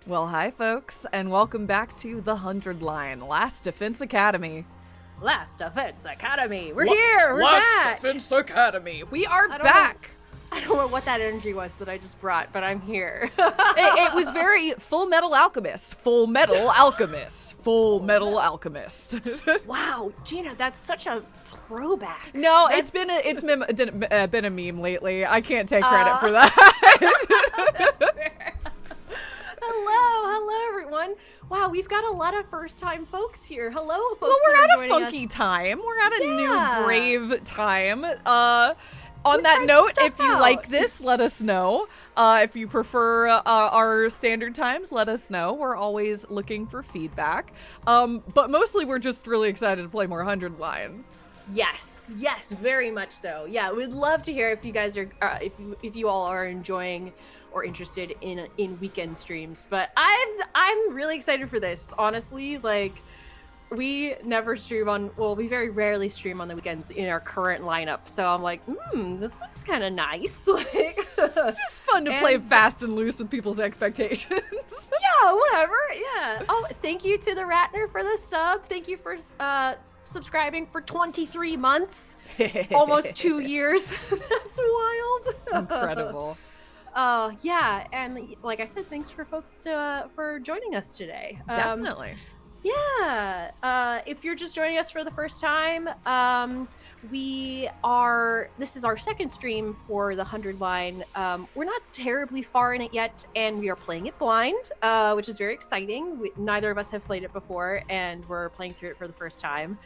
Well, hi, folks, and welcome back to the 100 Line, Last Defense Academy. Last Defense Academy. We're here. We're Last back. Defense Academy. We are back. I don't know what that energy was that I just brought, but I'm here. It was very Full Metal Alchemist. Full Metal Alchemist. Full Metal Alchemist. Wow, Gina, that's such a throwback. No, it's been a meme lately. I can't take credit for that. Hello, everyone. Wow, we've got a lot of first-time folks here. Hello, folks. Well, we're that at are a joining funky us. time. We're at a new brave time. On We're that trying note, some if stuff you out. like this, let us know. If you prefer our standard times, let us know. We're always looking for feedback. But mostly we're just really excited to play more 100 Line. Yes, very much so. Yeah, we'd love to hear if you guys are, if you all are enjoying or interested in weekend streams. But I'm really excited for this. Honestly, like we never stream on. Well, we very rarely stream on the weekends in our current lineup. So I'm like, this looks kind of nice. Like, It's just fun to play fast and loose with people's expectations. Yeah, whatever. Yeah. Oh, thank you to the Ratner for the sub. Thank you for subscribing for 23 months, almost 2 years. That's wild. Incredible. Yeah, and like I said, thanks for folks for joining us today. Definitely. Yeah. If you're just joining us for the first time, this is our second stream for the 100 Line. We're not terribly far in it yet, and we are playing it blind, which is very exciting. Neither of us have played it before, and we're playing through it for the first time.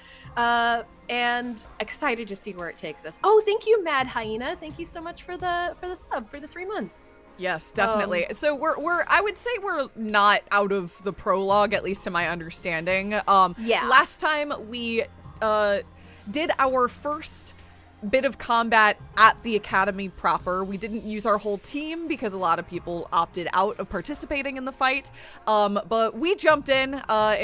And excited to see where it takes us. Oh, thank you, Mad Hyena. Thank you so much for the sub for the 3 months. Yes, definitely. So we're I would say we're not out of the prologue, at least to my understanding. Yeah. Last time we did our first bit of combat at the academy proper. We didn't use our whole team because a lot of people opted out of participating in the fight. But we jumped in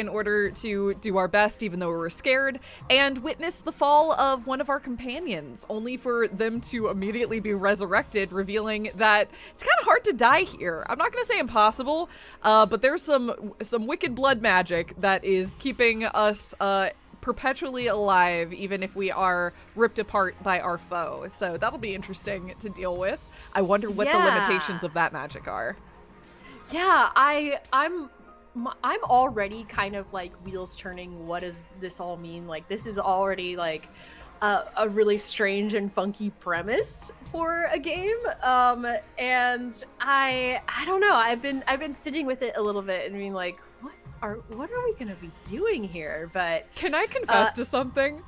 order to do our best, even though we were scared, and witnessed the fall of one of our companions, only for them to immediately be resurrected, revealing that it's kind of hard to die here. I'm not going to say impossible, but there's some wicked blood magic that is keeping us perpetually alive, even if we are ripped apart by our foe. So that'll be interesting to deal with. I wonder what the limitations of that magic are. Yeah, I'm already kind of like wheels turning. What does this all mean? Like, this is already like a really strange and funky premise for a game. And I don't know. I've been sitting with it a little bit and being like, what are we gonna be doing here? But can I confess to something?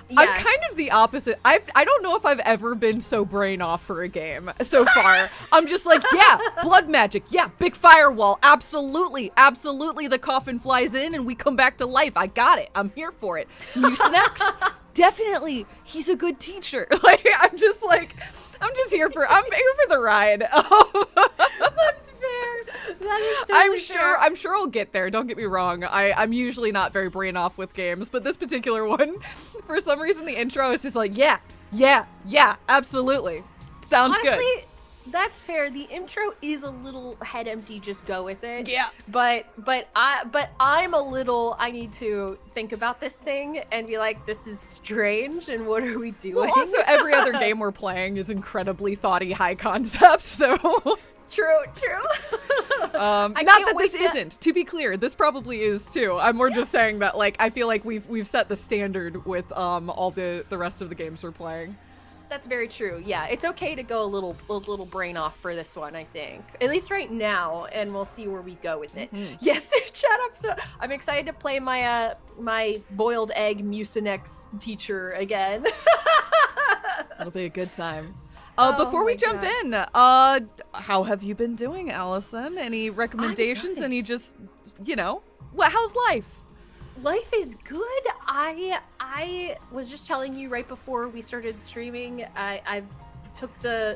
Yes. I'm kind of the opposite. I don't know if I've ever been so brain off for a game so far. I'm just like, yeah, blood magic. Yeah, big firewall. Absolutely. The coffin flies in and we come back to life. I got it. I'm here for it. Mucinex, definitely. He's a good teacher. Like, I'm just here for the ride. That's fair. That is totally fair. I'm sure I'll get there. Don't get me wrong. I'm usually not very brain off with games, but this particular one, for some reason, the intro is just like, yeah, absolutely. Sounds good. Honestly, that's fair. The intro is a little head empty. Just go with it. Yeah. But I'm a little. I need to think about this thing and be like, this is strange. And what are we doing? Well, also every other game we're playing is incredibly thoughty, high concept. So. True. Not that this isn't. To be clear, this probably is too. I'm more just saying that, like, I feel like we've set the standard with all the rest of the games we're playing. That's very true. Yeah, it's okay to go a little brain off for this one, I think. At least right now, and we'll see where we go with it. Mm-hmm. Yes, chat up. So I'm excited to play my my boiled egg Mucinex teacher again. It'll be a good time. Oh Before we my jump God. in, how have you been doing, Allison? Any recommendations? Any just, how's life? Life is good. I was just telling you right before we started streaming, I took this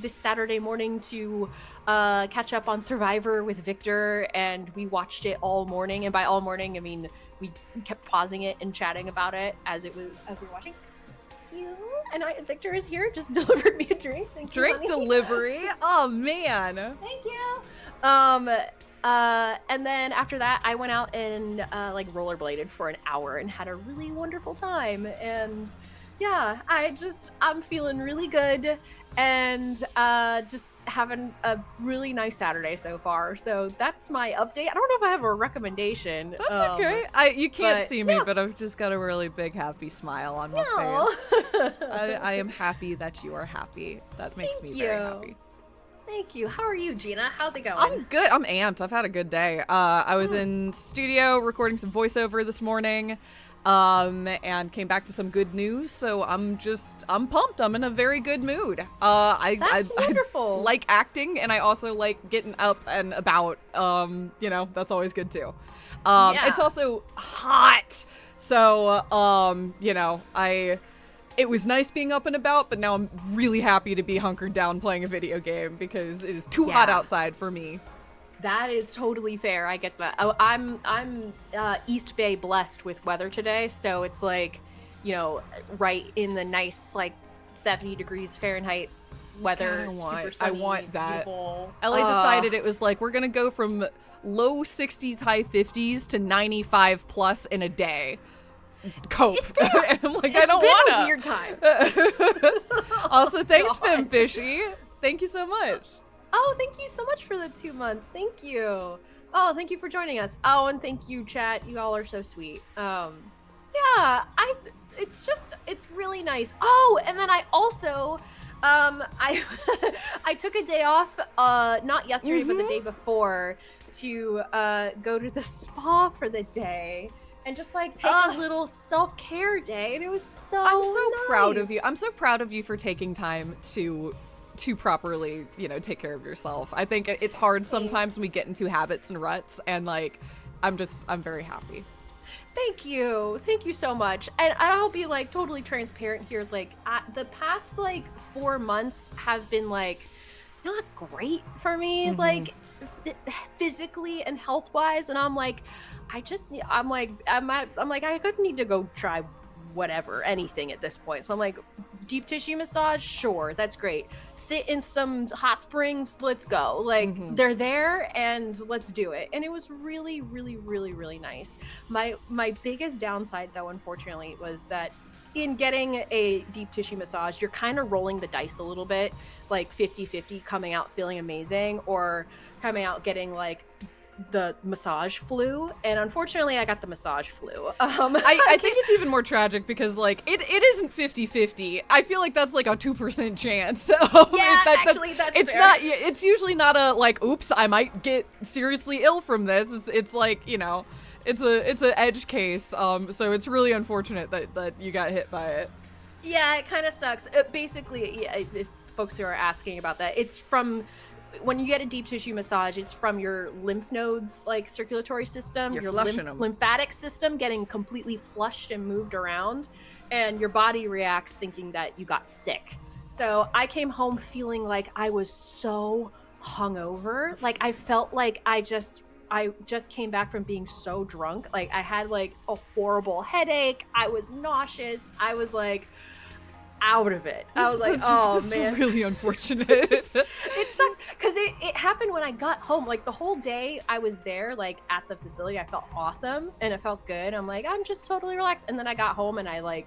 Saturday morning to catch up on Survivor with Victor, and we watched it all morning. And by all morning, I mean we kept pausing it and chatting about it as we were watching. Thank you. And Victor is here, just delivered me a drink. Thank you, Drink honey. delivery? Oh, man. Thank you. And then after that, I went out and like rollerbladed for an hour and had a really wonderful time. And yeah, I'm feeling really good and just having a really nice Saturday so far. So that's my update. I don't know if I have a recommendation. That's okay. You can't see me, but I've just got a really big happy smile on my face. I am happy that you are happy. That makes me very happy. Thank you. How are you, Gina? How's it going? I'm good. I'm amped. I've had a good day. I was in studio recording some voiceover this morning, and came back to some good news. So I'm pumped. I'm in a very good mood. That's wonderful. I like acting, and I also like getting up and about. That's always good too. It's also hot. So, it was nice being up and about, but now I'm really happy to be hunkered down playing a video game because it is too hot outside for me. That is totally fair. I get that. Oh, I'm East Bay blessed with weather today, so it's like, right in the nice 70 degrees Fahrenheit weather. Super sunny, I want that. beautiful. LA decided it was like, we're gonna go from low 60s, high 50s to 95 plus in a day. Cope. I'm like, I don't want a weird time. Also, thanks, Femfishy. Thank you so much. Oh, thank you so much for the 2 months. Thank you. Oh, thank you for joining us. Oh, and thank you, chat. You all are so sweet. It's really nice. Oh, and then I also, I took a day off, not yesterday, but the day before, to go to the spa for the day. And just take a little self-care day, and it was so I'm so nice. proud of you. I'm so proud of you for taking time to properly, take care of yourself. I think it's hard sometimes when we get into habits and ruts, and I'm very happy. Thank you so much. And I'll be totally transparent here. The past 4 months have been not great for me, physically and health-wise, and I'm like, I could need to go try anything at this point. So I'm like, deep tissue massage, sure, that's great. Sit in some hot springs, let's go. They're there, and let's do it. And it was really, really, really, really nice. My biggest downside, though, unfortunately, was that in getting a deep tissue massage, you're kind of rolling the dice a little bit, 50-50, coming out feeling amazing, or coming out getting the massage flu. And unfortunately, I got the massage flu. I think it's even more tragic because it isn't 50-50. I feel like that's a 2% chance. That's it's fair. Not. It's usually not a oops, I might get seriously ill from this. It's it's an edge case. So it's really unfortunate that you got hit by it. Yeah, it kind of sucks. Basically, if folks who are asking about that, it's from when you get a deep tissue massage, it's from your lymph nodes, circulatory system, your lymphatic system getting completely flushed and moved around, and your body reacts thinking that you got sick. So I came home feeling like I was so hungover. I felt like I just came back from being so drunk. I had a horrible headache. I was nauseous. I was out of it. I was that's man, really unfortunate. It sucks because it happened when I got home. The whole day I was there, at the facility, I felt awesome and it felt good. I'm I'm just totally relaxed. And then I got home and I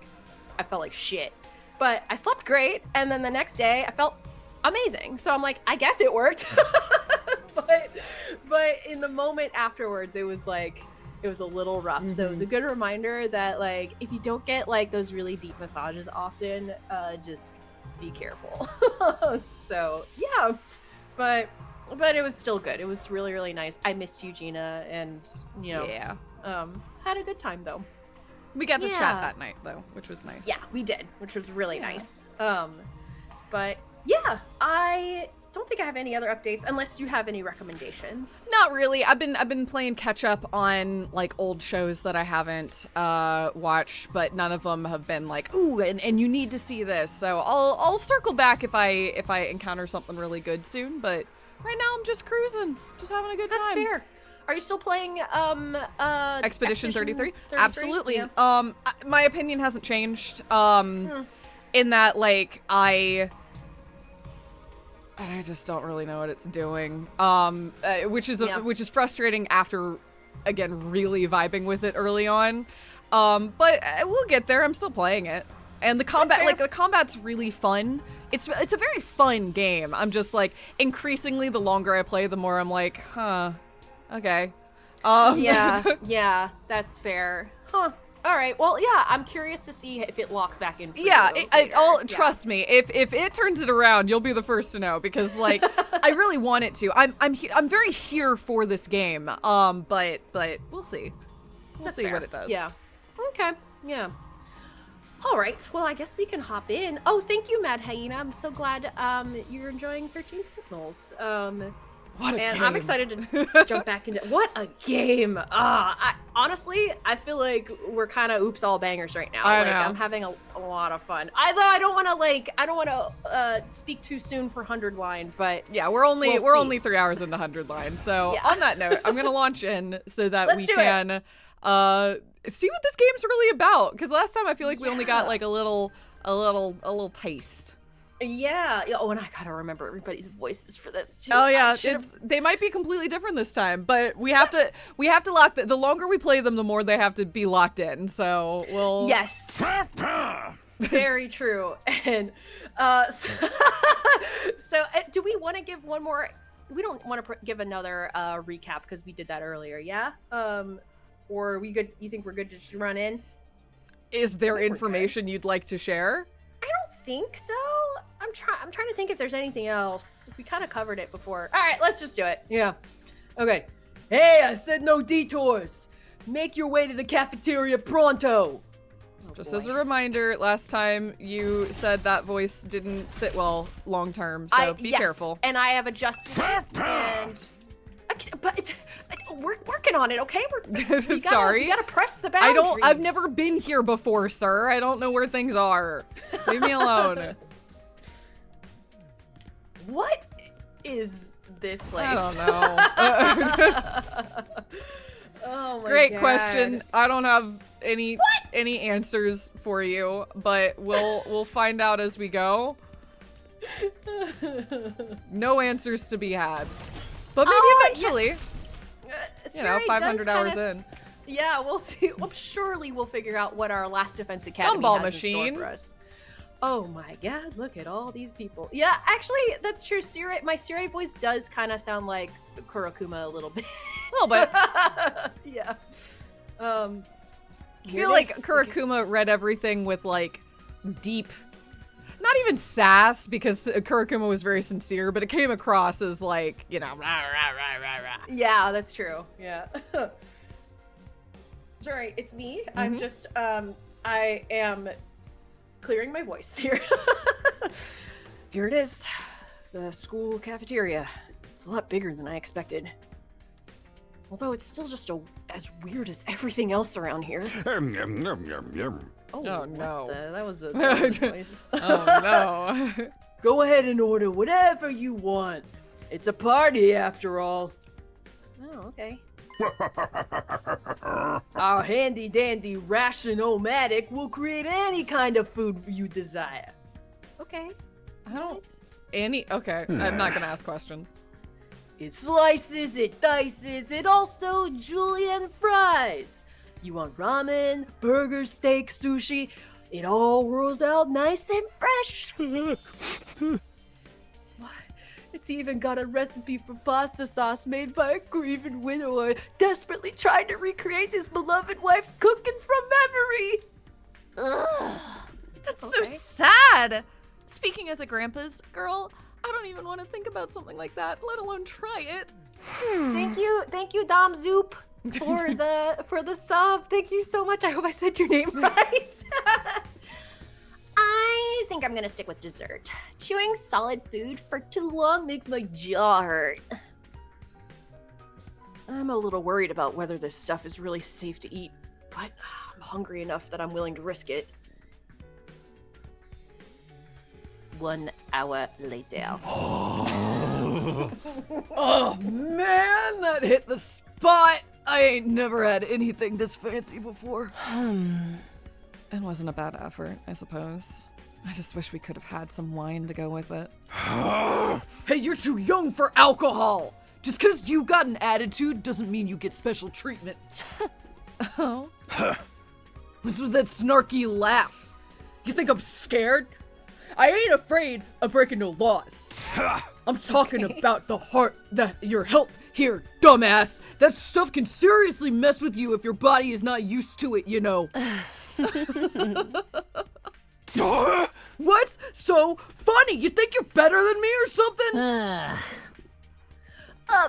felt like shit, but I slept great. And then the next day I felt amazing. So I'm I guess it worked. but in the moment afterwards, it was it was a little rough. So it was a good reminder that if you don't get those really deep massages often, just be careful. So yeah, but it was still good. It was really, really nice. I missed you, Gina, and had a good time though. We got to chat that night though, which was nice. Yeah, we did, which was really nice. But yeah, I don't think I have any other updates unless you have any recommendations. Not really. I've been playing catch up on old shows that I haven't watched, but none of them have been ooh, and you need to see this. So I'll circle back if I encounter something really good soon. But right now I'm just cruising, just having a good time. That's fair. Are you still playing Expedition 33? 33? Absolutely. Yeah. My opinion hasn't changed. In that I just don't really know what it's doing. Which is frustrating after, again, really vibing with it early on. But we'll get there. I'm still playing it, and the combat's really fun. It's a very fun game. I'm just like, increasingly, the longer I play, the more I'm like, huh, okay. Yeah, that's fair. Huh. All right. Well, yeah, I'm curious to see if it locks back in. Trust me. If it turns it around, you'll be the first to know, because like I really want it to. I'm very here for this game. But we'll see. We'll see what it does. Yeah. Okay. Yeah. All right. Well, I guess we can hop in. Oh, thank you, Mad Hyena. I'm so glad you're enjoying 13 Sentinels. What a game. I'm excited to jump back into what a game. Honestly, I feel like we're kind of oops all bangers right now. I'm having a lot of fun. I don't want to speak too soon for 100 line, but yeah, we're only 3 hours into 100 line. So on that note, I'm gonna launch in so that we can see what this game's really about. Because last time I feel like we only got like a little taste. Yeah. Oh, and I gotta remember everybody's voices for this too. Oh yeah, they might be completely different this time, but we have to lock the longer we play them, the more they have to be locked in. So we'll. Yes. Very true. And so do we want to give one more? We don't want to give another recap because we did that earlier. Yeah. Or are we good? You think we're good to just run in? Is there information you'd like to share? I don't think so. I'm trying to think if there's anything else. We kind of covered it before. All right, let's just do it. Yeah. Okay. Hey, I said no detours. Make your way to the cafeteria pronto. Just as a reminder, last time you said that voice didn't sit well long term, so be careful. And I have adjusted it, and we're working on it, okay? Sorry. We gotta press the boundaries. I've never been here before, sir. I don't know where things are. Leave me alone. What is this place? I don't know. Oh my Great God. question. I don't have any answers for you, but we'll find out as we go. No answers to be had. But maybe eventually. Yeah. 500 hours in. Yeah, we'll see. Well, surely we'll figure out what our Last Defense Academy Gumball has machine. in store for us. Oh my God, look at all these people. Yeah, actually, that's true. My Sirai voice does kind of sound like Kurokuma a little bit. A little bit. Yeah. I feel like Kurokuma read everything with like deep, not even sass, because Kurokuma was very sincere, but it came across as like, rah, rah, rah, rah, rah. Yeah, that's true. Yeah. It's all right. It's me. Mm-hmm. I'm just, I am clearing my voice here. Here it is. The school cafeteria. It's a lot bigger than I expected. Although it's still just as weird as everything else around here. Oh no. That was a noise. Oh no. Go ahead and order whatever you want. It's a party after all. Oh, okay. Our handy dandy ration-o-matic will create any kind of food you desire. Okay. Okay, I'm not gonna ask questions. It slices, it dices, it also julienne fries. You want ramen, burger, steak, sushi? It all rolls out nice and fresh. It's even got a recipe for pasta sauce made by a grieving widower desperately trying to recreate his beloved wife's cooking from memory. Ugh. That's so sad. Speaking as a grandpa's girl, I don't even want to think about something like that, let alone try it. Thank you, Dom Zoop, for the sub. Thank you so much. I hope I said your name right. I think I'm gonna stick with dessert. Chewing solid food for too long makes my jaw hurt. I'm a little worried about whether this stuff is really safe to eat, but I'm hungry enough that I'm willing to risk it. 1 hour later. Oh man, that hit the spot. I ain't never had anything this fancy before. It wasn't a bad effort, I suppose. I just wish we could have had some wine to go with it. Hey, you're too young for alcohol! Just because you got an attitude doesn't mean you get special treatment. Oh? What's with that snarky laugh? You think I'm scared? I ain't afraid of breaking no laws. I'm talking about your health here, dumbass. That stuff can seriously mess with you if your body is not used to it, you know. What's so funny? You think you're better than me or something?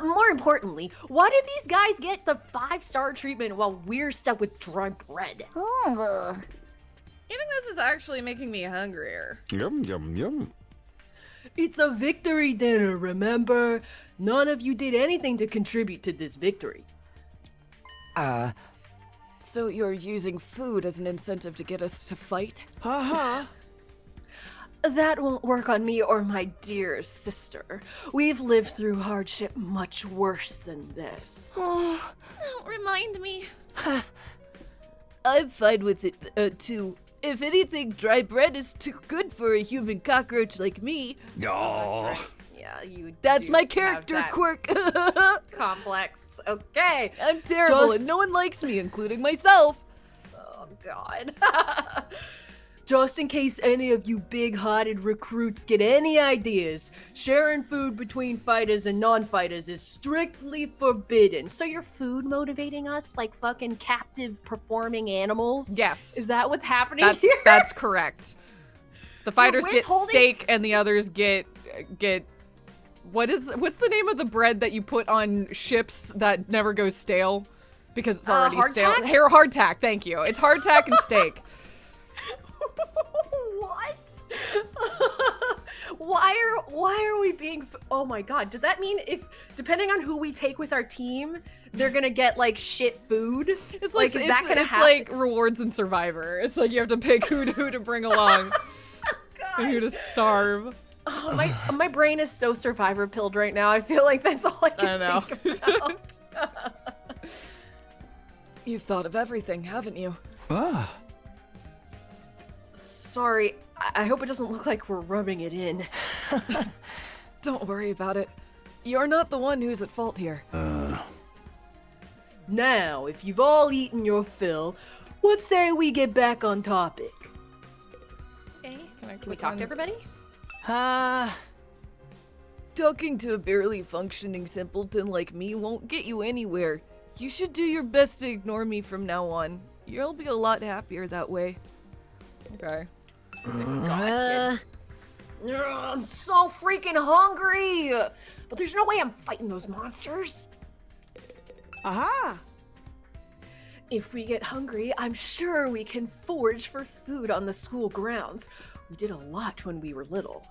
More importantly, why did these guys get the 5-star treatment while we're stuck with dry bread? Eating this is actually making me hungrier. Yum, yum, yum. It's a victory dinner, remember? None of you did anything to contribute to this victory. So you're using food as an incentive to get us to fight? Haha. That won't work on me or my dear sister. We've lived through hardship much worse than this. Don't remind me. I'm fine with it, too. If anything, dry bread is too good for a human cockroach like me. No. Yeah, you That's do my have character that quirk. complex. Okay. I'm terrible and no one likes me, including myself. Oh, God. Just in case any of you big-hearted recruits get any ideas, sharing food between fighters and non-fighters is strictly forbidden. So you're food motivating us like fucking captive performing animals? Yes. Is that what's happening here? That's correct. The fighters get withholding- steak and the others get what's the name of the bread that you put on ships that never goes stale because it's already stale? hardtack? Hardtack, thank you. It's hardtack and steak. What? Why are we being? Oh my God! Does that mean if depending on who we take with our team, they're gonna get like shit food? It's like, is that gonna it's happen? like rewards in Survivor. It's like you have to pick who to bring along and who to starve. Oh, my brain is so Survivor pilled right now. I feel like that's all I can I know. think about. You've thought of everything, haven't you? Ah. Sorry, I hope it doesn't look like we're rubbing it in. Don't worry about it. You're not the one who's at fault here. Now, if you've all eaten your fill, what say we get back on topic? Okay. Can we talk to everybody? Talking to a barely functioning simpleton like me won't get you anywhere. You should do your best to ignore me from now on. You'll be a lot happier that way. Okay. God, kid. I'm so freaking hungry! But there's no way I'm fighting those monsters. Aha. If we get hungry, I'm sure we can forage for food on the school grounds. We did a lot when we were little.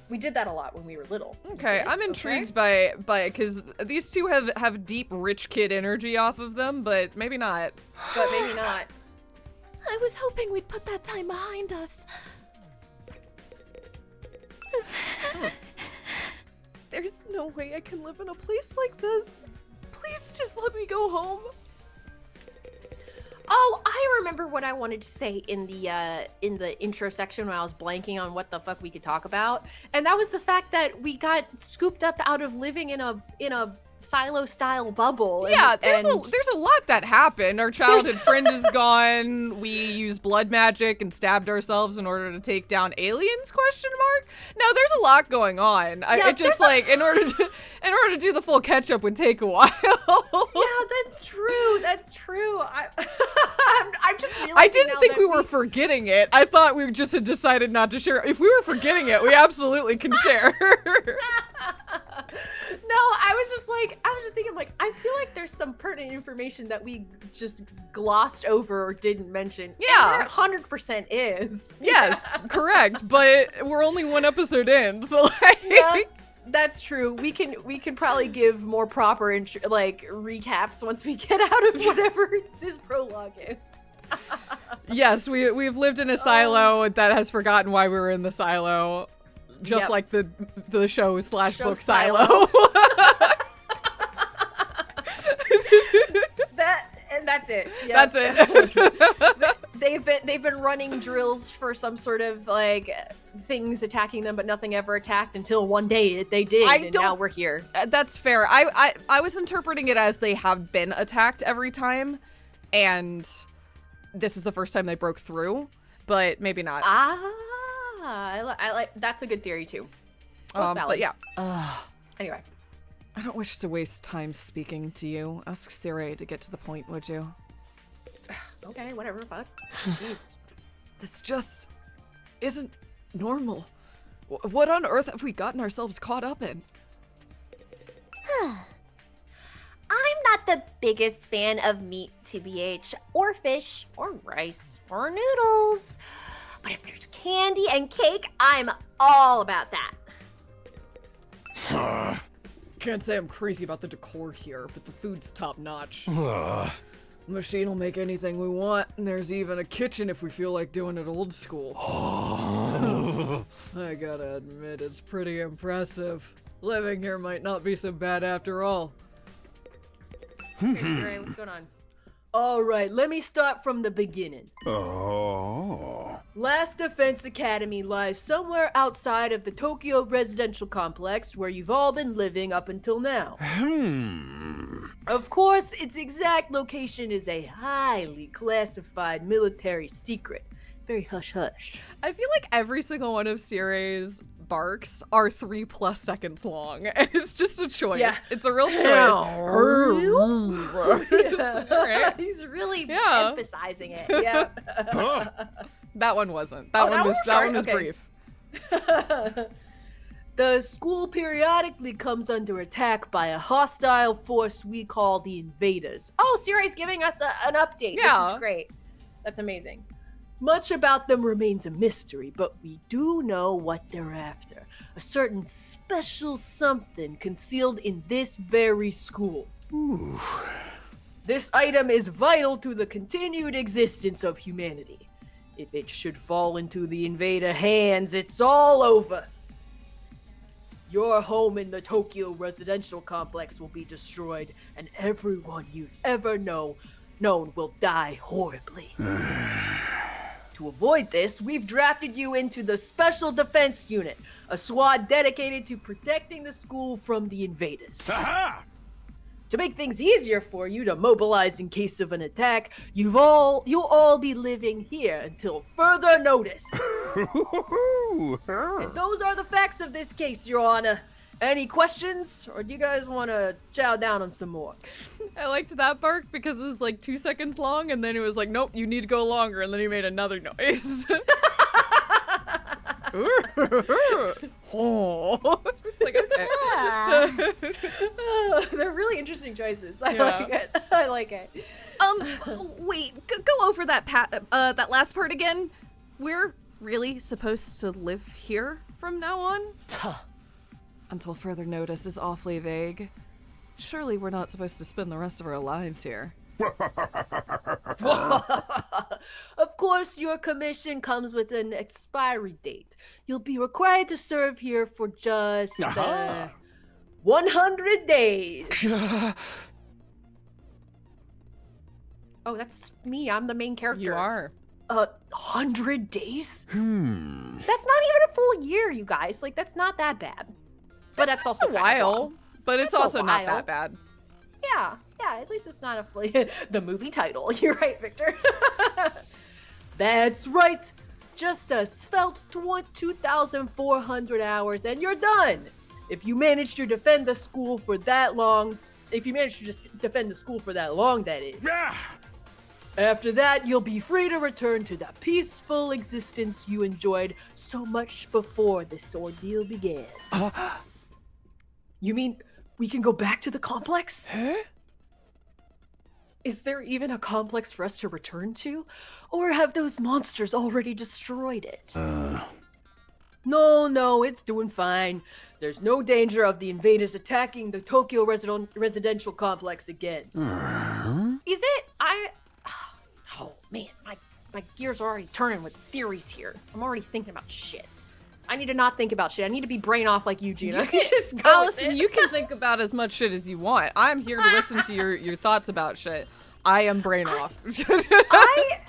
We did that a lot when we were little. Okay, I'm intrigued by because these two have deep rich kid energy off of them, but maybe not. But maybe not. I was hoping we'd put that time behind us. There's no way I can live in a place like this. Please just let me go home. Oh, I remember what I wanted to say in the intro section when I was blanking on what the fuck we could talk about, and that was the fact that we got scooped up out of living in a silo style bubble. Yeah, there's a lot that happened. Our childhood friend is gone. We used blood magic and stabbed ourselves in order to take down aliens? ? No, there's a lot going on. It just like in order to do the full catch up would take a while. Yeah, that's true. That's true. I'm just realizing I didn't now think that we were forgetting it. I thought we just had decided not to share. If we were forgetting it, we absolutely can share. No, I was just thinking, like, I feel like there's some pertinent information that we just glossed over or didn't mention. Yeah. And there 100% is. Yes, correct. But we're only one episode in, so like. Yeah, that's true. We can probably give more proper recaps once we get out of whatever this prologue is. Yes, we've lived in a silo that has forgotten why we were in the silo. Just Yep. like the show / book Silo. silo. That's it. Yep. That's it. they've been running drills for some sort of like things attacking them, but nothing ever attacked until one day they did, and now we're here. That's fair. I was interpreting it as they have been attacked every time, and this is the first time they broke through, but maybe not. I like that's a good theory too. But yeah. Anyway. I don't wish to waste time speaking to you. Ask Siri to get to the point, would you? Okay, whatever, fuck. Jeez. This just isn't normal. What on earth have we gotten ourselves caught up in? I'm not the biggest fan of meat, TBH, or fish, or rice, or noodles. But if there's candy and cake, I'm all about that. Can't say I'm crazy about the decor here, but the food's top notch. The machine will make anything we want, and there's even a kitchen if we feel like doing it old school. I gotta admit, it's pretty impressive. Living here might not be so bad after all. Okay, Siri, what's going on? Alright, let me start from the beginning. Oh. Last Defense Academy lies somewhere outside of the Tokyo residential complex where you've all been living up until now. Of course, its exact location is a highly classified military secret. Very hush-hush. I feel like every single one of Siri's barks are 3+ seconds long, and it's just a choice. Yeah. It's a real choice. Right? He's really Yeah. emphasizing it. Yeah. That one wasn't. That one was okay. brief. The school periodically comes under attack by a hostile force we call the Invaders. Oh, Siri's giving us an update. Yeah. This is great. That's amazing. Much about them remains a mystery, but we do know what they're after. A certain special something concealed in this very school. Ooh. This item is vital to the continued existence of humanity. If it should fall into the invader hands, it's all over. Your home in the Tokyo residential complex will be destroyed, and everyone you've ever known will die horribly. To avoid this, we've drafted you into the Special Defense Unit, a squad dedicated to protecting the school from the invaders. Aha! To make things easier for you to mobilize in case of an attack, you'll all be living here until further notice. And those are the facts of this case, Your Honor. Any questions, or do you guys want to chow down on some more? I liked that bark because it was like 2 seconds long, and then it was like, nope, you need to go longer, and then he made another noise. Oh. It's like, okay. They're really interesting choices. I Yeah. like it. I like it. Wait, go over that that last part again. We're really supposed to live here from now on? Until further notice is awfully vague. Surely we're not supposed to spend the rest of our lives here. Of course, your commission comes with an expiry date. You'll be required to serve here for just 100 days. Oh, that's me. I'm the main character. You are. 100 days? Hmm. That's not even a full year, you guys. Like, that's not that bad. But that's also a kind of while. long. But it's That's a also not while. that bad. Yeah, at least it's not a fully the movie title. You're right, Victor. That's right. Just a svelte 2,400 hours and you're done. If you manage to defend the school for that long, that is. Yeah. After that, you'll be free to return to the peaceful existence you enjoyed so much before this ordeal began. You mean we can go back to the complex? Huh? Is there even a complex for us to return to? Or have those monsters already destroyed it? No, it's doing fine. There's no danger of the invaders attacking the Tokyo residential complex again. Is it? Oh man, my gears are already turning with theories here. I'm already thinking about shit. I need to not think about shit. I need to be brain off like you, Gina. Just go with Allison, it. you can think about as much shit as you want. I'm here to listen to your thoughts about shit. I am brain off.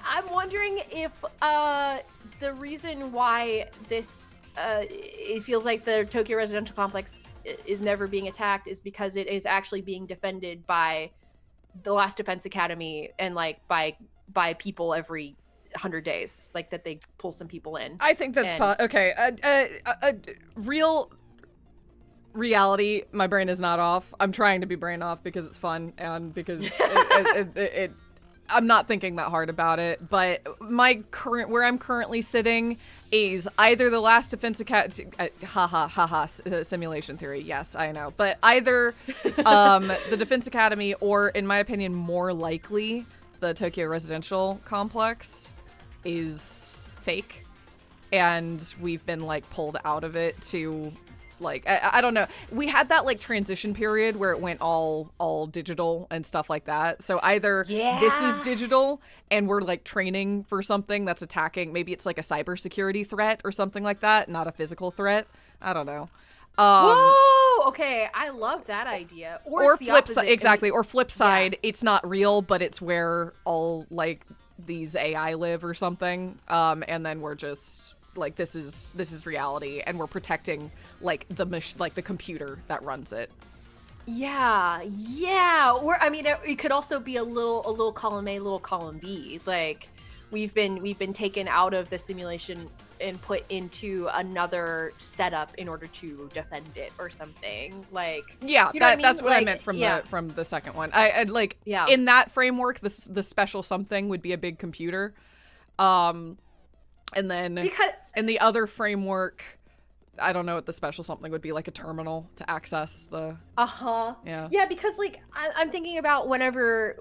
I'm wondering if the reason why this it feels like the Tokyo residential complex is never being attacked is because it is actually being defended by the Last Defense Academy and like by people every 100 days, like that they pull some people in. I think that's okay. Real reality, my brain is not off. I'm trying to be brain off because it's fun and because I'm not thinking that hard about it. But where I'm currently sitting is either the Last Defense Academy, simulation theory. Yes, I know, but either the Defense Academy or, in my opinion, more likely the Tokyo residential complex is fake, and we've been like pulled out of it to. Like, I don't know. We had that like transition period where it went all digital and stuff like that. So either this is digital and we're like training for something that's attacking. Maybe it's like a cybersecurity threat or something like that, not a physical threat. I don't know. Whoa! Okay, I love that idea. Or it's the flip side, opposite. exactly. Or flip side, it's not real, but it's where all like these AI live or something. And then we're just. Like this is reality, and we're protecting like the computer that runs it. Yeah. Or I mean, it could also be a little column A, little column B. Like we've been taken out of the simulation and put into another setup in order to defend it or something. Like yeah, you know that's what I like, meant from the second one. I like in that framework, the special something would be a big computer. And then in the other framework, I don't know what the special something would be, like a terminal to access the... Yeah, because like I'm thinking about whenever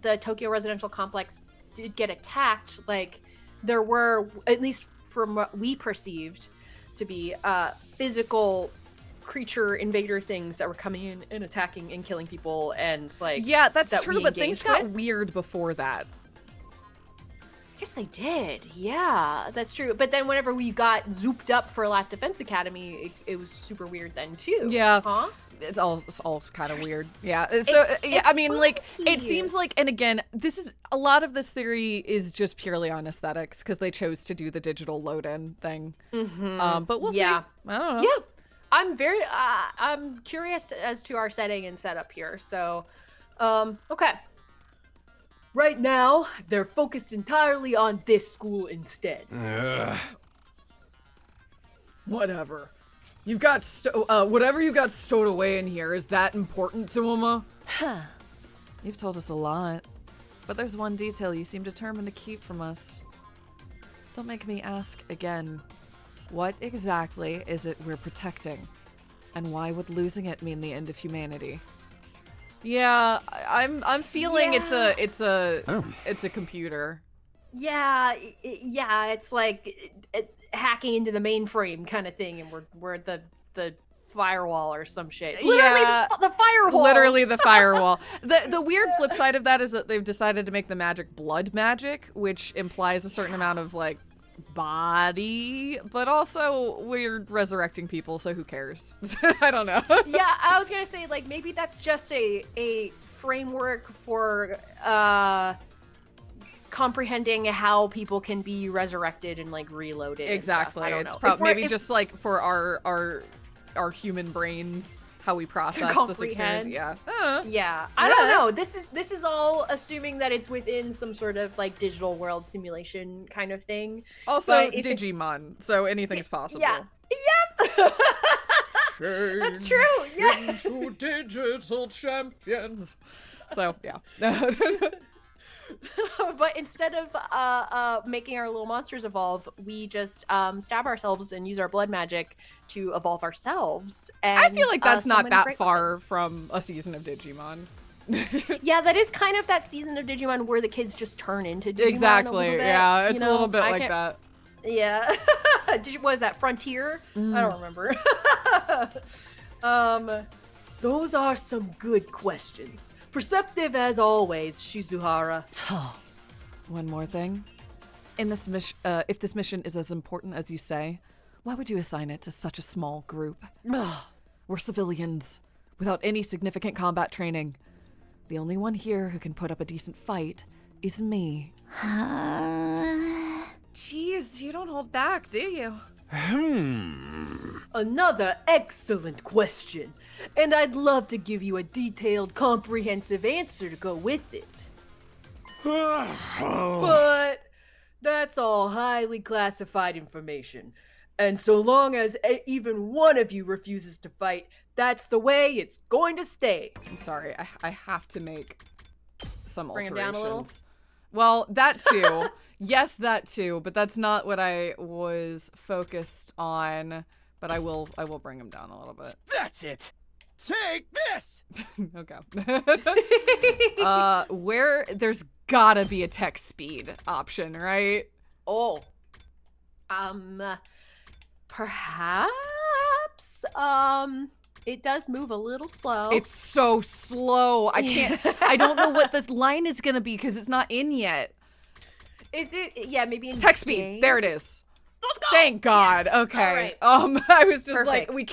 the Tokyo residential complex did get attacked, like there were, at least from what we perceived to be physical creature invader things that were coming in and attacking and killing people, and like yeah, that's that true, but things got weird before that. I guess they did. Yeah, that's true. But then whenever we got zooped up for Last Defense Academy, it was super weird then too. Yeah. Huh? It's all kind of weird. Yeah. So yeah, I mean, like it seems like, and again, a lot of this theory is just purely on aesthetics because they chose to do the digital load-in thing. Mm-hmm. But we'll see. I don't know. Yeah. I'm very I'm curious as to our setting and setup here. So, okay. Right now, they're focused entirely on this school instead. Whatever. You've got whatever you got stowed away in here, is that important to Uma? You've told us a lot, but there's one detail you seem determined to keep from us. Don't make me ask again. What exactly is it we're protecting? And why would losing it mean the end of humanity? Yeah, I'm feeling it's a computer. Yeah, it's like hacking into the mainframe kind of thing, and we're at the firewall or some shit. Literally, the firewall. Literally the firewall. The weird flip side of that is that they've decided to make the magic blood magic, which implies a certain amount of like body, but also we're resurrecting people, so who cares? I don't know. Yeah, I was gonna say like maybe that's just a framework for comprehending how people can be resurrected and like reloaded. Exactly. I don't it's know. maybe just like for our human brains, how we process this experience. Yeah. Yeah. I don't know. This is all assuming that it's within some sort of like digital world simulation kind of thing. Also Digimon, so anything's possible. Yeah. Yep. That's true. Yeah. Into digital champions. So yeah. But instead of making our little monsters evolve, we just stab ourselves and use our blood magic to evolve ourselves. And I feel like that's not that far weapons. from a season of Digimon. Yeah, that is kind of that season of Digimon where the kids just turn into Digimon. Exactly. A little bit, yeah, it's a little bit like that. Yeah. What is that, Frontier? I don't remember. Those are some good questions. Perceptive as always, Shizuhara. One more thing. In this if this mission is as important as you say, why would you assign it to such a small group? We're civilians, without any significant combat training. The only one here who can put up a decent fight is me. Jeez, you don't hold back, do you? Another excellent question, and I'd love to give you a detailed, comprehensive answer to go with it. But that's all highly classified information. And so long as even one of you refuses to fight, that's the way it's going to stay. I'm sorry, I have to make some Bring him alterations. down a little? Well, that too. Yes, that too, but that's not what I was focused on. But I will bring him down a little bit. That's it. Take this. Okay. Where there's gotta be a text speed option, right? Oh. Perhaps. It does move a little slow. It's so slow. I can't. I don't know what this line is gonna be because it's not in yet. Is it? Yeah, maybe in Text speed. game? There it is. Let's go. Thank God. Okay. All right. I was just Perfect. like, we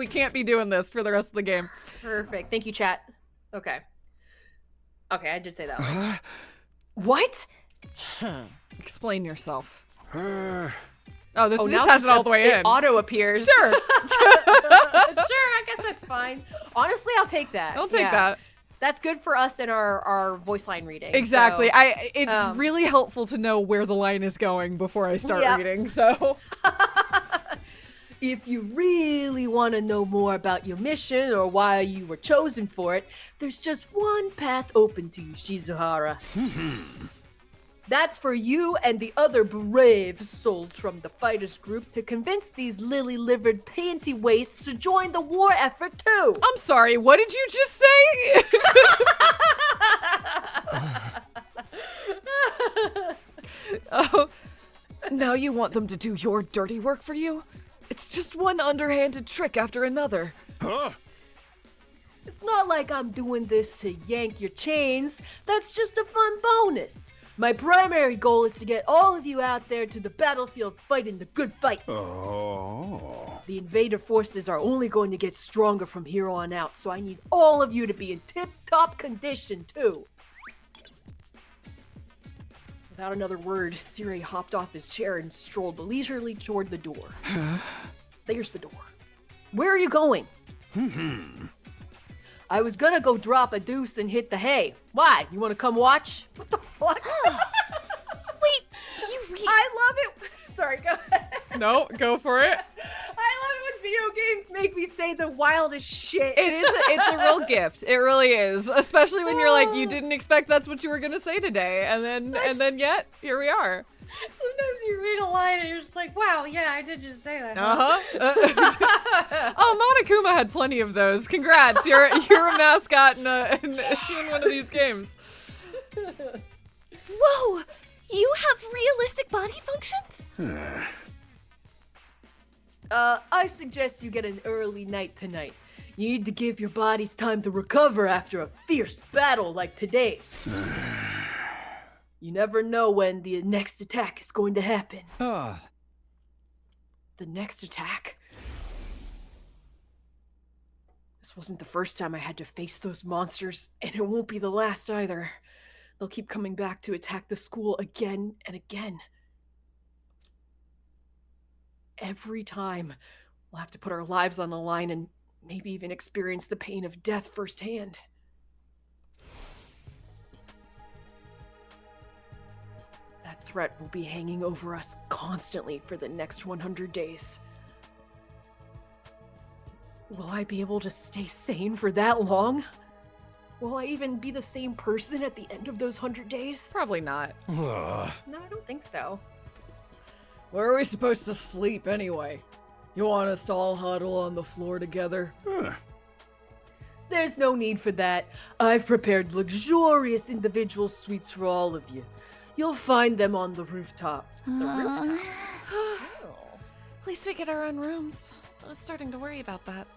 can't be doing this for the rest of the game. Perfect. Thank you, chat. Okay. Okay, I did say that. Huh? What? Explain yourself. Uh, Oh, this Oh, just now has it all the way in. Auto appears. Sure. Sure, I guess that's fine. Honestly, I'll take that. I'll take Yeah. that. That's good for us in our voice line reading. Exactly. so- It's really helpful to know where the line is going before I start Yep. reading. So If you really want to know more about your mission or why you were chosen for it, there's just one path open to you, Shizuhara. That's for you and the other brave souls from the fighters group to convince these lily-livered panty wastes to join the war effort too. I'm sorry. What did you just say? Oh, now you want them to do your dirty work for you? It's just one underhanded trick after another. huh? It's not like I'm doing this to yank your chains. That's just a fun bonus. My primary goal is to get all of you out there to the battlefield fighting the good fight. Oh. The invader forces are only going to get stronger from here on out, so I need all of you to be in tip-top condition, too. Without another word, Siri hopped off his chair and strolled leisurely toward the door. There's the door. Where are you going? I was gonna go drop a deuce and hit the hay. Why? You wanna come watch? What the fuck? Wait, you I love it. Sorry, go ahead. No, go for it. I love it when video games make me say the wildest shit. It's a real gift. It really is. Especially when you're like, you didn't expect that's what you were gonna say today. And then yet, here we are. Sometimes you read a line and you're just like, wow, yeah, I did just say that. Uh-huh. Oh, Monokuma had plenty of those. Congrats. You're a mascot in one of these games. Whoa! You have realistic body functions? I suggest you get an early night tonight. You need to give your bodies time to recover after a fierce battle like today's. You never know when the next attack is going to happen. Ah. The next attack? This wasn't the first time I had to face those monsters, and it won't be the last either. They'll keep coming back to attack the school again and again. Every time, we'll have to put our lives on the line and maybe even experience the pain of death firsthand. That threat will be hanging over us constantly for the next 100 days. Will I be able to stay sane for that long? Will I even be the same person at the end of those 100 days? Probably not. Ugh. No, I don't think so. Where are we supposed to sleep anyway? You want us to all huddle on the floor together? Huh. There's no need for that. I've prepared luxurious individual suites for all of you. You'll find them on the rooftop. At least we get our own rooms. I was starting to worry about that.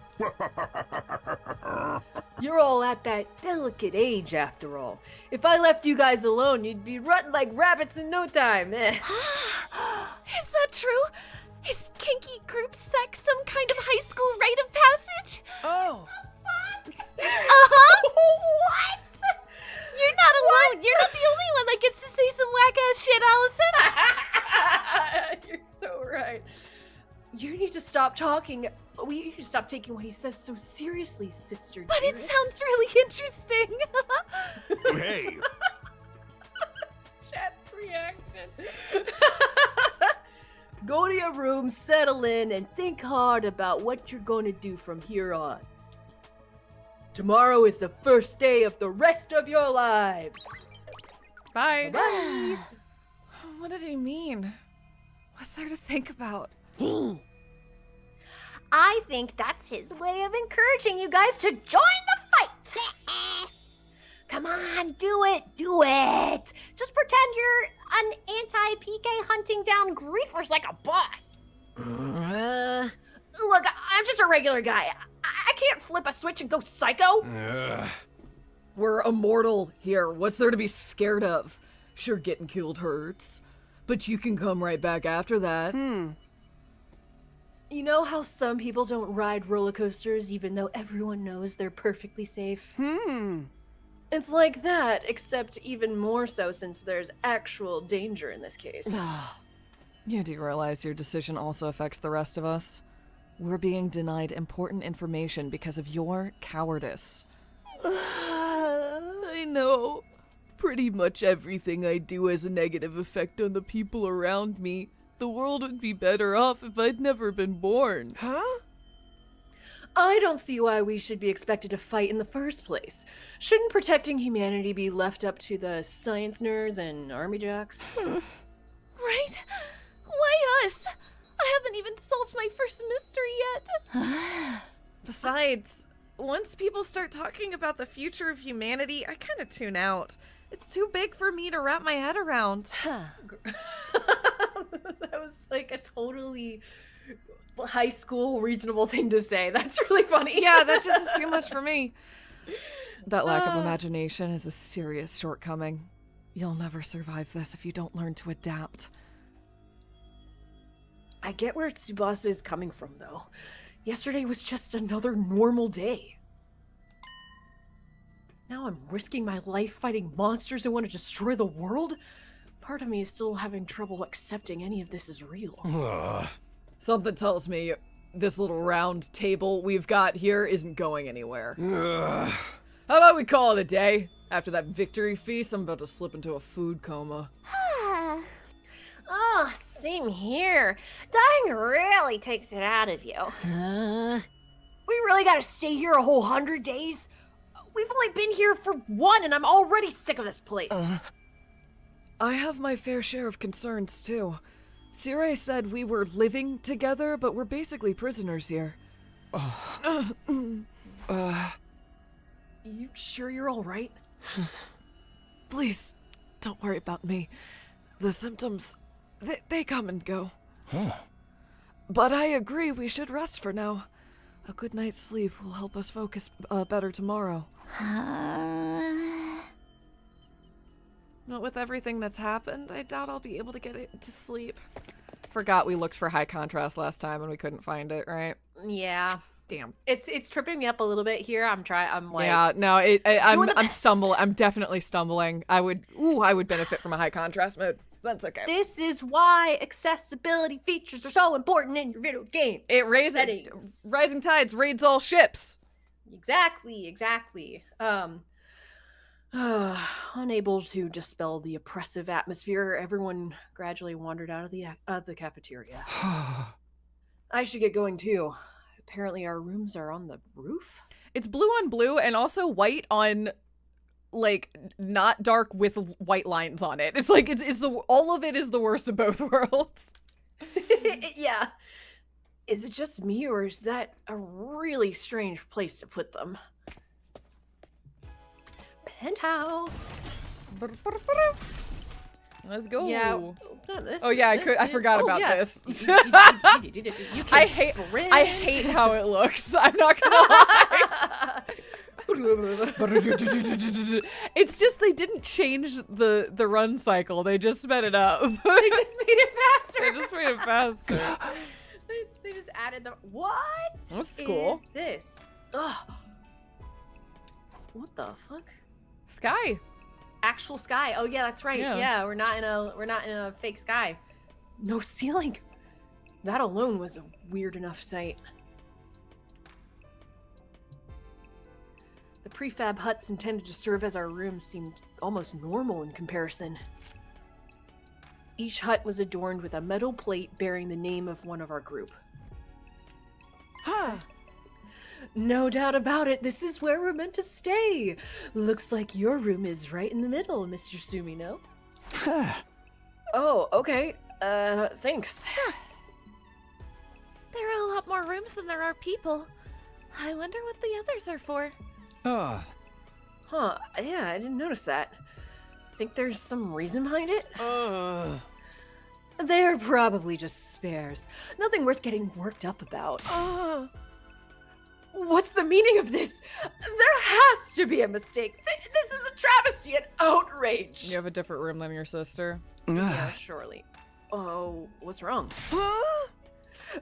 You're all at that delicate age, after all. If I left you guys alone, you'd be rutting like rabbits in no time. Is that true? Is kinky group sex some kind of high school rite of passage? Oh. Uh-huh. What? this shit, Allison. You're so right. You need to stop talking. We need to stop taking what he says so seriously, sister. But it dearest. sounds really interesting. Hey, Chat's reaction. Go to your room, settle in, and think hard about what you're going to do from here on. Tomorrow is the first day of the rest of your lives. Bye. Bye. What did he mean? What's there to think about? I think that's his way of encouraging you guys to join the fight. Come on, do it. Just pretend you're an anti-PK hunting down griefers like a boss. Look, I'm just a regular guy. I can't flip a switch and go psycho. We're immortal here. What's there to be scared of? Sure, getting killed hurts, but you can come right back after that. You know how some people don't ride roller coasters even though everyone knows they're perfectly safe? It's like that, except even more so since there's actual danger in this case. You do realize your decision also affects the rest of us? We're being denied important information because of your cowardice. I know. Pretty much everything I do has a negative effect on the people around me. The world would be better off if I'd never been born. huh? I don't see why we should be expected to fight in the first place. Shouldn't protecting humanity be left up to the science nerds and army jocks? Right? Why us? I haven't even solved my first mystery yet. Besides, once people start talking about the future of humanity, I kind of tune out. It's too big for me to wrap my head around. That was like a totally high school reasonable thing to say. That's really funny. Yeah, that just is too much for me. That lack of imagination is a serious shortcoming. You'll never survive this if you don't learn to adapt. I get where Tsubasa is coming from, though. Yesterday was just another normal day. Now I'm risking my life fighting monsters who want to destroy the world? Part of me is still having trouble accepting any of this is real. Something tells me this little round table we've got here isn't going anywhere. How about we call it a day? After that victory feast, I'm about to slip into a food coma. Oh, same here. Dying really takes it out of you. We really gotta stay here a whole 100 days? We've only been here for one, and I'm already sick of this place. I have my fair share of concerns, too. Sirei said we were living together, but we're basically prisoners here. You sure you're alright? Please, don't worry about me. The symptoms, they come and go. But I agree we should rest for now. A good night's sleep will help us focus better tomorrow. Not with everything that's happened, I doubt I'll be able to get it to sleep. Forgot we looked for high contrast last time and we couldn't find it, right? Yeah. Damn. It's tripping me up a little bit here. I'm like, Yeah, no, doing the I'm best. I'm definitely stumbling. I would benefit from a high contrast mode. That's okay. This is why accessibility features are so important in your video games. It raises Settings. rising tides raids all ships. Exactly. Unable to dispel the oppressive atmosphere, everyone gradually wandered out of the cafeteria. I should get going too. Apparently our rooms are on the roof? It's blue on blue and also white on, like, not dark with white lines on it. It's like it's the all of it is the worst of both worlds. Yeah. Is it just me, or is that a really strange place to put them? Penthouse. Let's go. Yeah. Oh yeah, I forgot about this. You can I sprint. hate how it looks. I'm not gonna lie. It's just they didn't change the run cycle. They just sped it up. They just made it faster. They just made it faster. They just added the what? That's cool. Is this? Ugh. What the fuck? Sky. actual sky. Oh yeah, that's right. Yeah. Yeah, we're not in a fake sky. No ceiling. That alone was a weird enough sight. The prefab huts intended to serve as our rooms seemed almost normal in comparison. Each hut was adorned with a metal plate bearing the name of one of our group. Huh. No doubt about it, this is where we're meant to stay. Looks like your room is right in the middle, Mr. Sumino. Oh, okay. Thanks. There are a lot more rooms than there are people. I wonder what the others are for. Oh. Huh, yeah, I didn't notice that. Think there's some reason behind it? They're probably just spares. Nothing worth getting worked up about. What's the meaning of this? There has to be a mistake. This is a travesty and outrage. You have a different room than your sister. Yeah, surely. Oh, what's wrong?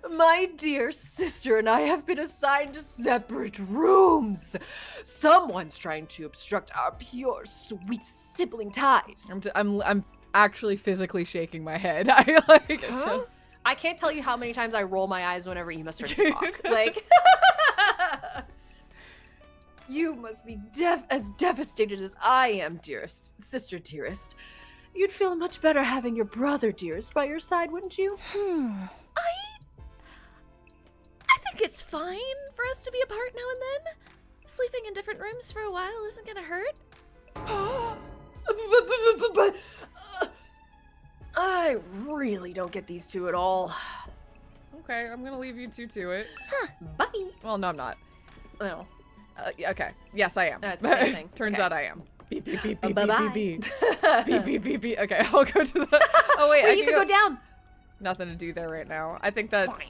My dear sister and I have been assigned separate rooms. Someone's trying to obstruct our pure, sweet sibling ties. I'm actually physically shaking my head. I like it just. I can't tell you how many times I roll my eyes whenever Ema starts to talk. Like, you must be as devastated as I am, dearest, sister dearest. You'd feel much better having your brother dearest by your side, wouldn't you? I think it's fine for us to be apart now and then. Sleeping in different rooms for a while isn't gonna hurt. But I really don't get these two at all. Okay, I'm gonna leave you two to it. Bye. Well, no, I'm not. Oh. Okay. Yes, I am. That's the same thing. Turns Okay. out I am. Beep, beep, beep, beep, Bye-bye. beep, beep, beep, beep, beep, beep. Okay, I'll go to the. Oh wait, Wait, you can go down. Nothing to do there right now. I think that Fine.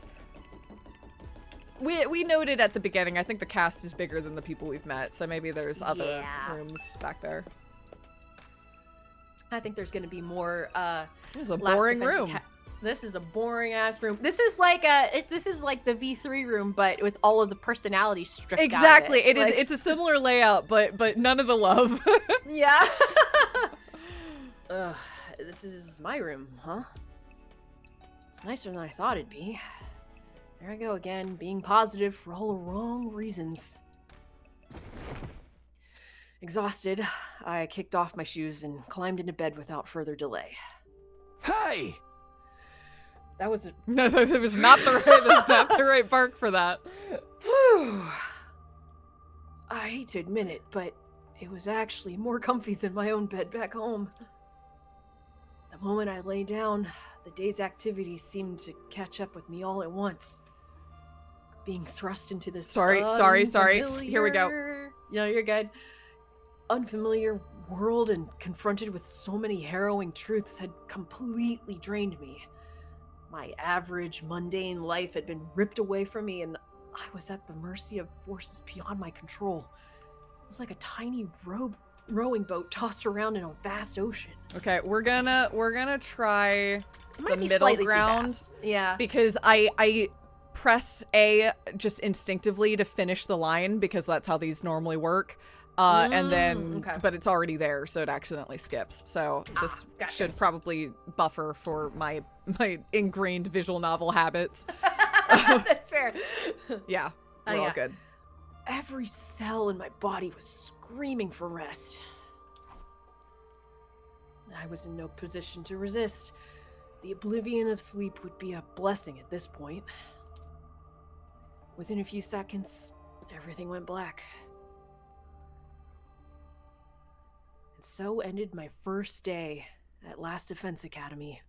we noted at the beginning. I think the cast is bigger than the people we've met, so maybe there's other Yeah. rooms back there. I think there's gonna be more. This is a Last boring Defense room. This is a boring ass room. This is like the V3 room, but with all of the personality stripped Exactly. out of it. It is. Like, It's a similar layout, but none of the love. yeah. This is my room, huh? It's nicer than I thought it'd be. There I go again, being positive for all the wrong reasons. Exhausted, I kicked off my shoes and climbed into bed without further delay. Hey! That was a No, that was not the right. That's not the right bark for that. Whew. I hate to admit it, but it was actually more comfy than my own bed back home. The moment I lay down, the day's activities seemed to catch up with me all at once. Being thrust into this Sorry. Here we go. unfamiliar- No, you're good. Unfamiliar world and confronted with so many harrowing truths had completely drained me. My average, mundane life had been ripped away from me, and I was at the mercy of forces beyond my control. It was like a tiny rowing boat tossed around in a vast ocean. Okay, we're gonna try It might the be middle slightly too ground fast. Yeah. because I press A just instinctively to finish the line because that's how these normally work. And then, okay. but it's already there, so it accidentally skips. So this gotcha. should probably buffer for my ingrained visual novel habits. That's fair. Yeah, we're all yeah. good. Every cell in my body was screaming for rest. I was in no position to resist. The oblivion of sleep would be a blessing at this point. Within a few seconds, everything went black. And so ended my first day at Last Defense Academy.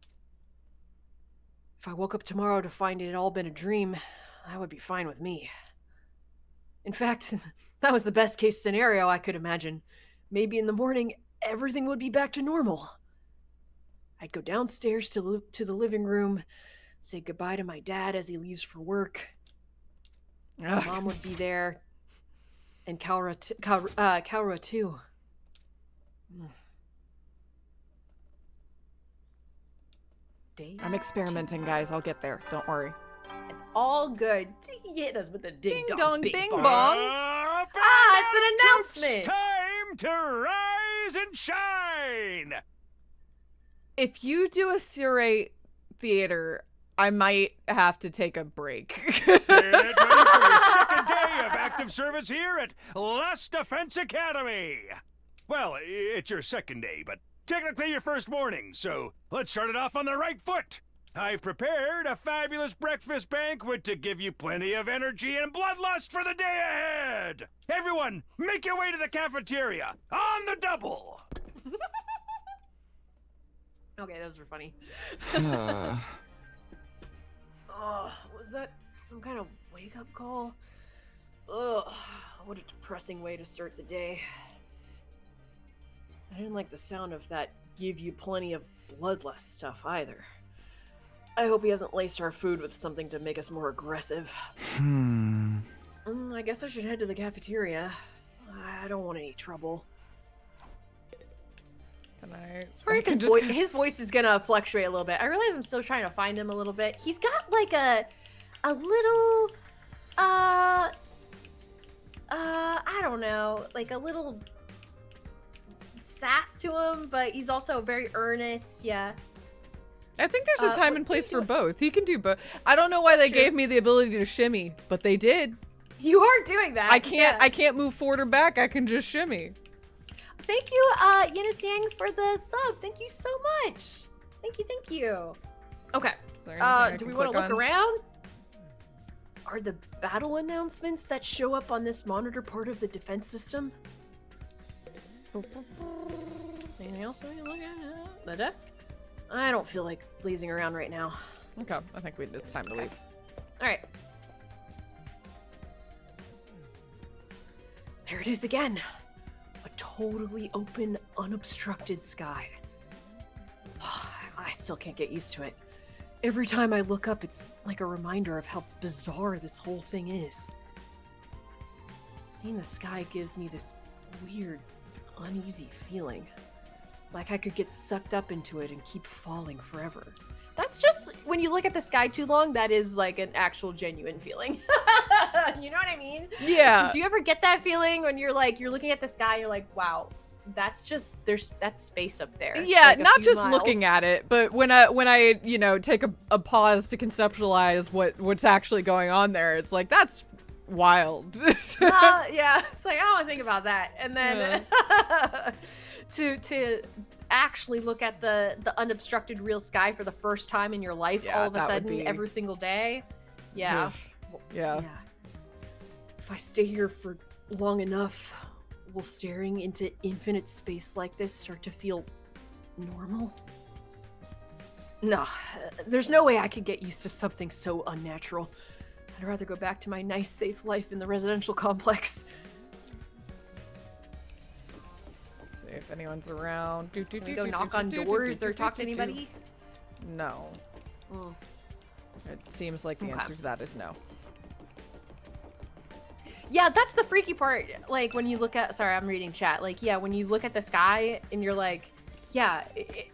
If I woke up tomorrow to find it had all been a dream, that would be fine with me. In fact, that was the best case scenario I could imagine. Maybe in the morning, everything would be back to normal. I'd go downstairs to the living room, say goodbye to my dad as he leaves for work. Ugh. Mom would be there, and Kaura too. Day. I'm experimenting, guys. I'll get there. Don't worry. It's all good. Hit us with a ding, Ding dong, dong, bing bing bong. bong. Ah, it's an announcement. Time to rise rise and shine! If you do a Surrey theater, I might have to take a break. Get ready for your second day of active service here at Last Defense Academy! Well, it's your second day, but technically your first morning, so let's start it off on the right foot. I've prepared a fabulous breakfast banquet to give you plenty of energy and bloodlust for the day ahead! Everyone, make your way to the cafeteria, on the double! Okay, those were funny. Uh, Oh, was that some kind of wake-up call? Ugh, what a depressing way to start the day. I didn't like the sound of that give you plenty of bloodlust stuff either. I hope he hasn't laced our food with something to make us more aggressive. I guess I should head to the cafeteria. I don't want any trouble. Can I? Sorry, I can because just- his voice is gonna fluctuate a little bit. I realize I'm still trying to find him a little bit. He's got like a little, I don't know, like a little sass to him, but he's also very earnest. Yeah. I think there's a time what and place do you for both. He can do both. I don't know why they gave me the ability to shimmy, but they did. You are doing that. I can't. Yeah. I can't move forward or back. I can just shimmy. Thank you, Yenisang, for the sub. Thank you so much. Thank you. Thank you. Okay. Is there anything I Do can we want to click look on? around? Are the battle announcements that show up on this monitor part of the defense system? Anything else we can look at? The desk? I don't feel like lazing around right now. Okay, I think it's time to leave. All right. There it is again. A totally open, unobstructed sky. I still can't get used to it. Every time I look up, it's like a reminder of how bizarre this whole thing is. Seeing the sky gives me this weird, uneasy feeling. Like I could get sucked up into it and keep falling forever. That's just, when you look at the sky too long, that is like an actual genuine feeling. You know what I mean? Yeah. Do you ever get that feeling when you're looking at the sky, you're like, wow, that's just, that's space up there. Yeah, like a not few just miles. looking at it, but when I take a pause to conceptualize what's actually going on there, it's like that's wild. Yeah, it's like I don't want to think about that. And then to actually look at the unobstructed real sky for the first time in your life, Yeah, all of a that would sudden, be- every single day. Yeah. Yeah. If I stay here for long enough, will staring into infinite space like this start to feel normal? No, there's no way I could get used to something so unnatural. I'd rather go back to my nice, safe life in the residential complex. See if anyone's around. Can we go knock on doors or talk to anybody? No. Mm. It seems like the Okay. answer to that is no. Yeah, that's the freaky part. Like when you look at, sorry, I'm reading chat. Like, yeah, when you look at the sky and you're like, yeah,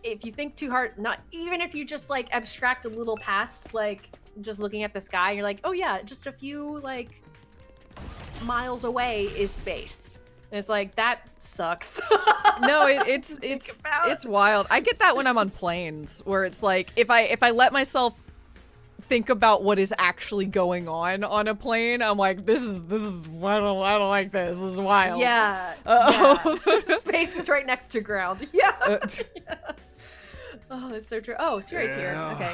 if you think too hard, not even if you just like abstract a little past, like just looking at the sky, you're like, oh yeah, just a few like miles away is space. And it's like, that sucks. No, it's wild. I get that when I'm on planes, where it's like if I let myself think about what is actually going on a plane, I'm like, this is I don't like this. This is wild. Yeah. Uh-oh. Yeah. Space is right next to ground. Yeah. Yeah. Oh, that's so true. Oh, Siri's here. Yeah. Okay.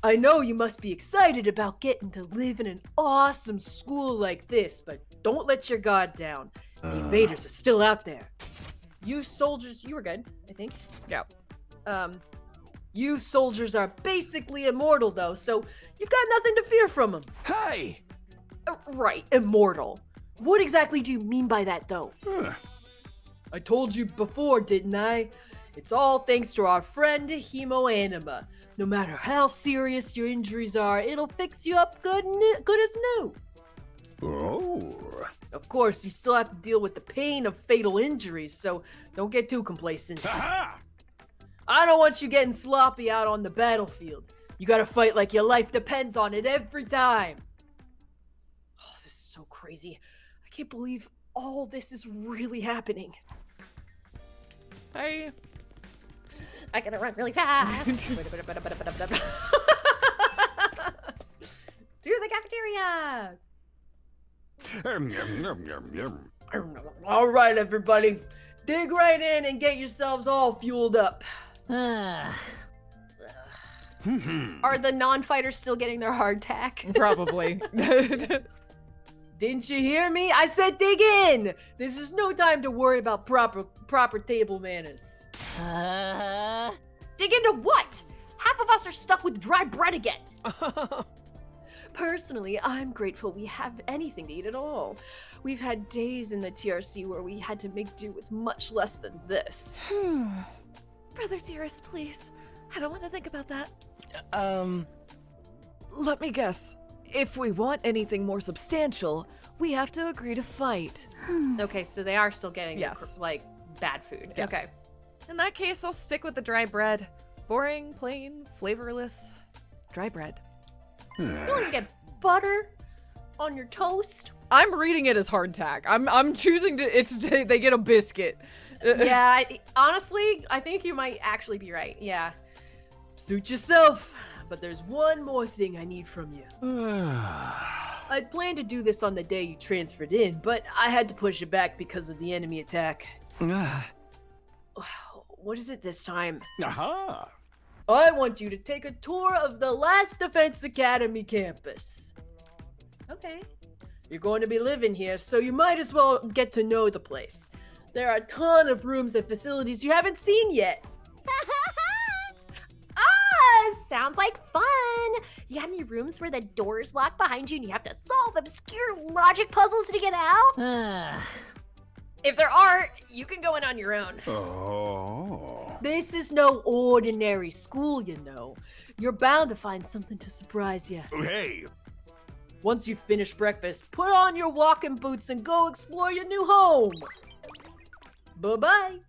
I know you must be excited about getting to live in an awesome school like this, but don't let your guard down. The invaders are still out there. You soldiers, you were good, I think. Yeah. You soldiers are basically immortal, though, so you've got nothing to fear from them. Hey! Right, immortal. What exactly do you mean by that, though? I told you before, didn't I? It's all thanks to our friend Hemo Anima. No matter how serious your injuries are, it'll fix you up good as new. Oh. Of course, you still have to deal with the pain of fatal injuries, so don't get too complacent. Aha! I don't want you getting sloppy out on the battlefield. You gotta fight like your life depends on it every time. Oh, this is so crazy. I can't believe all this is really happening. Hi. I gotta run really fast. To the cafeteria. All right, everybody. Dig right in and get yourselves all fueled up. Are the non-fighters still getting their hardtack? Probably. Didn't you hear me? I said dig in! This is no time to worry about proper table manners. Dig into what? Half of us are stuck with dry bread again. Personally, I'm grateful we have anything to eat at all. We've had days in the TRC where we had to make do with much less than this. Brother dearest, please. I don't want to think about that. Let me guess. If we want anything more substantial, we have to agree to fight. Okay, so they are still getting Yes. like bad food. Yes. Okay. In that case, I'll stick with the dry bread. Boring, plain, flavorless, dry bread. You want to get butter on your toast? I'm reading it as hardtack. I'm choosing to. They get a biscuit. Yeah, honestly, I think you might actually be right. Yeah. Suit yourself, but there's one more thing I need from you. I'd planned to do this on the day you transferred in, but I had to push it back because of the enemy attack. What is it this time? Aha! I want you to take a tour of the Last Defense Academy campus. Okay. You're going to be living here, so you might as well get to know the place. There are a ton of rooms and facilities you haven't seen yet. Sounds like fun. You got any rooms where the doors lock behind you and you have to solve obscure logic puzzles to get out? If there are, you can go in on your own. Oh. This is no ordinary school, you know. You're bound to find something to surprise you. Hey, Once you finish breakfast, put on your walking boots and go explore your new home. Bye-bye.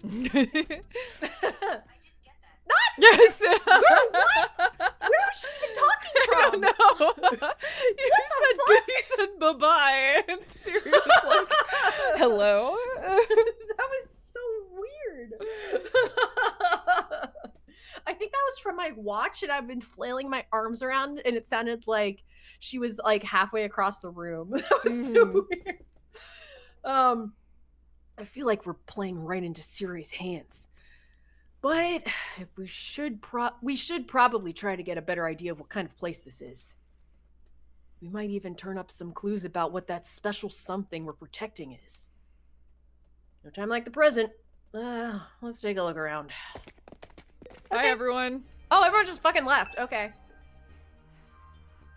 Yes. Where was she even talking I from? don't know. You said bye-bye. And Siri was like, hello? That was so weird. I think that was from my watch, and I've been flailing my arms around, and it sounded like she was like halfway across the room. That was so weird. I feel like we're playing right into Siri's hands. But if we should probably try to get a better idea of what kind of place this is. We might even turn up some clues about what that special something we're protecting is. No time like the present. Let's take a look around. Hi, everyone. Oh, everyone just fucking left. Okay.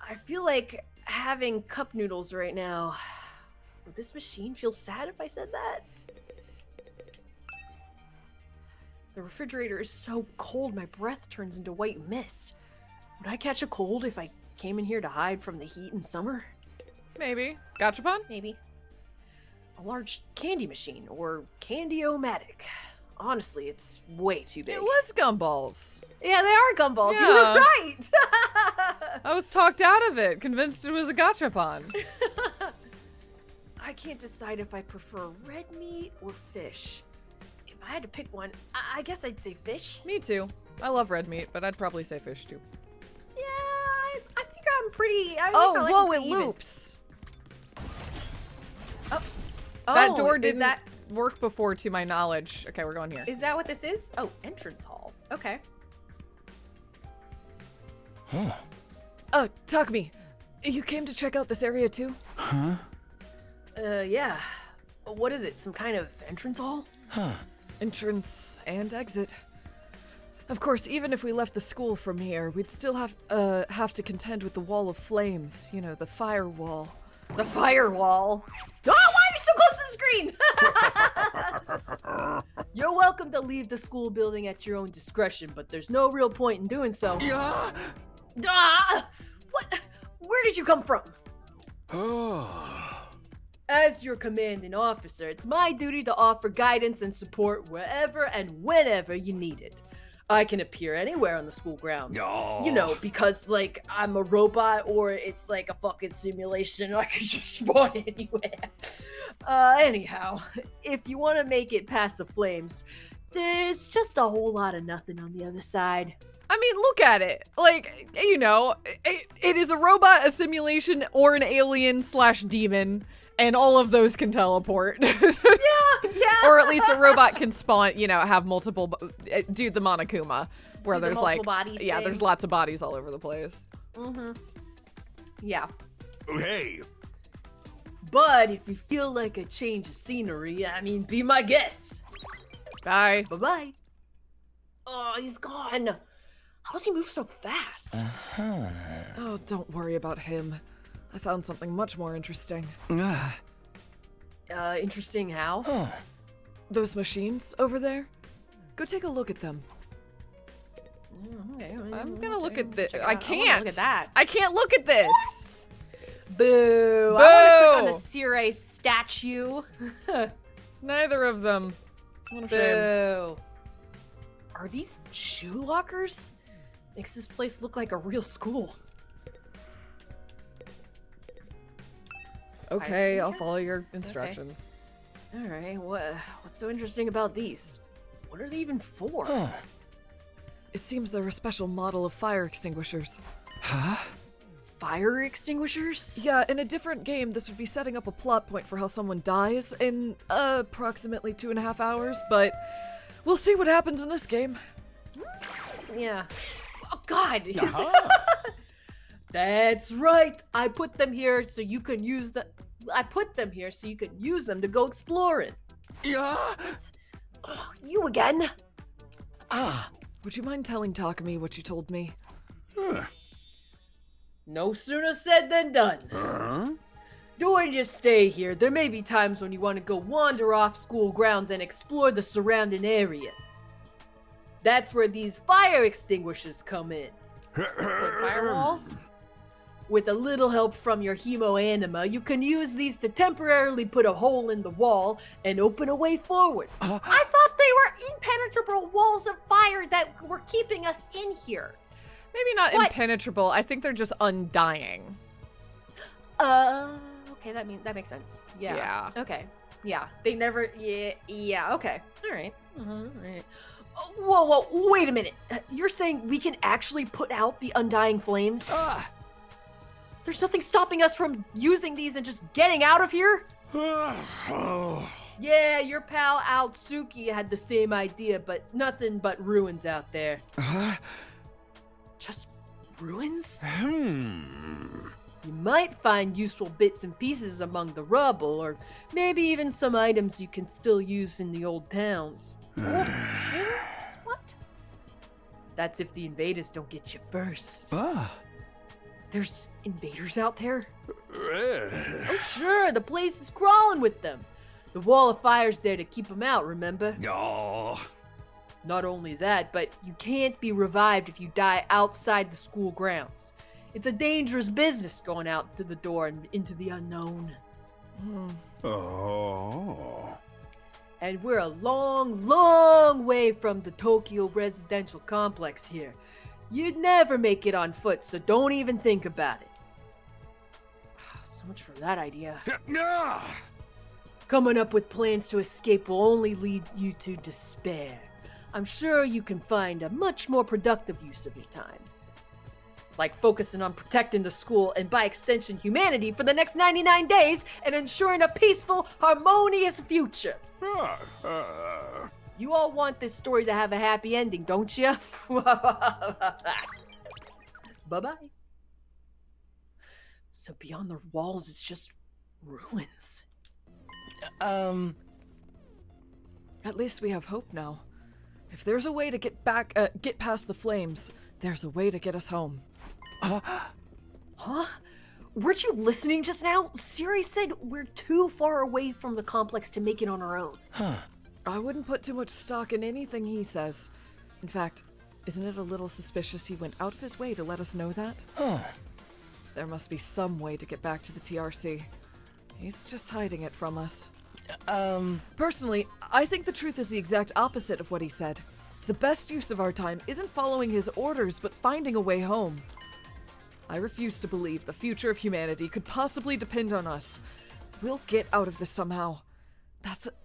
I feel like having cup noodles right now. Would this machine feel sad if I said that? The refrigerator is so cold my breath turns into white mist. Would I catch a cold if I came in here to hide from the heat in summer? Maybe. Gachapon? Maybe. A large candy machine, or candy-o-matic. Honestly, it's way too big. It was gumballs. Yeah, they are gumballs. You Yeah. were right! I was talked out of it, convinced it was a gachapon. I can't decide if I prefer red meat or fish. If I had to pick one, I guess I'd say fish. Me too. I love red meat, but I'd probably say fish too. Yeah, I think I'm pretty. I think Oh, I like whoa, them it pretty even. loops. Oh, That door is didn't work before, to my knowledge. Okay, we're going here. Is that what this is? Oh, entrance hall. Okay. Takumi, you came to check out this area too? Yeah. What is it? Some kind of entrance hall? Entrance and exit. Of course, even if we left the school from here, we'd still have to contend with the wall of flames. You know, the firewall. The firewall. Oh, why are you so close to the screen? You're welcome to leave the school building at your own discretion, but there's no real point in doing so. Ah! What? Where did you come from? As your commanding officer, it's my duty to offer guidance and support wherever and whenever you need it. I can appear anywhere on the school grounds. You know, because, like, I'm a robot or it's like a fucking simulation. I can just spawn anywhere. Anyhow, if you want to make it past the flames, there's just a whole lot of nothing on the other side. I mean, look at it. Like, you know, it is a robot, a simulation, or an alien/demon, and all of those can teleport. Yeah. Or at least a robot can spawn, you know, have multiple, do the Monokuma, where Do the there's like, multiple bodies yeah, thing. there's lots of bodies all over the place. Mm-hmm. Yeah. Oh, hey, But if you feel like a change of scenery, I mean, be my guest. Bye. Bye-bye. Oh, he's gone. How does he move so fast? Oh, don't worry about him. I found something much more interesting. Interesting how? Those machines over there? Go take a look at them. Okay, I'm gonna look at this. check it I out. can't. wanna look at that. I can't look at this. Boo! I want to click on the Boo! Sire statue. Neither of them. What a shame. Boo! Are these shoe lockers? Makes this place look like a real school. Okay, I'll follow your instructions. All right, what's so interesting about these? What are they even for? It seems they're a special model of fire extinguishers. Fire extinguishers? Yeah, in a different game, this would be setting up a plot point for how someone dies in approximately 2.5 hours, but we'll see what happens in this game. Yeah. Oh God! That's right. I put them here so you can use them. I put them here so you can use them to go exploring. Yeah. Oh, you again? Would you mind telling Takumi what you told me? No sooner said than done. During your stay here, there may be times when you want to go wander off school grounds and explore the surrounding area. That's where these fire extinguishers come in. Firewalls? With a little help from your hemo-anima, you can use these to temporarily put a hole in the wall and open a way forward. I thought they were impenetrable walls of fire that were keeping us in here. Maybe not What? impenetrable. I think they're just undying. Okay, that makes sense. Yeah. Yeah. Okay. Yeah. They never. Yeah. Okay. All right. All right. Whoa, wait a minute. You're saying we can actually put out the undying flames? There's nothing stopping us from using these and just getting out of here? Yeah, your pal Altsuki had the same idea, but nothing but ruins out there. Just ruins? You might find useful bits and pieces among the rubble, or maybe even some items you can still use in the old towns. What? That's if the invaders don't get you first. There's invaders out there? Oh sure, the place is crawling with them. The wall of fire's there to keep them out, remember? Oh, Not only that, but you can't be revived if you die outside the school grounds. It's a dangerous business going out to the door and into the unknown. oh. And we're a long, long way from the Tokyo residential complex here. You'd never make it on foot, so don't even think about it. So much for that idea. Coming up with plans to escape will only lead you to despair. I'm sure you can find a much more productive use of your time. Like focusing on protecting the school and by extension humanity for the next 99 days and ensuring a peaceful, harmonious future. You all want this story to have a happy ending, don't you? Bye-bye. So beyond the walls, it's just ruins. At least we have hope now. If there's a way to get past the flames, there's a way to get us home. Huh? Weren't you listening just now? Siri said we're too far away from the complex to make it on our own. I wouldn't put too much stock in anything he says. In fact, isn't it a little suspicious he went out of his way to let us know that? There must be some way to get back to the TRC. He's just hiding it from us. Personally, I think the truth is the exact opposite of what he said. The best use of our time isn't following his orders, but finding a way home. I refuse to believe the future of humanity could possibly depend on us. We'll get out of this somehow.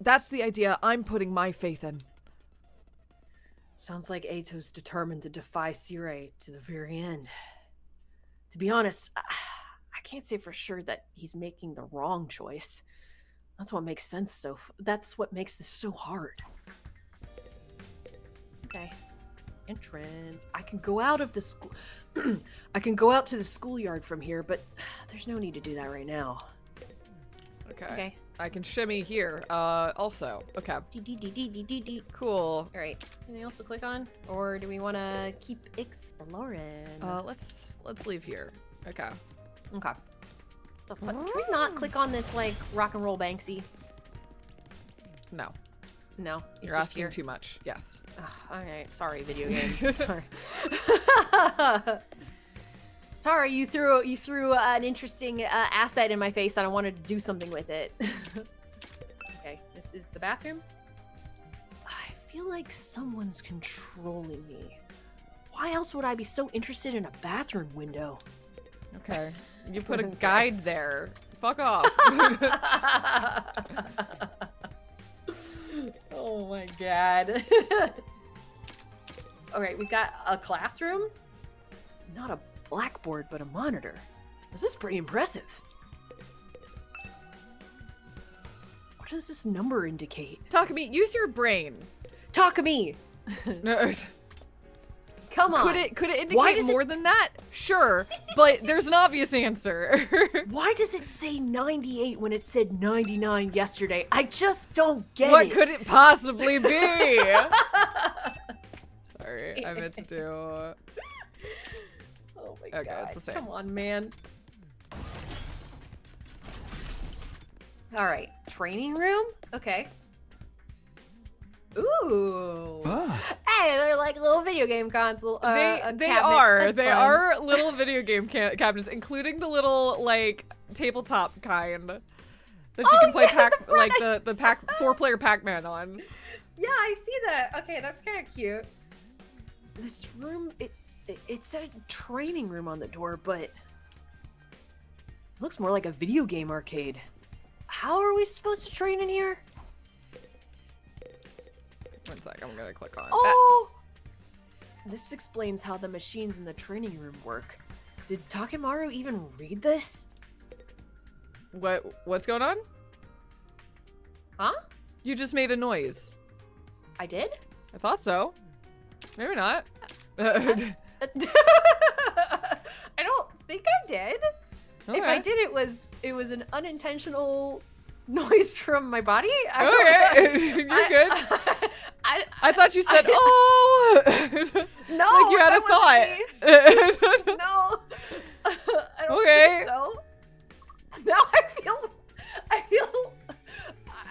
That's the idea I'm putting my faith in. Sounds like Ato's determined to defy Sire to the very end. To be honest, I can't say for sure that he's making the wrong choice. That's what makes sense that's what makes this so hard. Okay. Entrance. I can go out of the school. I can go out to the schoolyard from here, but there's no need to do that right now. Okay. I can shimmy here. Also. Okay. Cool. All right. Anything else to click on, or do we want to keep exploring? Let's leave here. Okay. Okay. The fuck? Can we not click on this like rock and roll Banksy? No. No. It's You're just asking here. too much. Yes. All right. Sorry, video game. Sorry. Sorry, you threw an interesting asset in my face, and I wanted to do something with it. Okay, this is the bathroom. I feel like someone's controlling me. Why else would I be so interested in a bathroom window? Okay. You put a guide there. Fuck off. Oh my god. Alright, we've got a classroom. Not a blackboard, but a monitor. This is pretty impressive. What does this number indicate? Takumi, use your brain. Takumi! No. Come on. Could it indicate more than that? Sure, but there's an obvious answer. Why does it say 98 when it said 99 yesterday? I just don't get What it. could it possibly be? Sorry, I meant to do. Oh my Okay, god. it's the same. Come on, man. Alright. Training room? Okay. Ooh. Hey, they're like little video game console. They cabinets. are. That's They fun. are little video game cabinets, including the little like tabletop kind that you can play like the 4-player Pac-Man on. Yeah, I see that. Okay, that's kind of cute. This room, it said training room on the door, but it looks more like a video game arcade. How are we supposed to train in here? 1 sec, I'm gonna click on that. Oh! This explains how the machines in the training room work. Did Takemaru even read this? What's going on? Huh? You just made a noise. I did? I thought so. Maybe not. I don't think I did. If I did, it was an unintentional noise from my body. You're good. I thought you said, "Oh." No, like you had a thought. No, I don't Okay. think so. Now I feel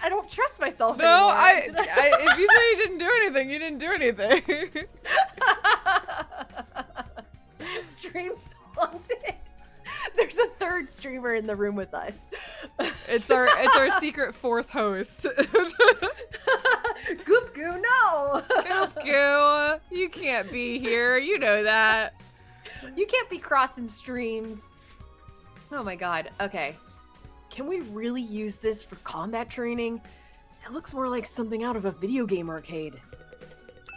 I don't trust myself No, anymore. if you say you didn't do anything, you didn't do anything. Stream's haunted. There's a third streamer in the room with us. It's our secret fourth host. Goop Goo, no! Goop Goo, you can't be here. You know that. You can't be crossing streams. Oh my god. Okay. Can we really use this for combat training? It looks more like something out of a video game arcade.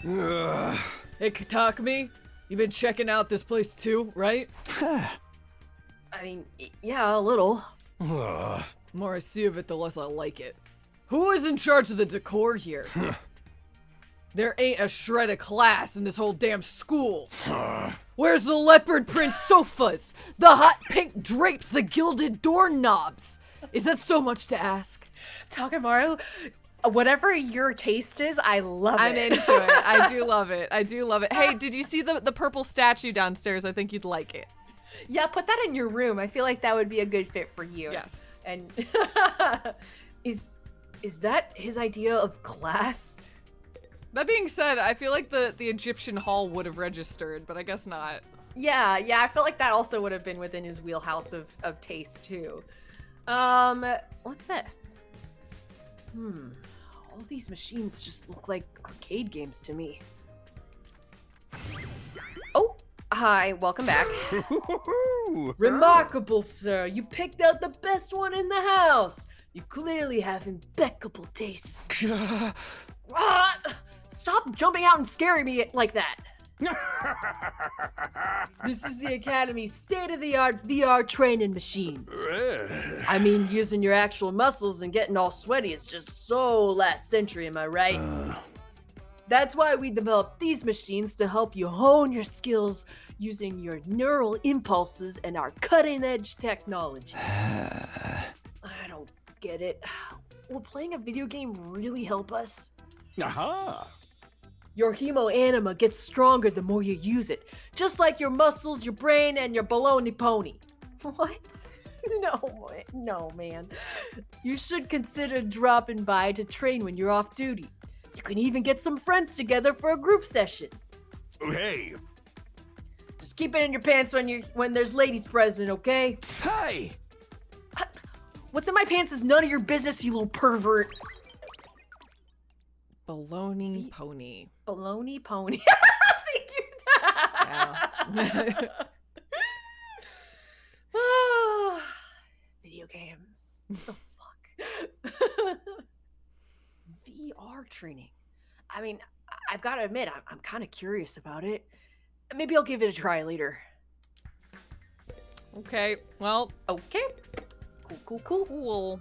Hey, Takumi, you been checking out this place too, right? I mean, yeah, a little. The more I see of it, the less I like it. Who is in charge of the decor here? There ain't a shred of class in this whole damn school. Where's the leopard print sofas? The hot pink drapes? The gilded doorknobs? Is that so much to ask? Takemaru, whatever your taste is, I love I'm it. into it. I do love it. I do love it. Hey, did you see the purple statue downstairs? I think you'd like it. Yeah, put that in your room. I feel like that would be a good fit for you. Yes. And is that his idea of class? That being said, I feel like the Egyptian hall would have registered, but I guess not. Yeah, I feel like that also would have been within his wheelhouse of taste too. What's this? All these machines just look like arcade games to me. Oh, hi, welcome back. Remarkable, sir. You picked out the best one in the house. You clearly have impeccable taste. Stop jumping out and scaring me like that. This is the Academy's state-of-the-art VR training machine. I mean, using your actual muscles and getting all sweaty is just so last century, am I right? That's why we developed these machines to help you hone your skills using your neural impulses and our cutting-edge technology. I don't get it. Will playing a video game really help us? Aha! Your hemo-anima gets stronger the more you use it, just like your muscles, your brain, and your baloney pony. What? No, man. You should consider dropping by to train when you're off duty. You can even get some friends together for a group session. Hey! Just keep it in your pants when there's ladies present, okay? Hey! What's in my pants is none of your business, you little pervert. Baloney pony. Baloney pony. Thank you. Yeah. Video games. What the fuck? VR training. I mean, I've got to admit, I'm kind of curious about it. Maybe I'll give it a try later. Okay, well, Okay. Cool. cool.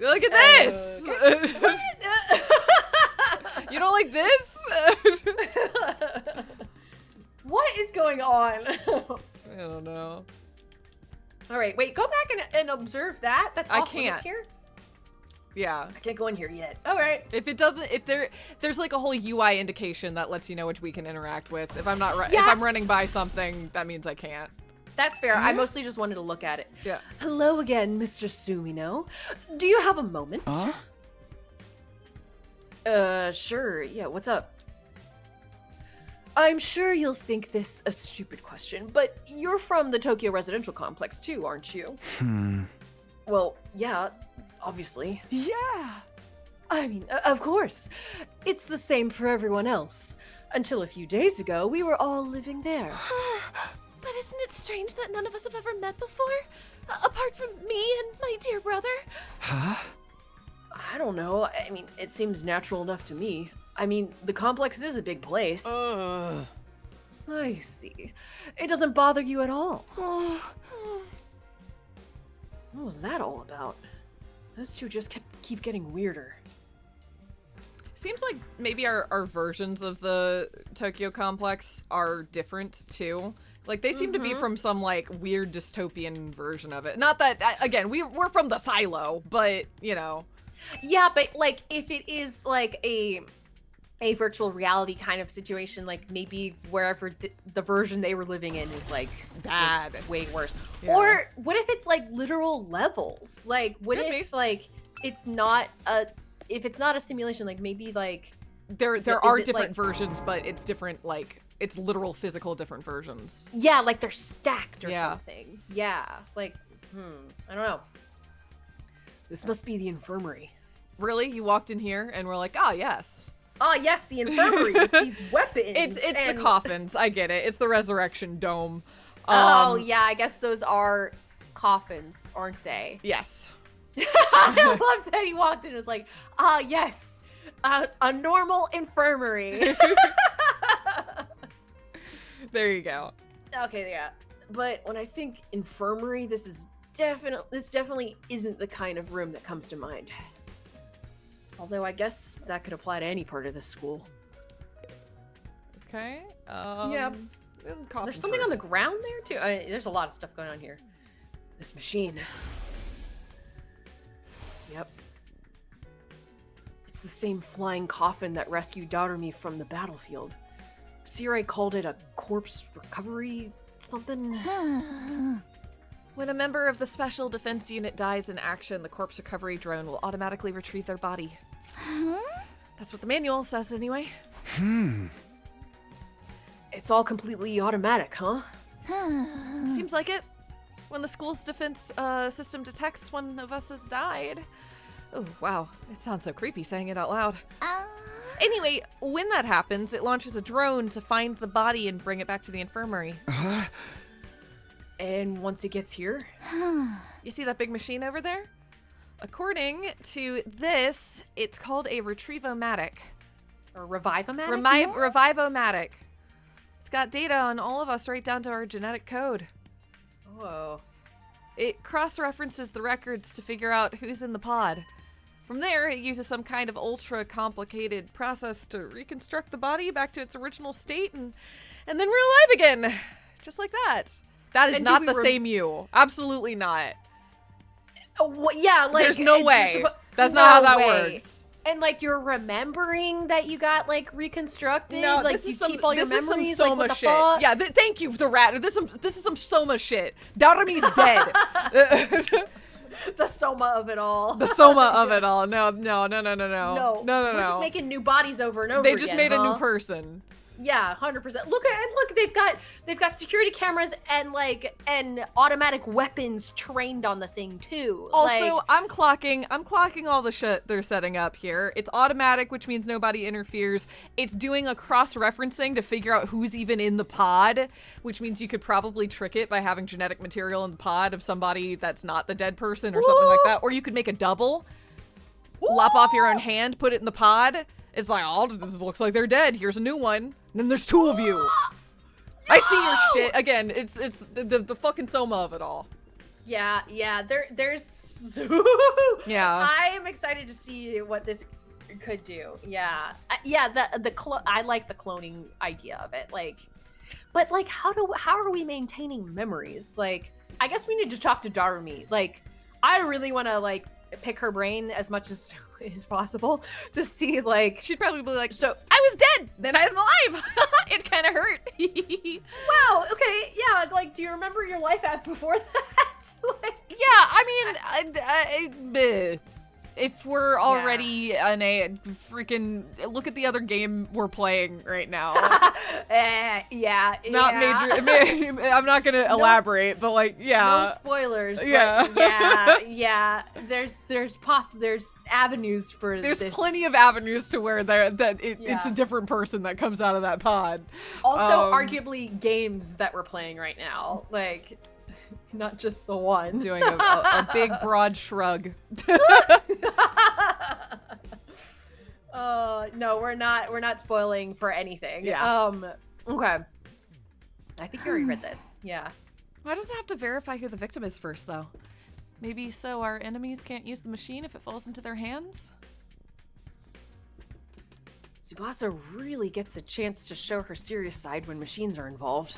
Look at this! You don't like this? What is going on? I don't know. All right, wait, go back and observe that. That's I off limits can't. here. Yeah. I can't go in here yet. All right. If it doesn't, there's like a whole UI indication that lets you know which we can interact with. If I'm not, if Yeah. I'm running by something, that means I can't. That's fair. I mostly just wanted to look at it. Yeah. Hello again, Mr. Sumino. Do you have a moment? Sure. Yeah, what's up? I'm sure you'll think this a stupid question, but you're from the Tokyo residential complex too, aren't you? Well, yeah, obviously. Yeah! I mean, of course. It's the same for everyone else. Until a few days ago, we were all living there. But isn't it strange that none of us have ever met before? Apart from me and my dear brother? Huh? I don't know. I mean, it seems natural enough to me. I mean, the complex is a big place. I see. It doesn't bother you at all. What was that all about? Those two just keep getting weirder. Seems like maybe our versions of the Tokyo complex are different too. Like they seem to be from some like weird dystopian version of it. Not that again, we're from the silo, but you know. Yeah, but like if it is like a virtual reality kind of situation, like maybe wherever the version they were living in is like Bad. is way worse. Yeah. Or what if it's like literal levels? Like what Could if be. like it's not a simulation, like maybe like There is are it, different like- versions, but it's different like it's literal physical different versions. yeah, like they're stacked or Yeah. something. Yeah, like I don't know. This must be the infirmary. Really? You walked in here and we're like, "Ah, yes." Oh yes, the infirmary with these weapons. It's and- the coffins. I get it. It's the resurrection dome. Oh yeah, I guess those are coffins, aren't they? Yes. I love that he walked in and was like, yes, a normal infirmary. There you go. Okay, yeah. But when I think infirmary, this definitely isn't the kind of room that comes to mind. Although I guess that could apply to any part of this school. Okay. Yeah. There's something on the ground there too. There's a lot of stuff going on here. This machine. Yep. It's the same flying coffin that rescued Daughter-Me from the battlefield. Sirei called it a corpse recovery something. When a member of the Special Defense Unit dies in action, the corpse recovery drone will automatically retrieve their body. That's what the manual says, anyway. It's all completely automatic, huh? Seems like it. When the school's defense system detects one of us has died. Oh, wow. It sounds so creepy saying it out loud. Anyway, when that happens, it launches a drone to find the body and bring it back to the infirmary. And once it gets here, You see that big machine over there? according to this, it's called a Retrievomatic. Or Revive-O-Matic? Revive-O-Matic. It's got data on all of us right down to our genetic code. Whoa. It cross-references the records to figure out who's in the pod. From there, it uses some kind of ultra-complicated process to reconstruct the body back to its original state, and then we're alive again. Just like that. That is And not do the we same you. Absolutely not. Yeah, like There's no you're way. That's not how that works. And like you're remembering that you got like reconstructed. No, like this you is some, keep all your this is memories. some like, what Soma the shit. fuck? Yeah, thank you, the rat. This is some Soma shit. Darumi's dead. The Soma of it all. The Soma of it all. No. No, No. We're just making new bodies over and over. They just again, made a new huh? person. Yeah, 100%. Look, they've got security cameras and automatic weapons trained on the thing too. Also, Like, I'm clocking all the shit they're setting up here. It's automatic, which means nobody interferes. It's doing a cross-referencing to figure out who's even in the pod, which means you could probably trick it by having genetic material in the pod of somebody that's not the dead person or something like that. Or you could make a double, lop off your own hand, put it in the pod. It's like, oh, this looks like they're dead. Here's a new one. And then there's two of you. I see your shit. Again, it's the fucking Soma of it all. yeah, there's Yeah. I am excited to see what this could do. Yeah. I like the cloning idea of it. Like, but like how are we maintaining memories? Like, I guess we need to talk to Darumi. Like, I really want to like pick her brain as much as is possible to see like She'd probably be like, so I was dead, then I'm alive. It kind of hurt. wow, okay, yeah, like do you remember your life app before that? Like, Yeah, I mean, bleh. If we're already on a freaking look at the other game we're playing right now. Not major. I'm not gonna elaborate, but like, No yeah, spoilers. But Yeah. yeah. There's avenues for there's this. plenty of avenues to where it's Yeah. a different person that comes out of that pod. Also, arguably games that we're playing right now, like not just the one. Doing a big broad shrug. No, we're not spoiling for anything. Yeah. Okay. I think you already read this. Yeah. Why does it have to verify who the victim is first, though? Maybe so our enemies can't use the machine if it falls into their hands? Tsubasa really gets a chance to show her serious side when machines are involved.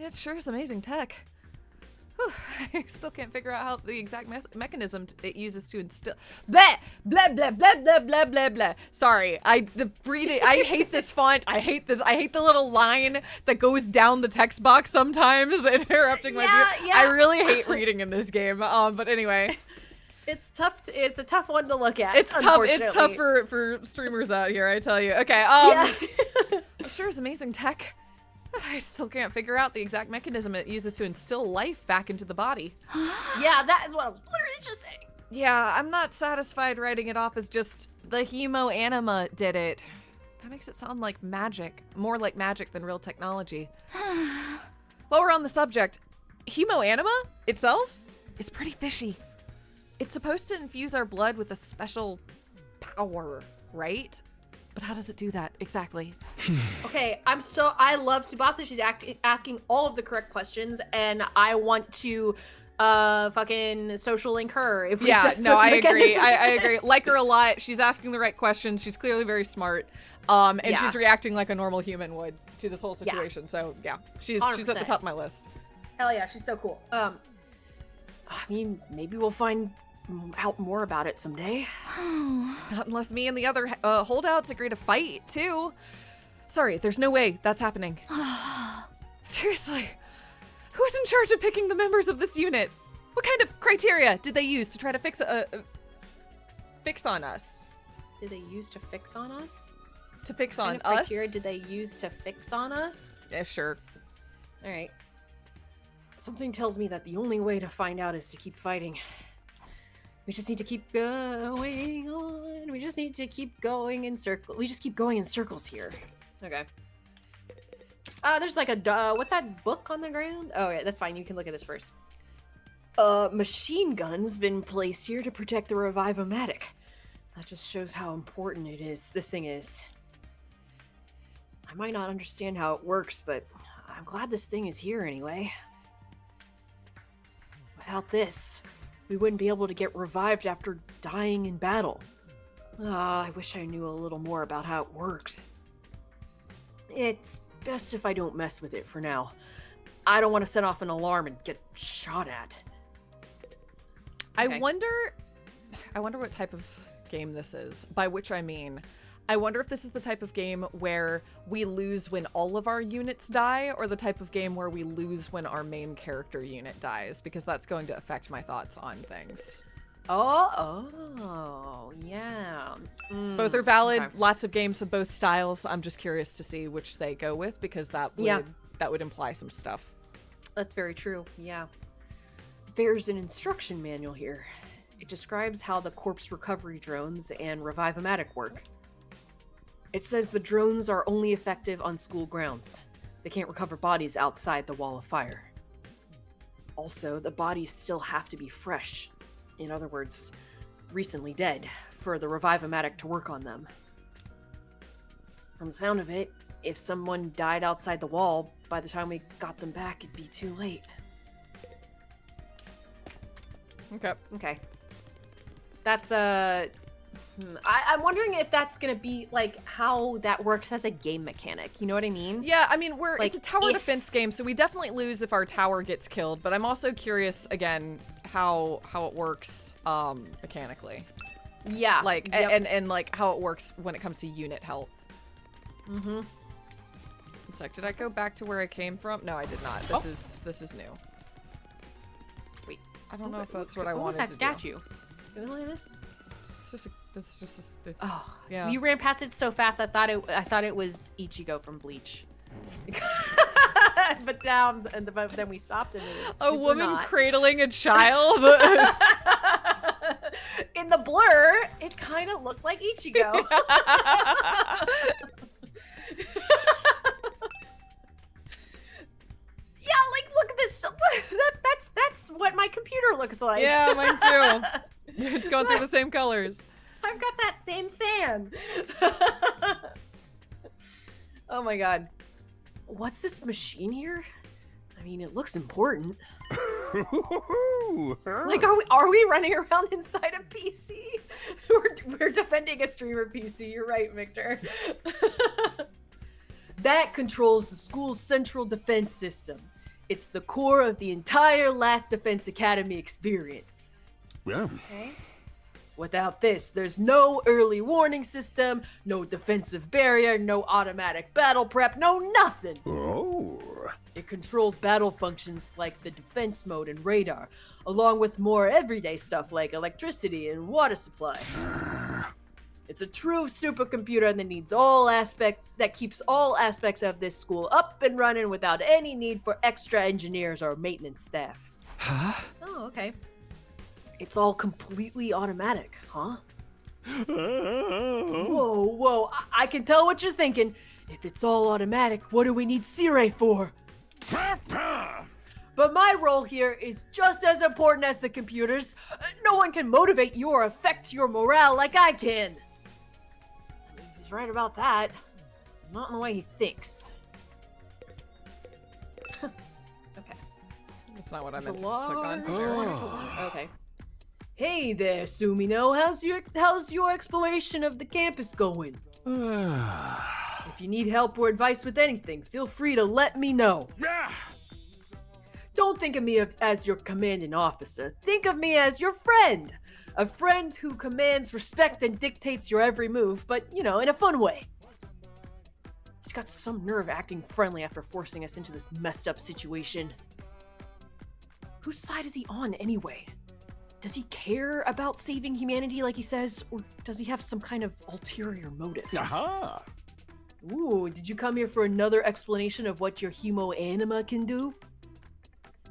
It sure is amazing tech. Whew, I still can't figure out how the exact mechanism it uses to instill. Blah blah blah blah blah blah blah blah. Sorry, I hate this font. I hate the little line that goes down the text box sometimes, interrupting my view. Yeah. I really hate reading in this game. But anyway, It's tough. It's a tough one to look at. it's tough. It's tough unfortunately. for streamers out here. I tell you. Okay. Yeah. It sure is amazing tech. I still can't figure out the exact mechanism it uses to instill life back into the body. Yeah, that is what I was literally just saying. Yeah, I'm not satisfied writing it off as just the hemo anima did it. That makes it sound like magic. More like magic than real technology. While we're on the subject, hemo anima itself is pretty fishy. It's supposed to infuse our blood with a special power, right? But how does it do that exactly? Okay, I love Tsubasa. She's asking all of the correct questions, and I want to fucking social link her if we Yeah, get no, some I agree. mechanism I in agree. this. Like her a lot. She's asking the right questions. She's clearly very smart. And Yeah. she's reacting like a normal human would to this whole situation. So yeah, she's at the 100%. top of my list. Hell yeah, she's so cool. I mean, maybe we'll find out more about it someday. Not unless me and the other holdouts agree to fight too. Sorry, there's no way that's happening. Seriously, who's in charge of picking the members of this unit? What kind of criteria did they use to try to fix on us? Did they use to fix on us? To fix What on kind of us? criteria did they use to fix on us? Yeah, sure. All right. Something tells me that the only way to find out is to keep fighting. We just need to keep going on. We just need to keep going in circles. We just keep going in circles here. Okay. There's like a what's that book on the ground? Oh yeah, that's fine. You can look at this first. machine gun's been placed here to protect the Revive-O-Matic. That just shows how important this thing is. I might not understand how it works, but I'm glad this thing is here anyway. Without this, we wouldn't be able to get revived after dying in battle. I wish I knew a little more about how it worked. It's best if I don't mess with it for now. I don't want to set off an alarm and get shot at. Okay. I wonder what type of game this is, by which I mean, I wonder if this is the type of game where we lose when all of our units die, or the type of game where we lose when our main character unit dies, because that's going to affect my thoughts on things. Oh, yeah. Both are valid. Okay. Lots of games of both styles. I'm just curious to see which they go with, because that would imply some stuff. That's very true, yeah. There's an instruction manual here. It describes how the corpse recovery drones and Revive-O-Matic work. It says the drones are only effective on school grounds. They can't recover bodies outside the wall of fire. Also, the bodies still have to be fresh. In other words, recently dead, for the Revive-O-Matic to work on them. From the sound of it, if someone died outside the wall, by the time we got them back, it'd be too late. Okay. That's I'm wondering if that's gonna be like how that works as a game mechanic. You know what I mean? Yeah, I mean, Like, it's a tower defense game, so we definitely lose if our tower gets killed. But I'm also curious again how it works mechanically. Yeah. Like and like how it works when it comes to unit health. Mm-hmm. It's like, did I go back to where I came from? No, I did not. This is new. Wait, I don't know if that's what I what wanted was that to statue? Can we look at this? do. It's Oh, yeah. You ran past it so fast. I thought it was Ichigo from Bleach. but then we stopped and it was A super woman not. cradling a child. In the blur, it kind of looked like Ichigo. Yeah, like look at this. That's what my computer looks like. Yeah, mine too. It's going through the same colors. I've got that same fan. Oh my god. What's this machine here? I mean, it looks important. Like, are we running around inside a PC? We're defending a streamer PC. You're right, Victor. That controls the school's central defense system. It's the core of the entire Last Defense Academy experience. Yeah. Okay. Without this, there's no early warning system, no defensive barrier, no automatic battle prep, no nothing. Oh. It controls battle functions like the defense mode and radar, along with more everyday stuff like electricity and water supply. It's a true supercomputer that keeps all aspects of this school up and running without any need for extra engineers or maintenance staff. Huh? Oh, okay. It's all completely automatic, huh? Whoa, I can tell what you're thinking. If it's all automatic, what do we need C-Ray for? But my role here is just as important as the computers. No one can motivate you or affect your morale like I can. He's right about that. Not in the way he thinks. Okay. That's not what I There's meant a to click on. large- Okay. Hey there, Sumino. How's your exploration of the campus going? If you need help or advice with anything, feel free to let me know. Don't think of me as your commanding officer. Think of me as your friend. A friend who commands respect and dictates your every move, but, in a fun way. He's got some nerve acting friendly after forcing us into this messed up situation. Whose side is he on anyway? Does he care about saving humanity like he says, or does he have some kind of ulterior motive? Aha. Ooh, did you come here for another explanation of what your humo anima can do?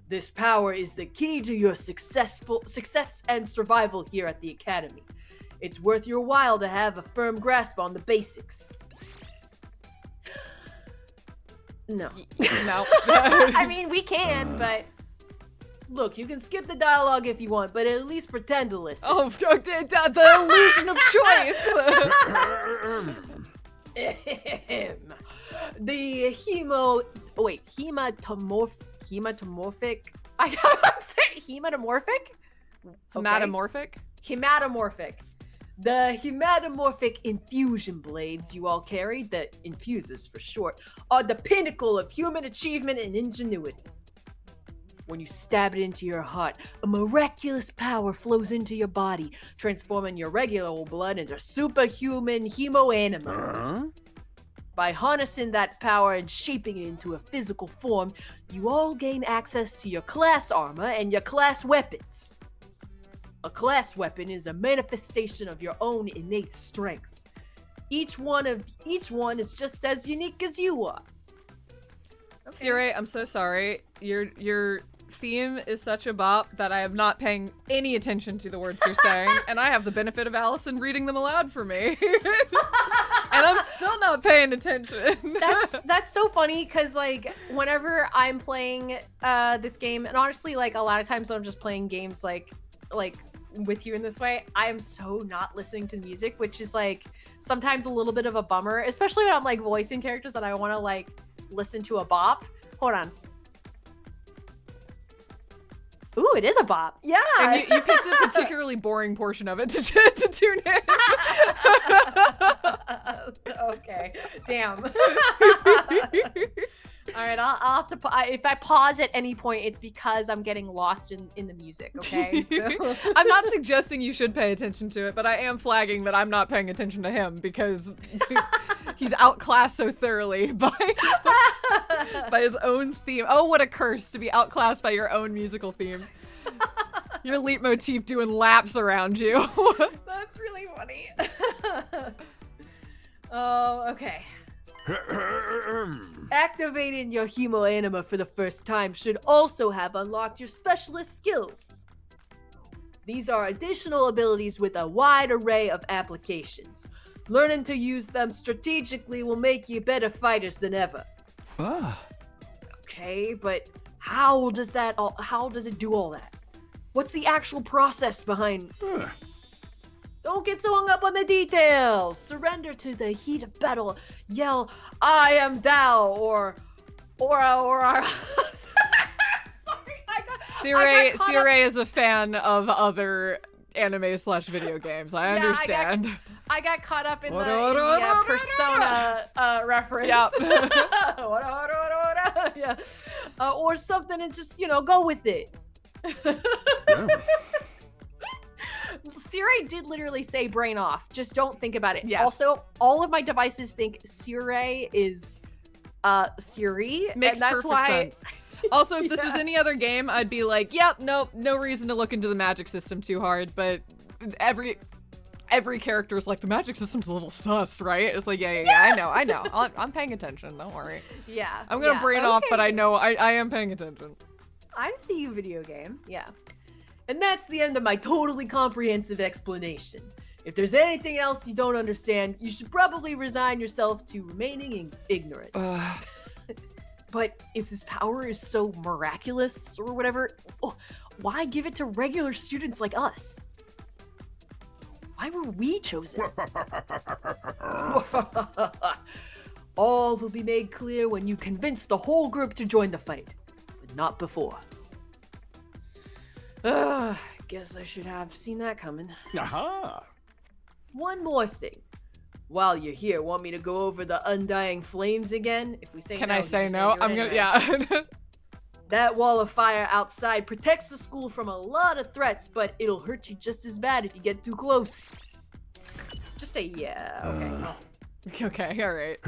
This power is the key to your success and survival here at the Academy. It's worth your while to have a firm grasp on the basics. No. No. I mean, we can, but... Look, you can skip the dialogue if you want, but at least pretend to listen. Oh, the illusion of choice. The hematomorphic. I'm saying hematomorphic. Metamorphic? Hematomorphic. The hematomorphic infusion blades you all carry, the infuses for short, are the pinnacle of human achievement and ingenuity. When you stab it into your heart, a miraculous power flows into your body, transforming your regular blood into superhuman hemoanima. By harnessing that power and shaping it into a physical form, you all gain access to your class armor and your class weapons. A class weapon is a manifestation of your own innate strengths. Each one is just as unique as you are. Okay. Siri, I'm so sorry. Your theme is such a bop that I am not paying any attention to the words you're saying, and I have the benefit of Allison reading them aloud for me. And I'm still not paying attention. That's so funny because like whenever I'm playing this game, and honestly like a lot of times when I'm just playing games like with you in this way, I am so not listening to the music, which is like sometimes a little bit of a bummer, especially when I'm like voicing characters that I want to like listen to a bop. Hold on. Ooh, it is a bop. Yeah. And you picked a particularly boring portion of it to tune in. Okay. Damn. All right, I'll have to. If I pause at any point, it's because I'm getting lost in the music. Okay. So. I'm not suggesting you should pay attention to it, but I am flagging that I'm not paying attention to him because he's outclassed so thoroughly by his own theme. Oh, what a curse to be outclassed by your own musical theme. Your leitmotif doing laps around you. That's really funny. Oh, okay. Activating your hemoanima for the first time should also have unlocked your specialist skills. These are additional abilities with a wide array of applications. Learning to use them strategically will make you better fighters than ever. Okay, but how does it do all that? What's the actual process behind... Don't get so hung up on the details. Surrender to the heat of battle. Yell, "I am thou," or Sorry, Siri is a fan of other anime/video games. I understand. I got caught up in the Persona reference. Yeah. Yeah. Or something, and just go with it. Siri did literally say brain off. Just don't think about it. Yes. Also, all of my devices think Siri is Siri. Makes and that's perfect why sense. Also, if this was any other game, I'd be like, yep, nope, no reason to look into the magic system too hard, but every character is like, the magic system's a little sus, right? It's like, yeah, I know. I'm paying attention, don't worry. Yeah. I'm gonna brain off, but I know I am paying attention. I see you, video game. Yeah. And that's the end of my totally comprehensive explanation. If there's anything else you don't understand, you should probably resign yourself to remaining ignorant. But if this power is so miraculous or whatever, why give it to regular students like us? Why were we chosen? All will be made clear when you convince the whole group to join the fight, but not before. Guess I should have seen that coming. Aha! One more thing. While you're here, want me to go over the undying flames again? If we say Can no, I we're say just no? do it I'm gonna, anyway. yeah. That wall of fire outside protects the school from a lot of threats, but it'll hurt you just as bad if you get too close. Just say yeah, okay. Okay, alright.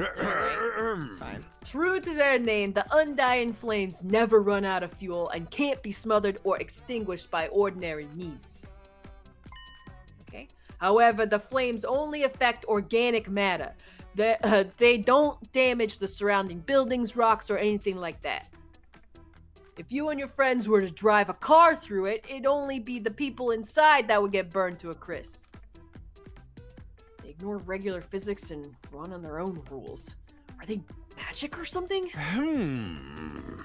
Fine. True to their name, the undying flames never run out of fuel and can't be smothered or extinguished by ordinary means. Okay. However, the flames only affect organic matter. They don't damage the surrounding buildings, rocks, or anything like that. If you and your friends were to drive a car through it, it'd only be the people inside that would get burned to a crisp. They ignore regular physics and run on their own rules. Are they magic or something? Hmm.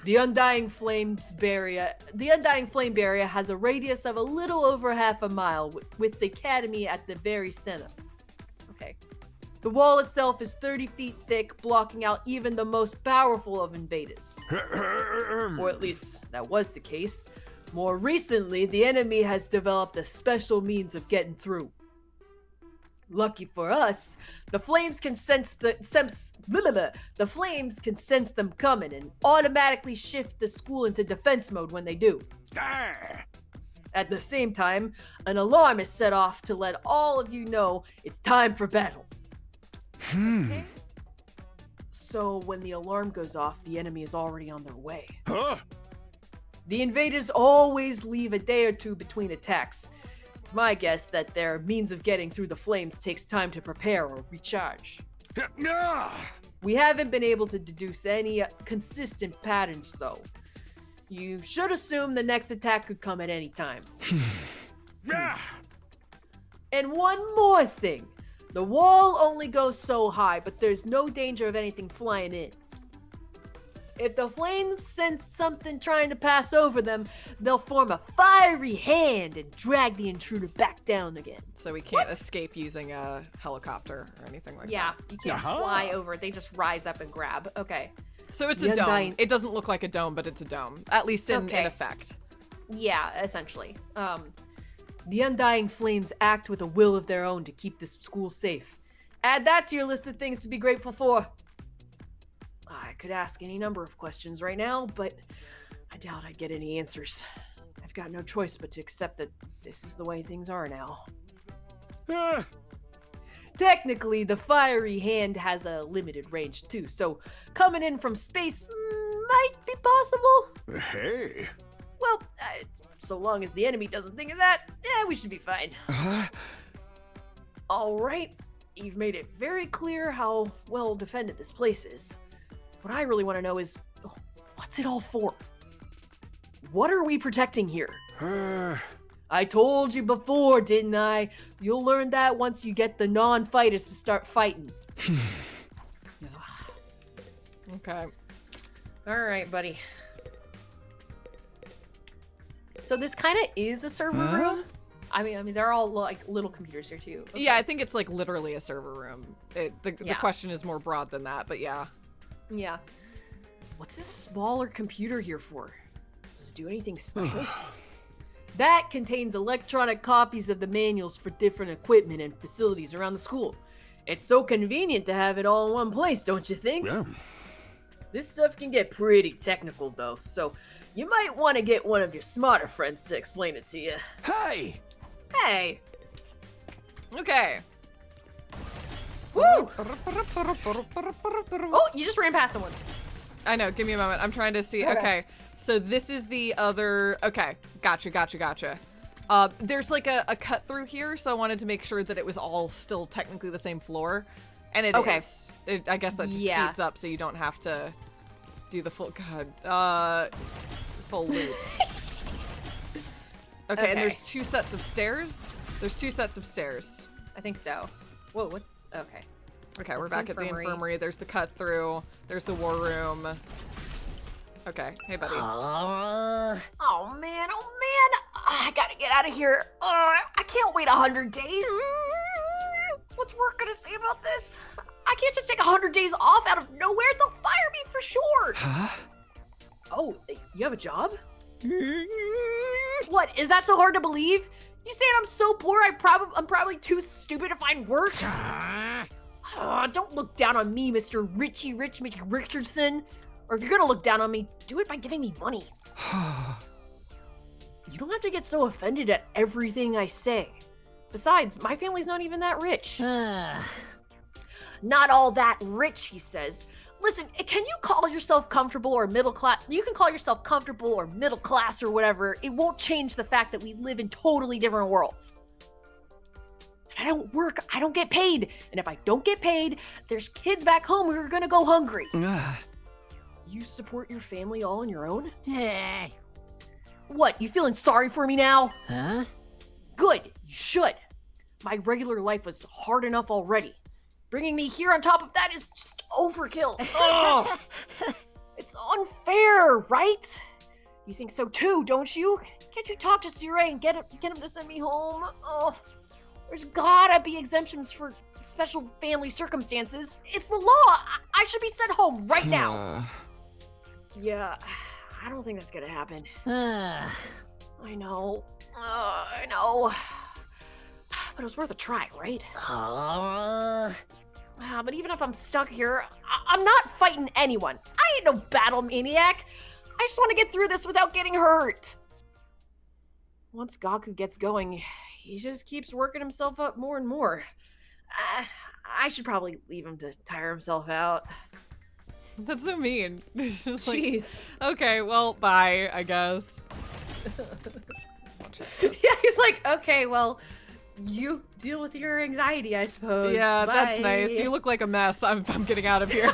The Undying Flame Barrier has a radius of a little over half a mile, with the academy at the very center. Okay. The wall itself is 30 feet thick, blocking out even the most powerful of invaders. Or at least that was the case. More recently, the enemy has developed a special means of getting through. Lucky for us, the flames can sense them coming and automatically shift the school into defense mode when they do. At the same time, an alarm is set off to let all of you know it's time for battle. Okay. So when the alarm goes off, the enemy is already on their way. Huh? The invaders always leave a day or two between attacks. It's my guess that their means of getting through the flames takes time to prepare or recharge. We haven't been able to deduce any consistent patterns, though. You should assume the next attack could come at any time. And one more thing. The wall only goes so high, but there's no danger of anything flying in. If the flames sense something trying to pass over them, they'll form a fiery hand and drag the intruder back down again. So we can't escape using a helicopter or anything like Yeah, that. you can't fly over. They just rise up and grab. Okay. So it's The a dome. Undying- It doesn't look like a dome, but it's a dome. At least in Okay. effect. Yeah, essentially. The Undying Flames act with a will of their own to keep this school safe. Add that to your list of things to be grateful for. I could ask any number of questions right now, but I doubt I'd get any answers. I've got no choice but to accept that this is the way things are now. Technically, the fiery hand has a limited range too, so coming in from space might be possible. Hey. Well, so long as the enemy doesn't think of that, we should be fine. All right, you've made it very clear how well defended this place is. What I really want to know is, what's it all for? What are we protecting here? I told you before, didn't I? You'll learn that once you get the non-fighters to start fighting. Okay. All right, buddy. So this kind of is a server room. I mean, they're all like little computers here too. Okay. Yeah, I think it's like literally a server room. The Yeah. question is more broad than that, but yeah. Yeah. What's this smaller computer here for? Does it do anything special? That contains electronic copies of the manuals for different equipment and facilities around the school. It's so convenient to have it all in one place, don't you think? Yeah. This stuff can get pretty technical though, so you might want to get one of your smarter friends to explain it to you. Hey. Hey! Okay. Woo! Oh, you just ran past someone. I know, give me a moment. I'm trying to see. Okay. So this is the other. Okay. Gotcha. There's like a cut through here, so I wanted to make sure that it was all still technically the same floor. And it is. I guess that just speeds up so you don't have to do the full full loop. Okay, and there's two sets of stairs. I think so. Whoa, what's... Okay. Okay, we're That's back at the infirmary. There's the cut through. There's the war room. Okay, hey buddy. Oh man, I gotta get out of here. I can't wait 100 days. What's work gonna say about this? I can't just take 100 days off out of nowhere. They'll fire me for sure. Huh? Oh, you have a job? What, is that so hard to believe? You saying I'm so poor I'm probably too stupid to find work? Don't look down on me, Mr. Richie Rich Richardson. Or if you're gonna look down on me, do it by giving me money. You don't have to get so offended at everything I say. Besides, my family's not even that rich. Not all that rich, he says. Listen, can you call yourself comfortable or middle class? You can call yourself comfortable or middle class or whatever. It won't change the fact that we live in totally different worlds. I don't work, I don't get paid. And if I don't get paid, there's kids back home who are gonna go hungry. You support your family all on your own? What, you feeling sorry for me now? Good, you should. My regular life was hard enough already. bringing me here on top of that is just overkill. Ugh. It's unfair, right? You think so too, don't you? Can't you talk to Siray and get him to send me home? Oh, there's gotta be exemptions for special family circumstances. It's the law. I should be sent home right now. Yeah, I don't think that's gonna happen. I know. I know. But it was worth a try, right? But even if I'm stuck here, I'm not fighting anyone. I ain't no battle maniac. I just want to get through this without getting hurt. Once Gaku gets going, he just keeps working himself up more and more. I should probably leave him to tire himself out. That's so mean. It's just like, Jeez. okay, well, bye, I guess. Yeah, he's like, okay, well, you deal with your anxiety, I suppose. Yeah, that's Bye." nice. You look like a mess. I'm getting out of here.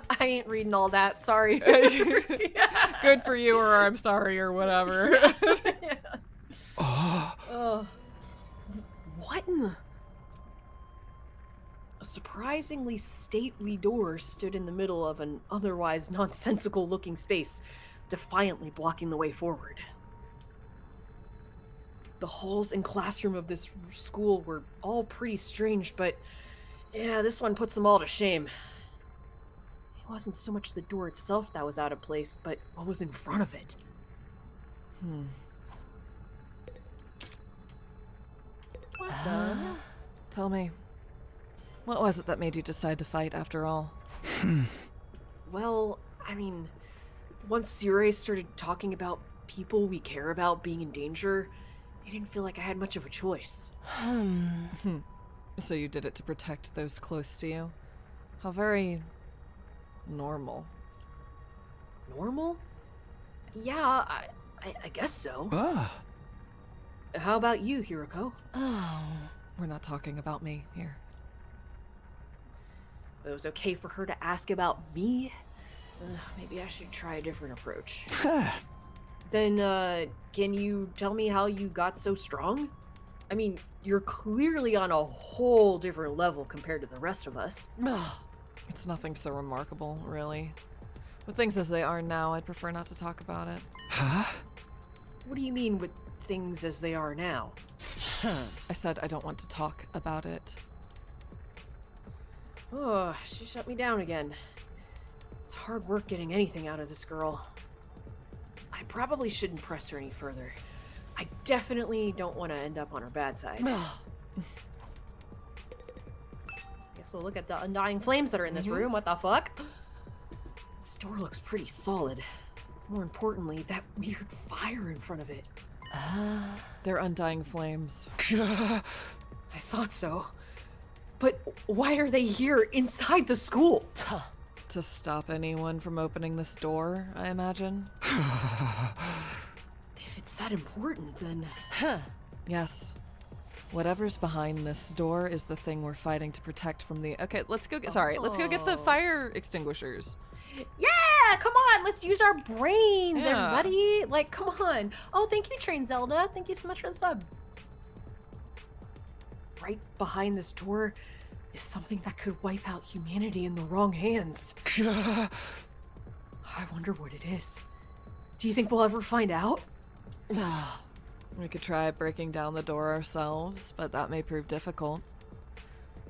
I ain't reading all that. Sorry. Good for you, or I'm sorry, or whatever. Oh. What in the... A surprisingly stately door stood in the middle of an otherwise nonsensical-looking space, defiantly blocking the way forward. The halls and classroom of this school were all pretty strange, but yeah, this one puts them all to shame. It wasn't so much the door itself that was out of place, but what was in front of it. What the? Tell me, what was it that made you decide to fight after all? Well, I mean, once Siray started talking about people we care about being in danger, I didn't feel like I had much of a choice. So you did it to protect those close to you? How very normal. Normal? Yeah, I guess so. How about you, Hiroko? Oh, we're not talking about me here. It was okay for her to ask about me? Maybe I should try a different approach. Then, can you tell me how you got so strong? I mean, you're clearly on a whole different level compared to the rest of us. It's nothing so remarkable, really. With things as they are now, I'd prefer not to talk about it. What do you mean with things as they are now? I said I don't want to talk about it. Oh, she shut me down again. It's hard work getting anything out of this girl. I probably shouldn't press her any further. I definitely don't want to end up on her bad side. Guess we'll look at the undying flames that are in this room. What the fuck? This door looks pretty solid. More importantly, that weird fire in front of it. They're undying flames. I thought so. But why are they here inside the school? To stop anyone from opening this door, I imagine. If it's that important, then... Yes. Whatever's behind this door is the thing we're fighting to protect from the... Okay, let's go get... Sorry, let's go get the fire extinguishers. Yeah, come on, let's use our brains, Yeah. everybody. Like, come on. Oh, thank you, Train Zelda. Thank you so much for the sub. Right behind this door is something that could wipe out humanity in the wrong hands. I wonder what it is. Do you think we'll ever find out? We could try breaking down the door ourselves, but that may prove difficult.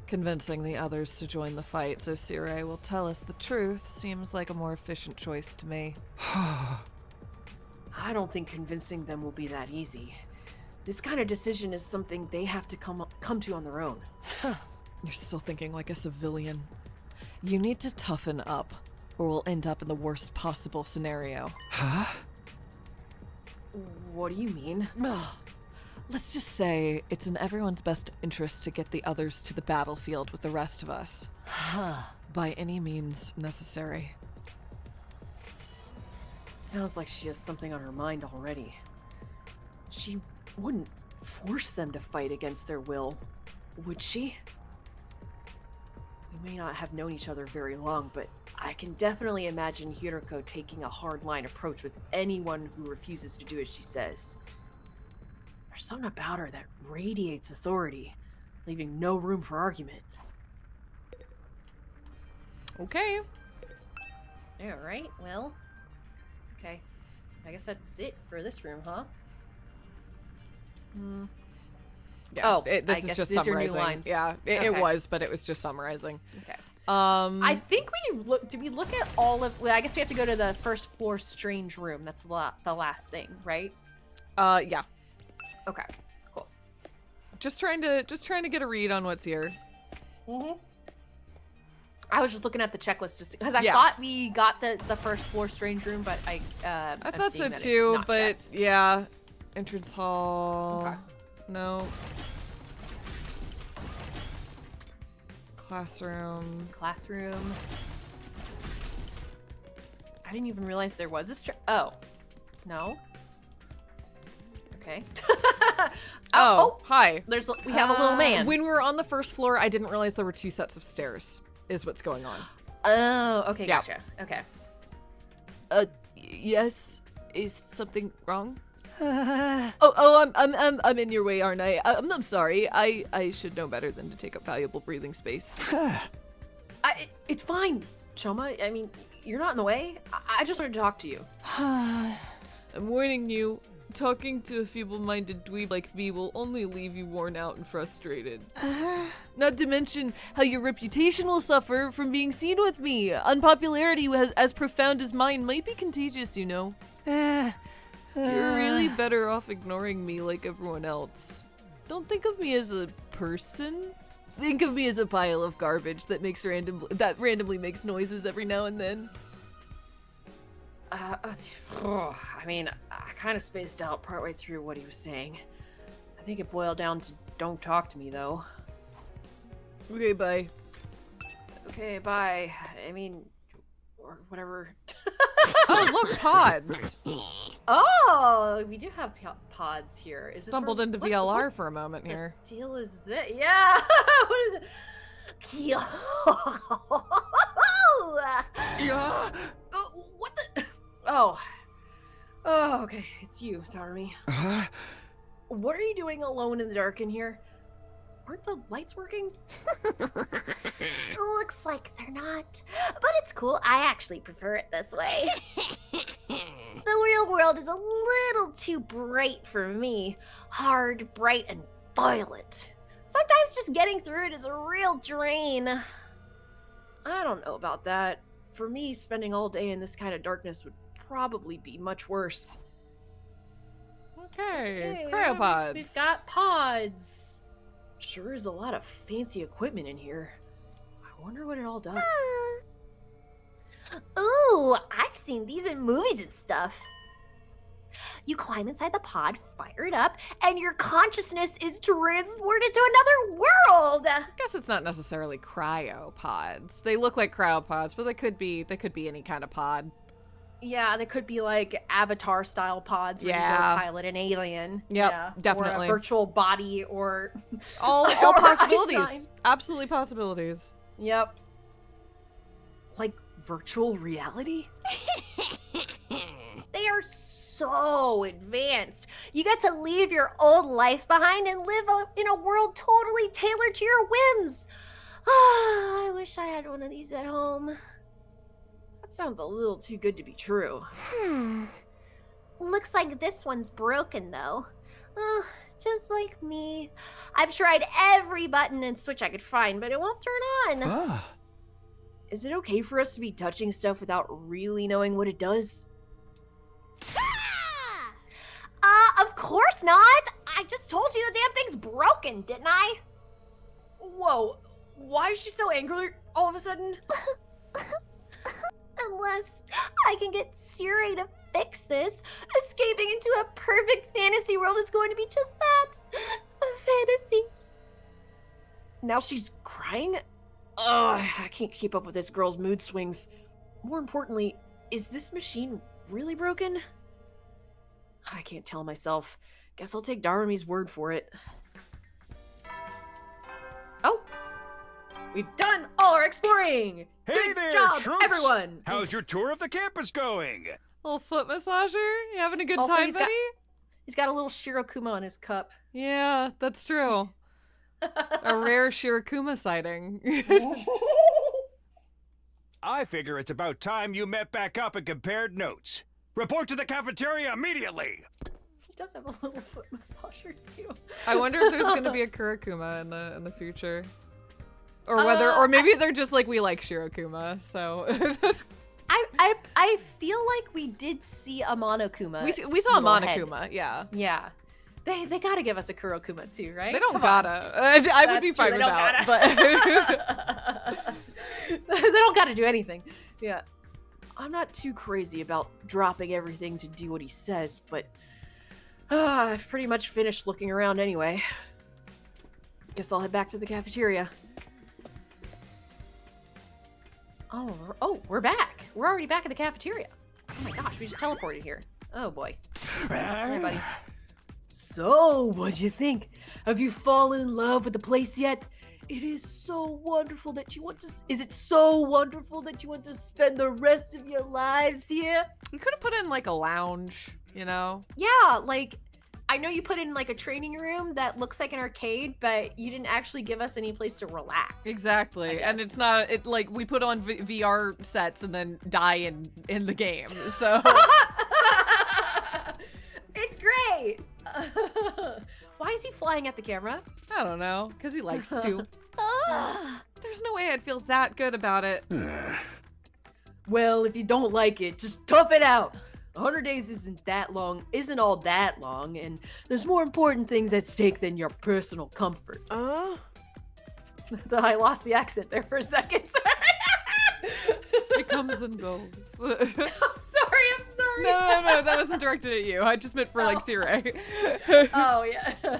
Convincing the others to join the fight so Siray will tell us the truth seems like a more efficient choice to me. I don't think convincing them will be that easy. This kind of decision is something they have to come to on their own. You're still thinking like a civilian. You need to toughen up, or we'll end up in the worst possible scenario. What do you mean? Let's just say it's in everyone's best interest to get the others to the battlefield with the rest of us. By any means necessary. Sounds like she has something on her mind already. She wouldn't force them to fight against their will, would she? We may not have known each other very long, but I can definitely imagine Hiroko taking a hardline approach with anyone who refuses to do as she says. There's something about her that radiates authority, leaving no room for argument. Okay. All right, well, okay. I guess that's it for this room, huh? Yeah, Oh, this I is guess just these are new summarizing. lines. Yeah, it Okay. was, but it was just summarizing. Okay. I I think did we look at all of, well, I guess we have to go to the first floor strange room. That's the last thing, right? yeah. Okay, cool. Just trying to get a read on what's here. I was just looking at the checklist just because I Yeah. thought we got the first floor strange room, but I thought so too, but yeah. Entrance hall. Okay. No. Classroom. Classroom. I didn't even realize there was a oh. No. Okay. Oh, hi. We have a little man. When we were on the first floor, I didn't realize there were 2 sets of stairs. Is what's going on. Oh, okay, Yeah. gotcha. Okay. Yes. Is something wrong? I'm in your way, aren't I? I'm sorry. I should know better than to take up valuable breathing space. It's fine, Shoma. I mean, you're not in the way. I just wanted to talk to you. I'm warning you. Talking to a feeble-minded dweeb like me will only leave you worn out and frustrated. Not to mention how your reputation will suffer from being seen with me. Unpopularity as profound as mine might be contagious, you know. You're really better off ignoring me like everyone else. Don't think of me as a person. Think of me as a pile of garbage that randomly makes noises every now and then. I mean, I kind of spaced out partway through what he was saying. I think it boiled down to don't talk to me, though. Okay, bye. Okay, bye. I mean, or whatever. Oh, look, pods. Oh, we do have pods here. Is Stumbled this into what VLR for a moment here. deal is this? Yeah. What is it? Yeah. What the? Oh. Oh, okay. It's you, Tarmi. What are you doing alone in the dark in here? Aren't the lights working? Looks like they're not. But it's cool. I actually prefer it this way. The real world is a little too bright for me. Hard, bright, and violent. Sometimes just getting through it is a real drain. I don't know about that. For me, spending all day in this kind of darkness would probably be much worse. Okay, Okay, cryopods. We've got pods. Sure is a lot of fancy equipment in here. I wonder what it all does. Ooh, I've seen these in movies and stuff. You climb inside the pod, fire it up, and your consciousness is transported to another world. I guess it's not necessarily cryopods. They look like cryopods, but they could be any kind of pod. Yeah, they could be like Avatar-style pods where you Yeah. go pilot an alien. Yep, yeah. definitely. Or a virtual body, or All Or possibilities. Einstein. Absolutely possibilities. Yep. Like virtual reality? They are so advanced. You get to leave your old life behind and live in a world totally tailored to your whims. I wish I had one of these at home. That sounds a little too good to be true. Looks like this one's broken, though. Just like me. I've tried every button and switch I could find, but it won't turn on. Ah. Is it okay for us to be touching stuff without really knowing what it does? Of course not. I just told you the damn thing's broken, didn't I? Whoa, why is she so angry all of a sudden? Unless I can get Siri to fix this, escaping into a perfect fantasy world is going to be just that. A fantasy. Now she's crying? Ugh, I can't keep up with this girl's mood swings. More importantly, is this machine really broken? I can't tell myself. Guess I'll take Darumi's word for it. Oh! We've done all our exploring! Hey Good there, job, troops! everyone! How's your tour of the campus going? Little foot massager? You having a good Also, time, he's buddy? got- He's got a little Shirokuma in his cup. Yeah, that's true. A rare Shirakuma sighting. I figure it's about time you met back up and compared notes. Report to the cafeteria immediately! He does have a little foot massager too. I wonder if there's gonna be a Kurakuma in the future. Or whether, or maybe they're just like, we like Shirokuma, so. I feel like we did see a Monokuma. we saw a little head. Monokuma, yeah. Yeah. They gotta give us a Kurokuma too, right? They don't Come gotta. on. I would be That's true, fine they with don't that, but. They don't gotta do anything. Yeah. I'm not too crazy about dropping everything to do what he says, but I've pretty much finished looking around anyway. Guess I'll head back to the cafeteria. Oh, we're back. We're already back at the cafeteria. Oh my gosh, we just teleported here. Oh boy. Alright, buddy. So, what'd you think? Have you fallen in love with the place yet? It is so wonderful that you want to. Is it so wonderful that you want to spend the rest of your lives here? We could have put in like a lounge, you know? Yeah, like I know you put in like a training room that looks like an arcade, but you didn't actually give us any place to relax. Exactly. And it's not, it like, we put on VR sets and then die in the game, so. It's great. Why is he flying at the camera? I don't know, because he likes to. There's no way I'd feel that good about it. Well, if you don't like it, just tough it out. 100 days isn't all that long, and there's more important things at stake than your personal comfort. I lost the accent there for a second. Sorry. It comes and goes. I'm sorry. No, that wasn't directed at you. I just meant for like Sirei. Oh, yeah.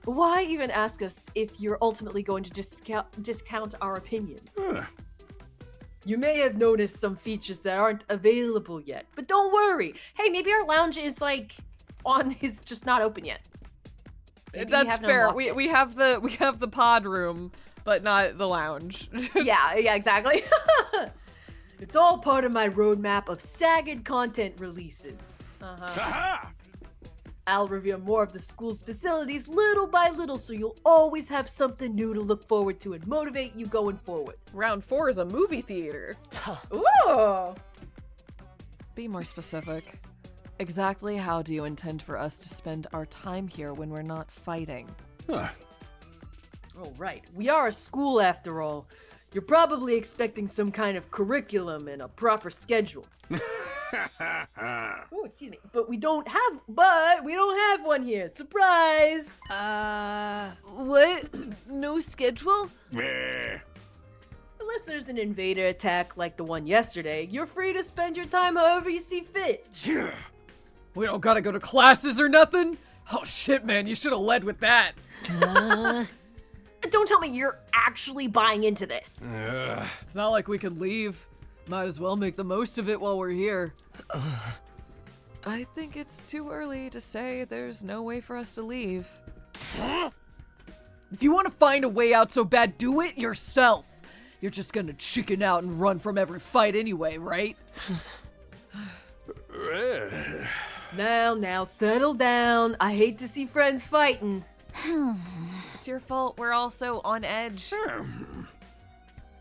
Why even ask us if you're ultimately going to discount our opinions? You may have noticed some features that aren't available yet, but don't worry. Hey, maybe our lounge is like is just not open yet. Maybe you That's haven't fair. unlocked We have the pod room, but not the lounge. Yeah, exactly. It's all part of my roadmap of staggered content releases. Aha! I'll reveal more of the school's facilities little by little, so you'll always have something new to look forward to and motivate you going forward. Round 4 is a movie theater. Ooh! Be more specific. Exactly how do you intend for us to spend our time here when we're not fighting? Oh, right. We are a school after all. You're probably expecting some kind of curriculum and a proper schedule. Oh, excuse me. But we don't have one here. Surprise! What? No schedule? Meh. Unless there's an invader attack like the one yesterday, you're free to spend your time however you see fit. We don't gotta go to classes or nothing? Oh shit, man, you should have led with that. Don't tell me you're actually buying into this. It's not like we could leave. Might as well make the most of it while we're here. I think it's too early to say there's no way for us to leave. If you want to find a way out so bad, do it yourself. You're just gonna chicken out and run from every fight anyway, right? Now, settle down. I hate to see friends fighting. It's your fault. We're all so on edge.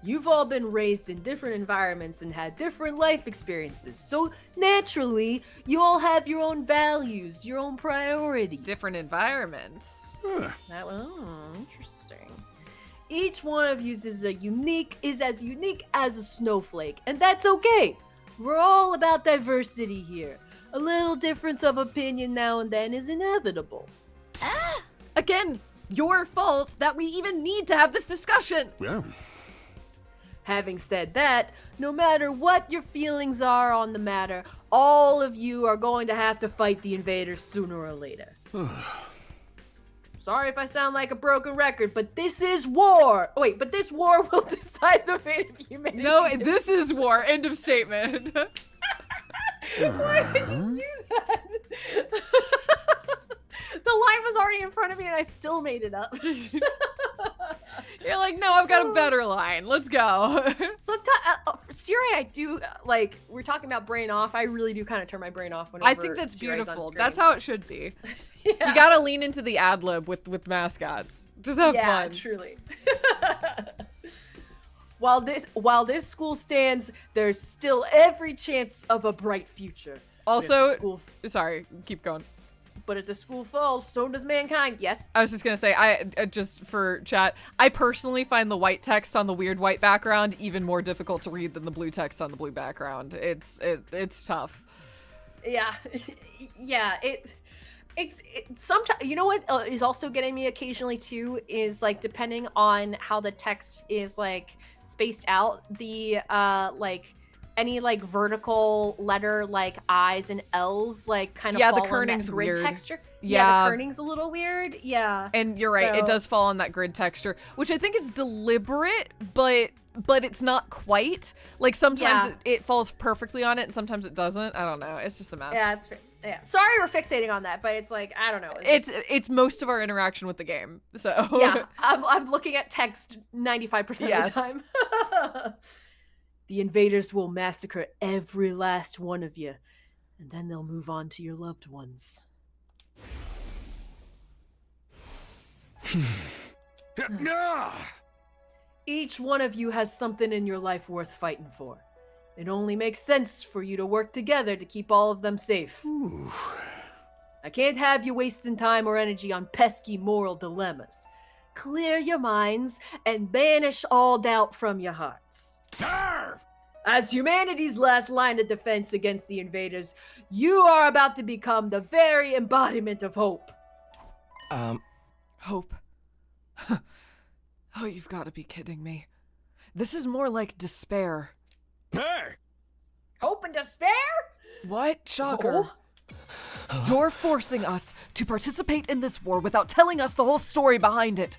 You've all been raised in different environments and had different life experiences, so naturally, you all have your own values, your own priorities. Different environments. Interesting. Each one of you is as unique as a snowflake, and that's okay. We're all about diversity here. A little difference of opinion now and then is inevitable. Again, your fault that we even need to have this discussion. Yeah. Having said that, no matter what your feelings are on the matter, all of you are going to have to fight the invaders sooner or later. Sorry if I sound like a broken record, but this is war! Oh, wait, but this war will decide the fate of humanity. No, this is war. End of statement. Why did you do that? The line was already in front of me and I still made it up. You're like, no, I've got a better line. Let's go. Sometimes, for Siri, I do, like, we're talking about brain off. I really do kind of turn my brain off whenever I think that's Siri's on beautiful. screen. That's how it should be. You gotta lean into the ad lib with mascots. Just have Yeah, fun. truly. While this school stands, there's still every chance of a bright future. Also, sorry, keep going. But if the school falls, so does mankind. Yes. I was just gonna say, I just for chat, I personally find the white text on the weird white background even more difficult to read than the blue text on the blue background. It's tough. Yeah, yeah. It's sometimes, you know what is also getting me occasionally too is like depending on how the text is like spaced out, the like any like vertical letter like I's and L's like kind of Yeah, fall the on that kerning's grid weird. texture. Yeah. The kerning's a little weird. Yeah. And you're right, it So- does fall on that grid texture, which I think is deliberate, but it's not quite. Like sometimes Yeah. it falls perfectly on it and sometimes it doesn't. I don't know. It's just a mess. Yeah, it's yeah. Sorry we're fixating on that, but it's like I don't know. It's most of our interaction with the game. So yeah, I'm looking at text 95% Yes. of the time. The invaders will massacre every last one of you, and then they'll move on to your loved ones. No! Each one of you has something in your life worth fighting for. It only makes sense for you to work together to keep all of them safe. I can't have you wasting time or energy on pesky moral dilemmas. Clear your minds and banish all doubt from your hearts. Arr! As humanity's last line of defense against the invaders, you are about to become the very embodiment of hope. Hope. Oh, you've got to be kidding me. This is more like despair. Hey! Hope and despair? What? Shocker. Oh? You're forcing us to participate in this war without telling us the whole story behind it.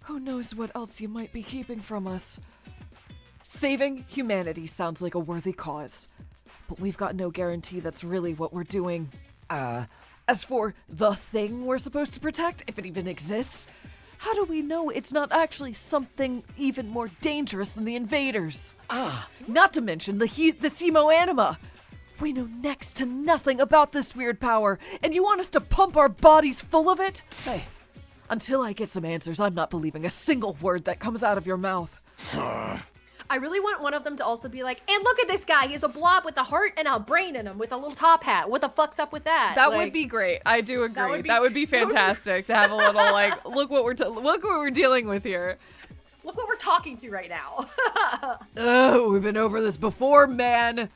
Who knows what else you might be keeping from us? Saving humanity sounds like a worthy cause, but we've got no guarantee that's really what we're doing. As for the thing we're supposed to protect, if it even exists, how do we know it's not actually something even more dangerous than the invaders? Not to mention the Semo Anima. We know next to nothing about this weird power, and you want us to pump our bodies full of it? Hey, until I get some answers, I'm not believing a single word that comes out of your mouth. I really want one of them to also be like, and look at this guy, he's a blob with a heart and a brain in him with a little top hat. What the fuck's up with that? That Like, would be great. I do agree. That would be, that would be- fantastic to have a little like, look what we're dealing with here. Look what we're talking to right now. Oh, we've been over this before, man.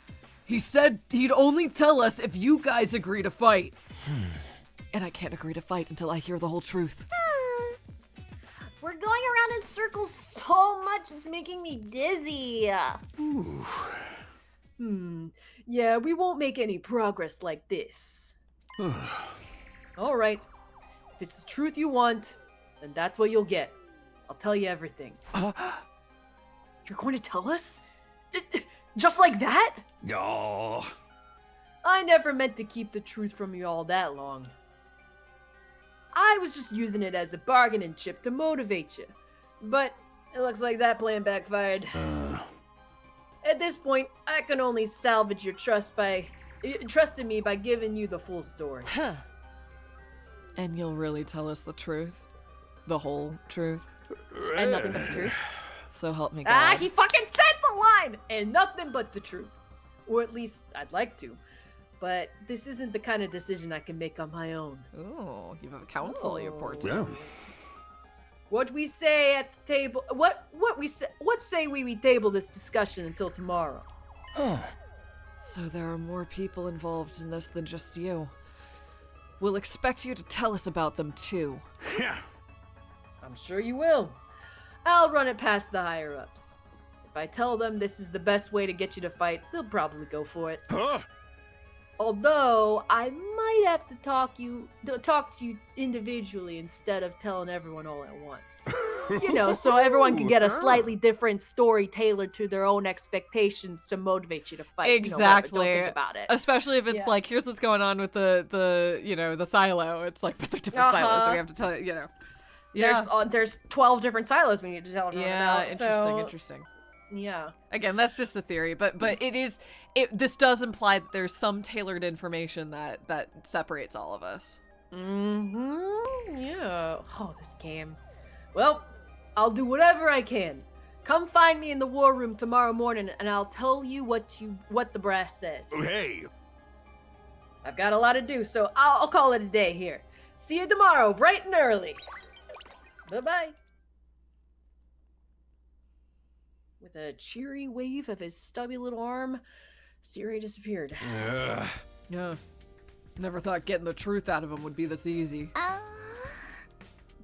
He said he'd only tell us if you guys agree to fight. And I can't agree to fight until I hear the whole truth. We're going around in circles so much, it's making me dizzy. Yeah, we won't make any progress like this. All right. If it's the truth you want, then that's what you'll get. I'll tell you everything. You're going to tell us? Just like that? No. I never meant to keep the truth from you all that long. I was just using it as a bargaining chip to motivate you. But it looks like that plan backfired. At this point, I can only salvage your trust in me by giving you the full story. And you'll really tell us the truth? The whole truth? And nothing but the truth. So help me God. Ah, he fucking said the line! And nothing but the truth. Or at least, I'd like to. But this isn't the kind of decision I can make on my own. Ooh, you have a council you report to. Yeah. What we say at the table, what say we table this discussion until tomorrow? So there are more people involved in this than just you. We'll expect you to tell us about them too. Yeah. I'm sure you will. I'll run it past the higher-ups. If I tell them this is the best way to get you to fight, they'll probably go for it. Huh? Although, I might have to talk to you individually instead of telling everyone all at once. You know, so everyone can get a slightly different story tailored to their own expectations to motivate you to fight. Exactly. You know, don't think about it. Especially if it's Yeah. like, here's what's going on with the silo. It's like, but they're different silos, so we have to tell you know. Yeah. There's 12 different silos we need to tell everyone Yeah, about. interesting. Yeah. Again, that's just a theory, but this does imply that there's some tailored information that separates all of us. Yeah. Oh, this game. Well, I'll do whatever I can. Come find me in the war room tomorrow morning, and I'll tell you what the brass says. Oh, hey. I've got a lot to do, so I'll call it a day here. See you tomorrow, bright and early. Bye-bye. With a cheery wave of his stubby little arm, Siri disappeared. Yeah. Never thought getting the truth out of him would be this easy.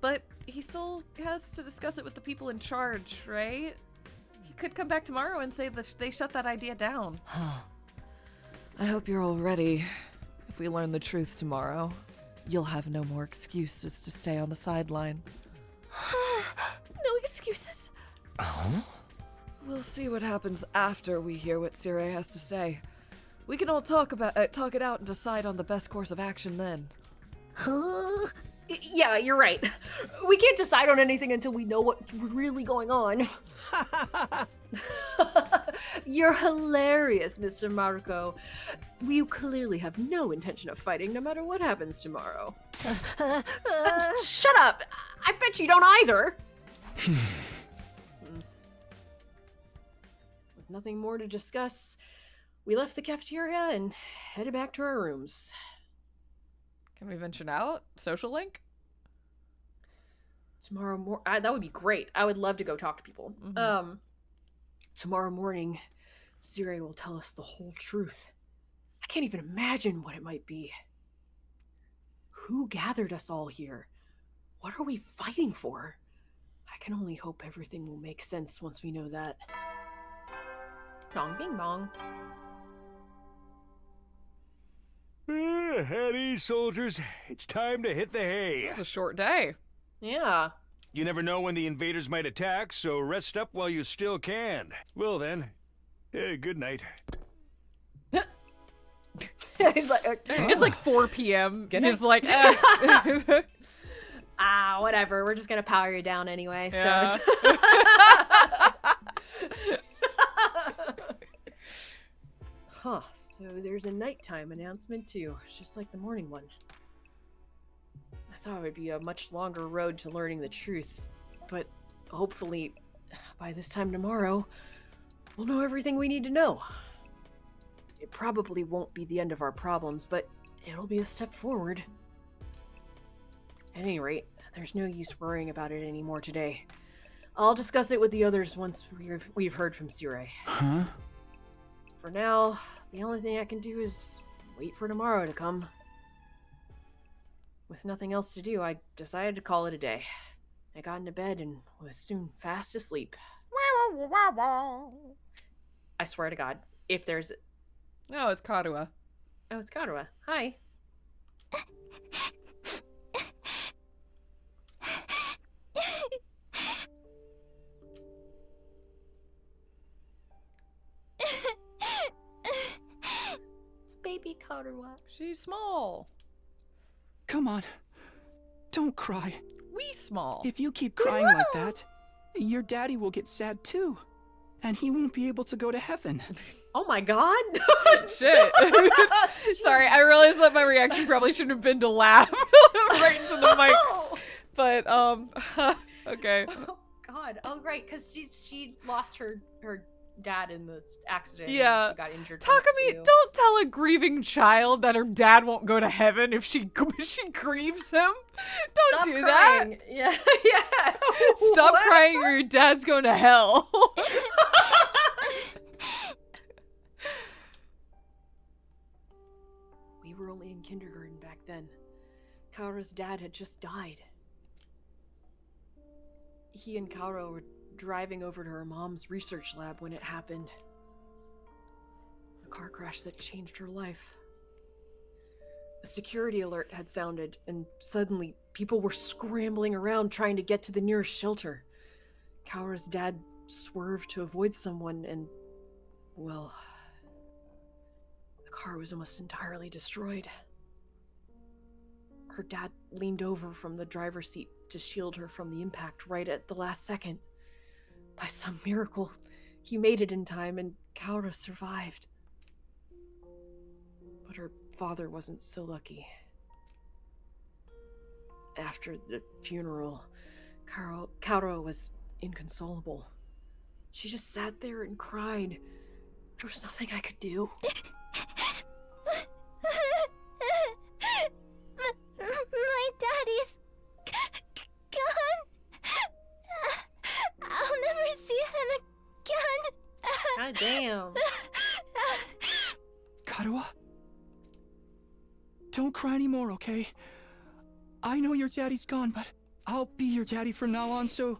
But he still has to discuss it with the people in charge, right? He could come back tomorrow and say that they shut that idea down. I hope you're all ready. If we learn the truth tomorrow, you'll have no more excuses to stay on the sideline. No excuses. We'll see what happens after we hear what Sire has to say. We can all talk it out and decide on the best course of action then. Yeah, you're right. We can't decide on anything until we know what's really going on. You're hilarious, Mr. Marco. You clearly have no intention of fighting no matter what happens tomorrow. Shut up! I bet you don't either! With nothing more to discuss, we left the cafeteria and headed back to our rooms. Can we venture out? Social link? Tomorrow morning, that would be great. I would love to go talk to people. Tomorrow morning, Siri will tell us the whole truth. I can't even imagine what it might be. Who gathered us all here? What are we fighting for? I can only hope everything will make sense once we know that. Dong bing bong. At ease, soldiers. It's time to hit the hay. It was a short day. Yeah. You never know when the invaders might attack, so rest up while you still can. Well then, good night. He's like, okay. It's like 4 p.m. Good He's night. like, Whatever. We're just gonna power you down anyway. Yeah. So. Huh. So there's a nighttime announcement too, just like the morning one. I thought it would be a much longer road to learning the truth, but hopefully by this time tomorrow, we'll know everything we need to know. It probably won't be the end of our problems, but it'll be a step forward. At any rate, there's no use worrying about it anymore today. I'll discuss it with the others once we've heard from Sire. Huh? For now, the only thing I can do is wait for tomorrow to come. With nothing else to do, I decided to call it a day. I got into bed and was soon fast asleep. I swear to God, if there's... oh, it's Karua. Oh, it's Karua. Hi. It's baby Karua. She's small. Come on. Don't cry. We small. If you keep crying like that, your daddy will get sad too. And he won't be able to go to heaven. Oh my God. Shit. Sorry, I realized that my reaction probably shouldn't have been to laugh right into the mic. But, okay. Oh God. Oh right, because she lost her dad in this accident. and Yeah. She got injured. from it, Takumi, too. don't tell a grieving child that her dad won't go to heaven if she grieves him. Don't Stop do crying. Yeah. Yeah. that. Stop What? crying or your dad's going to hell. We were only in kindergarten back then. Kaoru's dad had just died. He and Kaoru were driving over to her mom's research lab when it happened. The car crash that changed her life. A security alert had sounded, and suddenly people were scrambling around trying to get to the nearest shelter. Kaoru's dad swerved to avoid someone, and, well, the car was almost entirely destroyed. Her dad leaned over from the driver's seat to shield her from the impact right at the last second. By some miracle, he made it in time and Kaoru survived. But her father wasn't so lucky. after the funeral, Kaura was inconsolable. She just sat there and cried. There was nothing I could do. My daddy's gone. I'll never see him again. God damn. Karuha? Don't cry anymore, okay? I know your daddy's gone, but I'll be your daddy from now on, so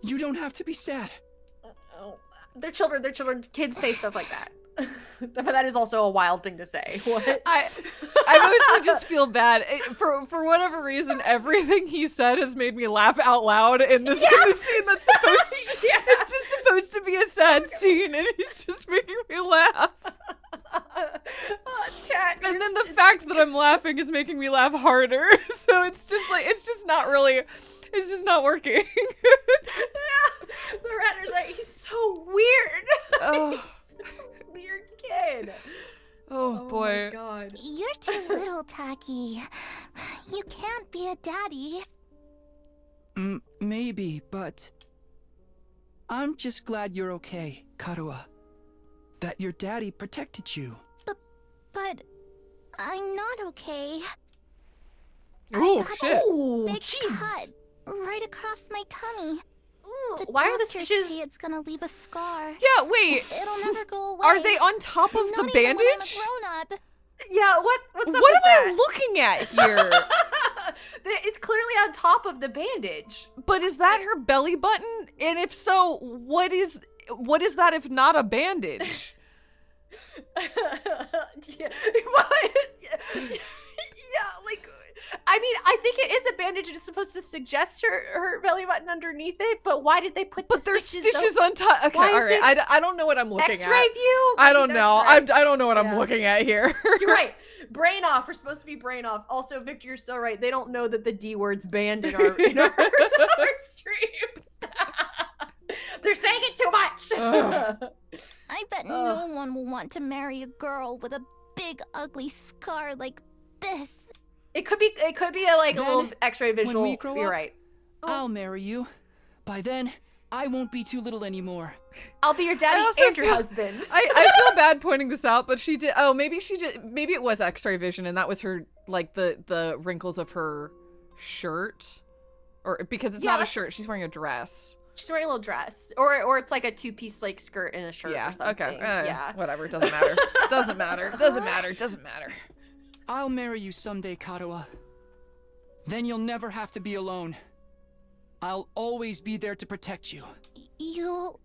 you don't have to be sad. Oh, they're children. Kids say stuff like that. But that is also a wild thing to say. What? I mostly just feel bad. For whatever reason, everything he said has made me laugh out loud in this, in this scene that's supposed to, it's just supposed to be a sad scene, and he's just making me laugh. Chat, And then the fact that I'm laughing is making me laugh harder. So it's just not really, it's just not working. The Ratner's like, he's so weird. Oh. He's such a weird kid. Oh boy. My God. You're too little, Taki. You can't be a daddy. Maybe, but I'm just glad you're okay, Karuha. That your daddy protected you. But I'm not okay. Oh, I got shit. this Oh, big jeez. cut right across my tummy. The Why are the doctors stitches? say it's gonna leave a scar. Yeah, wait. It'll never go away. Are they on top of Not the even when I'm a bandage? grown-up. Yeah, what's up What with am that? I looking at here? It's clearly on top of the bandage. But is that her belly button? And if so, what is that if not a bandage? Yeah, like, I mean, I think it is a bandage and it's supposed to suggest her belly button underneath it, but why did they put But the there's stitches stitches on top. Okay, Why all is right. it I don't know what I'm looking X-ray at. view? I don't Maybe know. that's right. I don't know what I'm Yeah. looking at here. You're right. Brain off. We're supposed to be brain off. Also, Victor, you're so right. They don't know that the D word's banned in our streams. They're saying it too much. I bet no one will want to marry a girl with a big ugly scar like this. It could be a Then, little X-ray visual. when we grow You're up, right. I'll marry you. By then, I won't be too little anymore. I'll be your daddy also and your feel- husband. I feel bad pointing this out, but she did. Oh, maybe it was X-ray vision, and that was her, like the wrinkles of her shirt, or because it's Yeah, not a that's- shirt, she's wearing a dress. She's wearing a little dress, or it's like a two-piece like skirt and a shirt Yeah. or something. Okay. Yeah. Whatever. It doesn't matter. Doesn't matter. Doesn't matter. Doesn't matter. I'll marry you someday, Karuha. Then you'll never have to be alone. I'll always be there to protect you. You'll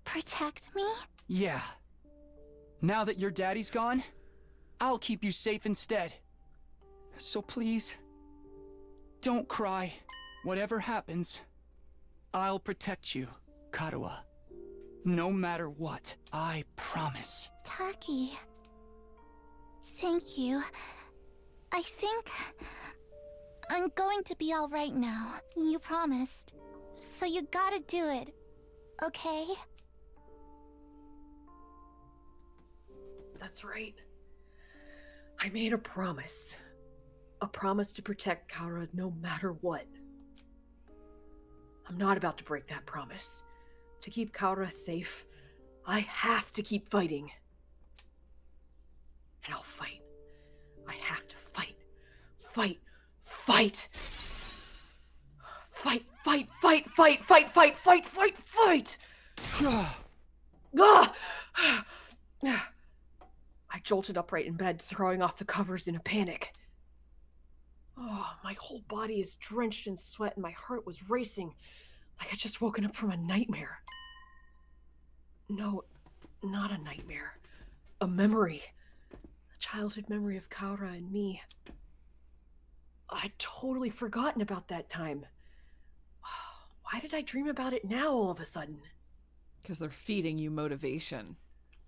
protect me? Yeah. Now that your daddy's gone, I'll keep you safe instead. So please, don't cry. Whatever happens, I'll protect you, Karuha. No matter what, I promise. Taki. Thank you. I think I'm going to be all right now. You promised. So you gotta do it. Okay? That's right. I made a promise. A promise to protect Kaura no matter what. I'm not about to break that promise. To keep Kaura safe, I have to keep fighting. And I'll fight. I have to fight. Fight. Fight. Fight, fight, fight, fight, fight, fight, fight, fight, fight! Ah! I jolted upright in bed, throwing off the covers in a panic. Oh, my whole body is drenched in sweat and my heart was racing, like I'd just woken up from a nightmare. No, not a nightmare. A memory. A childhood memory of Kaura and me. I'd totally forgotten about that time. Why did I dream about it now all of a sudden? Because they're feeding you motivation.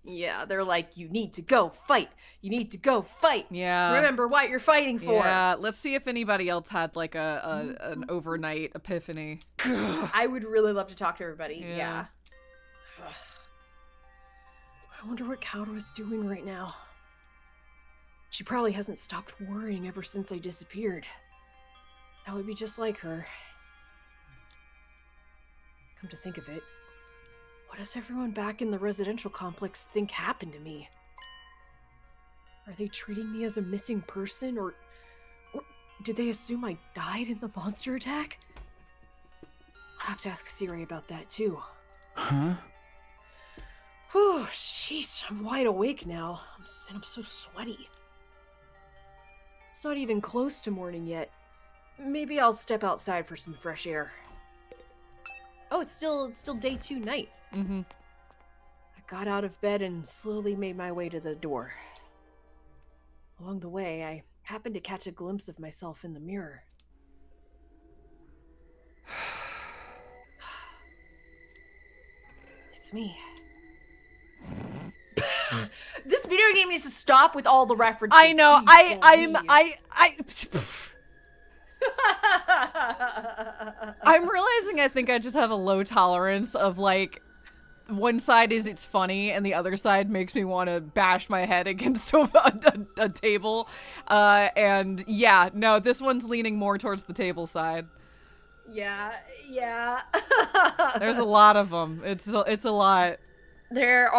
Yeah, they're like, you need to go fight. You need to go fight. Yeah. Remember what you're fighting for. Yeah. Let's see if anybody else had like an overnight epiphany. I would really love to talk to everybody. Yeah. Yeah. I wonder what Kaura is doing right now. She probably hasn't stopped worrying ever since I disappeared. That would be just like her. Come to think of it, what does everyone back in the residential complex think happened to me? Are they treating me as a missing person, or did they assume I died in the monster attack? I'll have to ask Siri about that too. Huh? Whew, jeez, I'm wide awake now. I'm so sweaty. It's not even close to morning yet. Maybe I'll step outside for some fresh air. Oh, it's still day 2 night. Mm-hmm. I got out of bed and slowly made my way to the door. Along the way, I happened to catch a glimpse of myself in the mirror. It's me. This video game needs to stop with all the references. I know. I'm realizing I think I just have a low tolerance of like one side is it's funny and the other side makes me want to bash my head against a table. And yeah, no, this one's leaning more towards the table side. Yeah. There's a lot of them. It's a lot. They're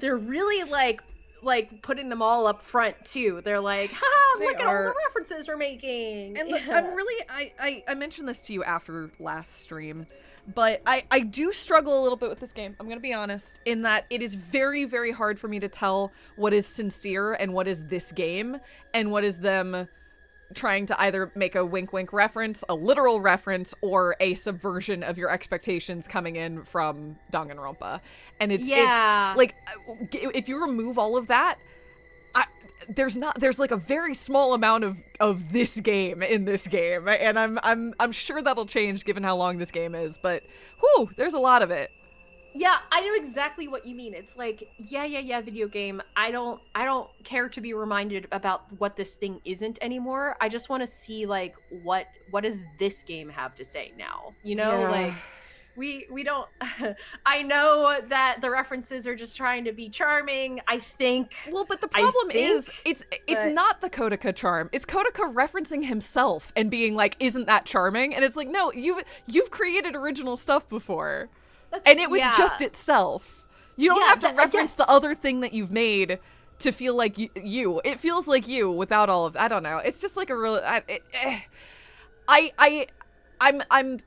really like putting them all up front too. They're like, haha, look at all the references we're making. And I'm really I mentioned this to you after last stream, but I do struggle a little bit with this game. I'm gonna be honest, in that it is very, very hard for me to tell what is sincere and what is this game and what is them trying to either make a wink reference, a literal reference, or a subversion of your expectations coming in from Danganronpa. And it's like, if you remove all of that, there's like a very small amount of this game in this game, and I'm sure that'll change given how long this game is, but whew, there's a lot of it. Yeah, I know exactly what you mean. It's like, yeah, video game. I don't care to be reminded about what this thing isn't anymore. I just want to see like what does this game have to say now? You know, Yeah. like we don't I know that the references are just trying to be charming, I think. Well, but the problem is it's but- not the Kotaka charm. It's Kotaka referencing himself and being like, isn't that charming? And it's like, no, you've created original stuff before. And it was just itself. You don't have to reference the other thing that you've made to feel like you. It feels like you without all of. I don't know. It's just like a real. I'm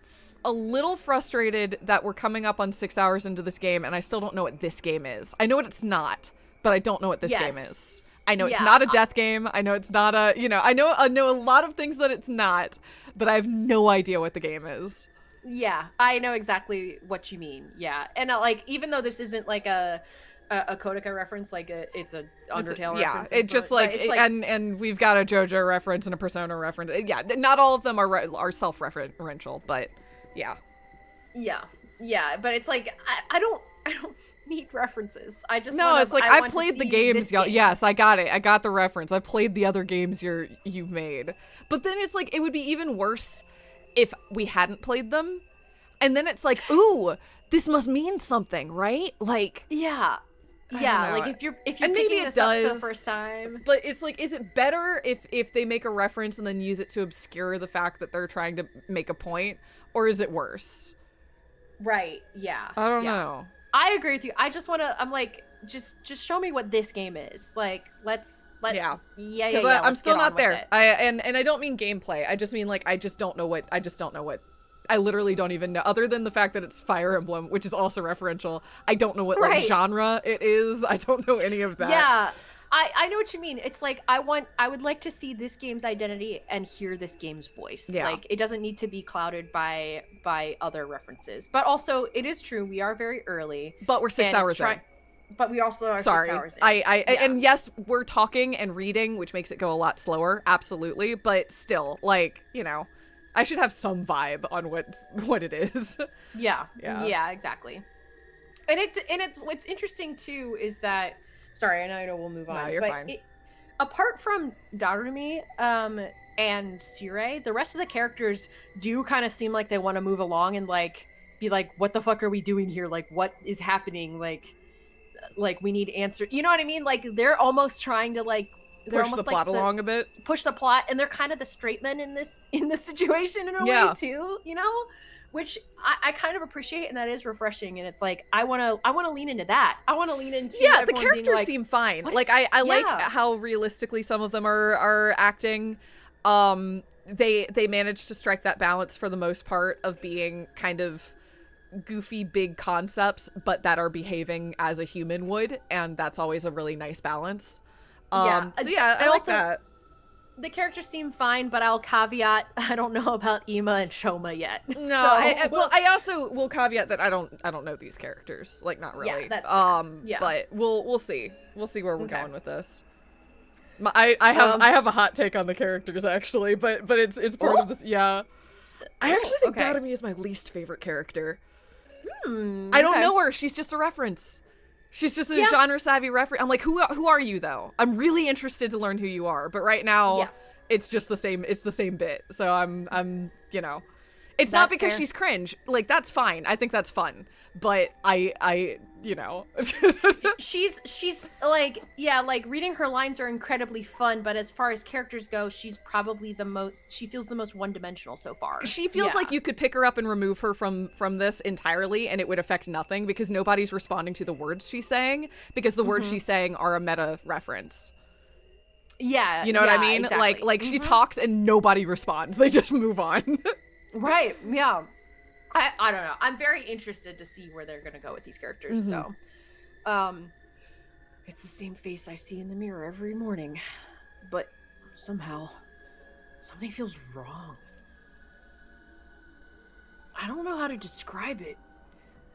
a little frustrated that we're coming up on 6 hours into this game and I still don't know what this game is. I know what it's not, but I don't know what this game is. I know it's not a death game. I know it's not a. I know a lot of things that it's not, but I have no idea what the game is. Yeah, I know exactly what you mean. Yeah, and like even though this isn't like a Kotaka reference, like it's a Undertale reference. Yeah, it's just like, and we've got a JoJo reference and a Persona reference. Yeah, not all of them are self-referential, but yeah, but it's like I don't need references. I just it's like I played the games, y'all. Yes, I got it. I got the reference. I played the other games you've made, but then it's like it would be even worse if we hadn't played them, and then it's like, ooh, this must mean something, right? Like, like if you're and maybe picking this up for the first time, but it's like, is it better if they make a reference and then use it to obscure the fact that they're trying to make a point, or is it worse? Right? Yeah, I don't know. I agree with you. I just want to. I'm like, just show me what this game is. Like, let's because I'm still not there. And I don't mean gameplay. I just mean like I just don't know what. I literally don't even know, other than the fact that it's Fire Emblem, which is also referential. I don't know what like genre it is. I don't know any of that. Yeah, I know what you mean. It's like I would like to see this game's identity and hear this game's voice. Yeah. Like it doesn't need to be clouded by other references. But also, it is true we are very early. But we're 6 hours in. But we also are 6 hours in. And yes, we're talking and reading, which makes it go a lot slower. Absolutely, but still, like, I should have some vibe on what it is. Yeah, exactly. And what's interesting too is that. Sorry, I know we'll move on. No, you're fine. Apart from Darumi and Sirei, the rest of the characters do kind of seem like they want to move along and like be like, what the fuck are we doing here? Like, what is happening? Like we need answer. You know what I mean? Like they're almost trying to like they're Push the almost plot along a bit. push the plot, and they're kind of the straight men in this situation in a way too, you know, which I kind of appreciate, and that is refreshing. And it's like I want to lean into that. I want to lean into The everyone being characters like, seem fine. what Like is- I like yeah. how realistically some of them are acting. They managed to strike that balance for the most part of being kind of goofy big concepts, but that are behaving as a human would, and that's always a really nice balance. Yeah. So yeah, I And like also, that. the characters seem fine, but I'll caveat I don't know about Ima and Shoma yet. No, So, I also will caveat that I don't know these characters, like not Yeah, really. that's fair. Yeah. But we'll see where we're Okay. going with this. I have a hot take on the characters actually, but it's part of this. Yeah, I actually think okay. Dadami is my least favorite character. I don't okay. know her. She's just a reference. She's just a Yeah. genre savvy reference. I'm like, who are you though? I'm really interested to learn who you are, but right now Yeah. it's just the same. It's the same bit. So I'm you know, it's not That's because fair. she's cringe. Like that's fine. I think that's fun. But I you know. She's like, yeah, like reading her lines are incredibly fun, but as far as characters go, she's probably she feels the most one-dimensional so far. She feels like you could pick her up and remove her from this entirely and it would affect nothing because nobody's responding to the words she's saying because the words she's saying are a meta reference. Yeah. You know what I yeah, mean? exactly. Like she talks and nobody responds. They just move on. Right, yeah. I don't know. I'm very interested to see where they're gonna go with these characters, so it's the same face I see in the mirror every morning. But somehow something feels wrong. I don't know how to describe it.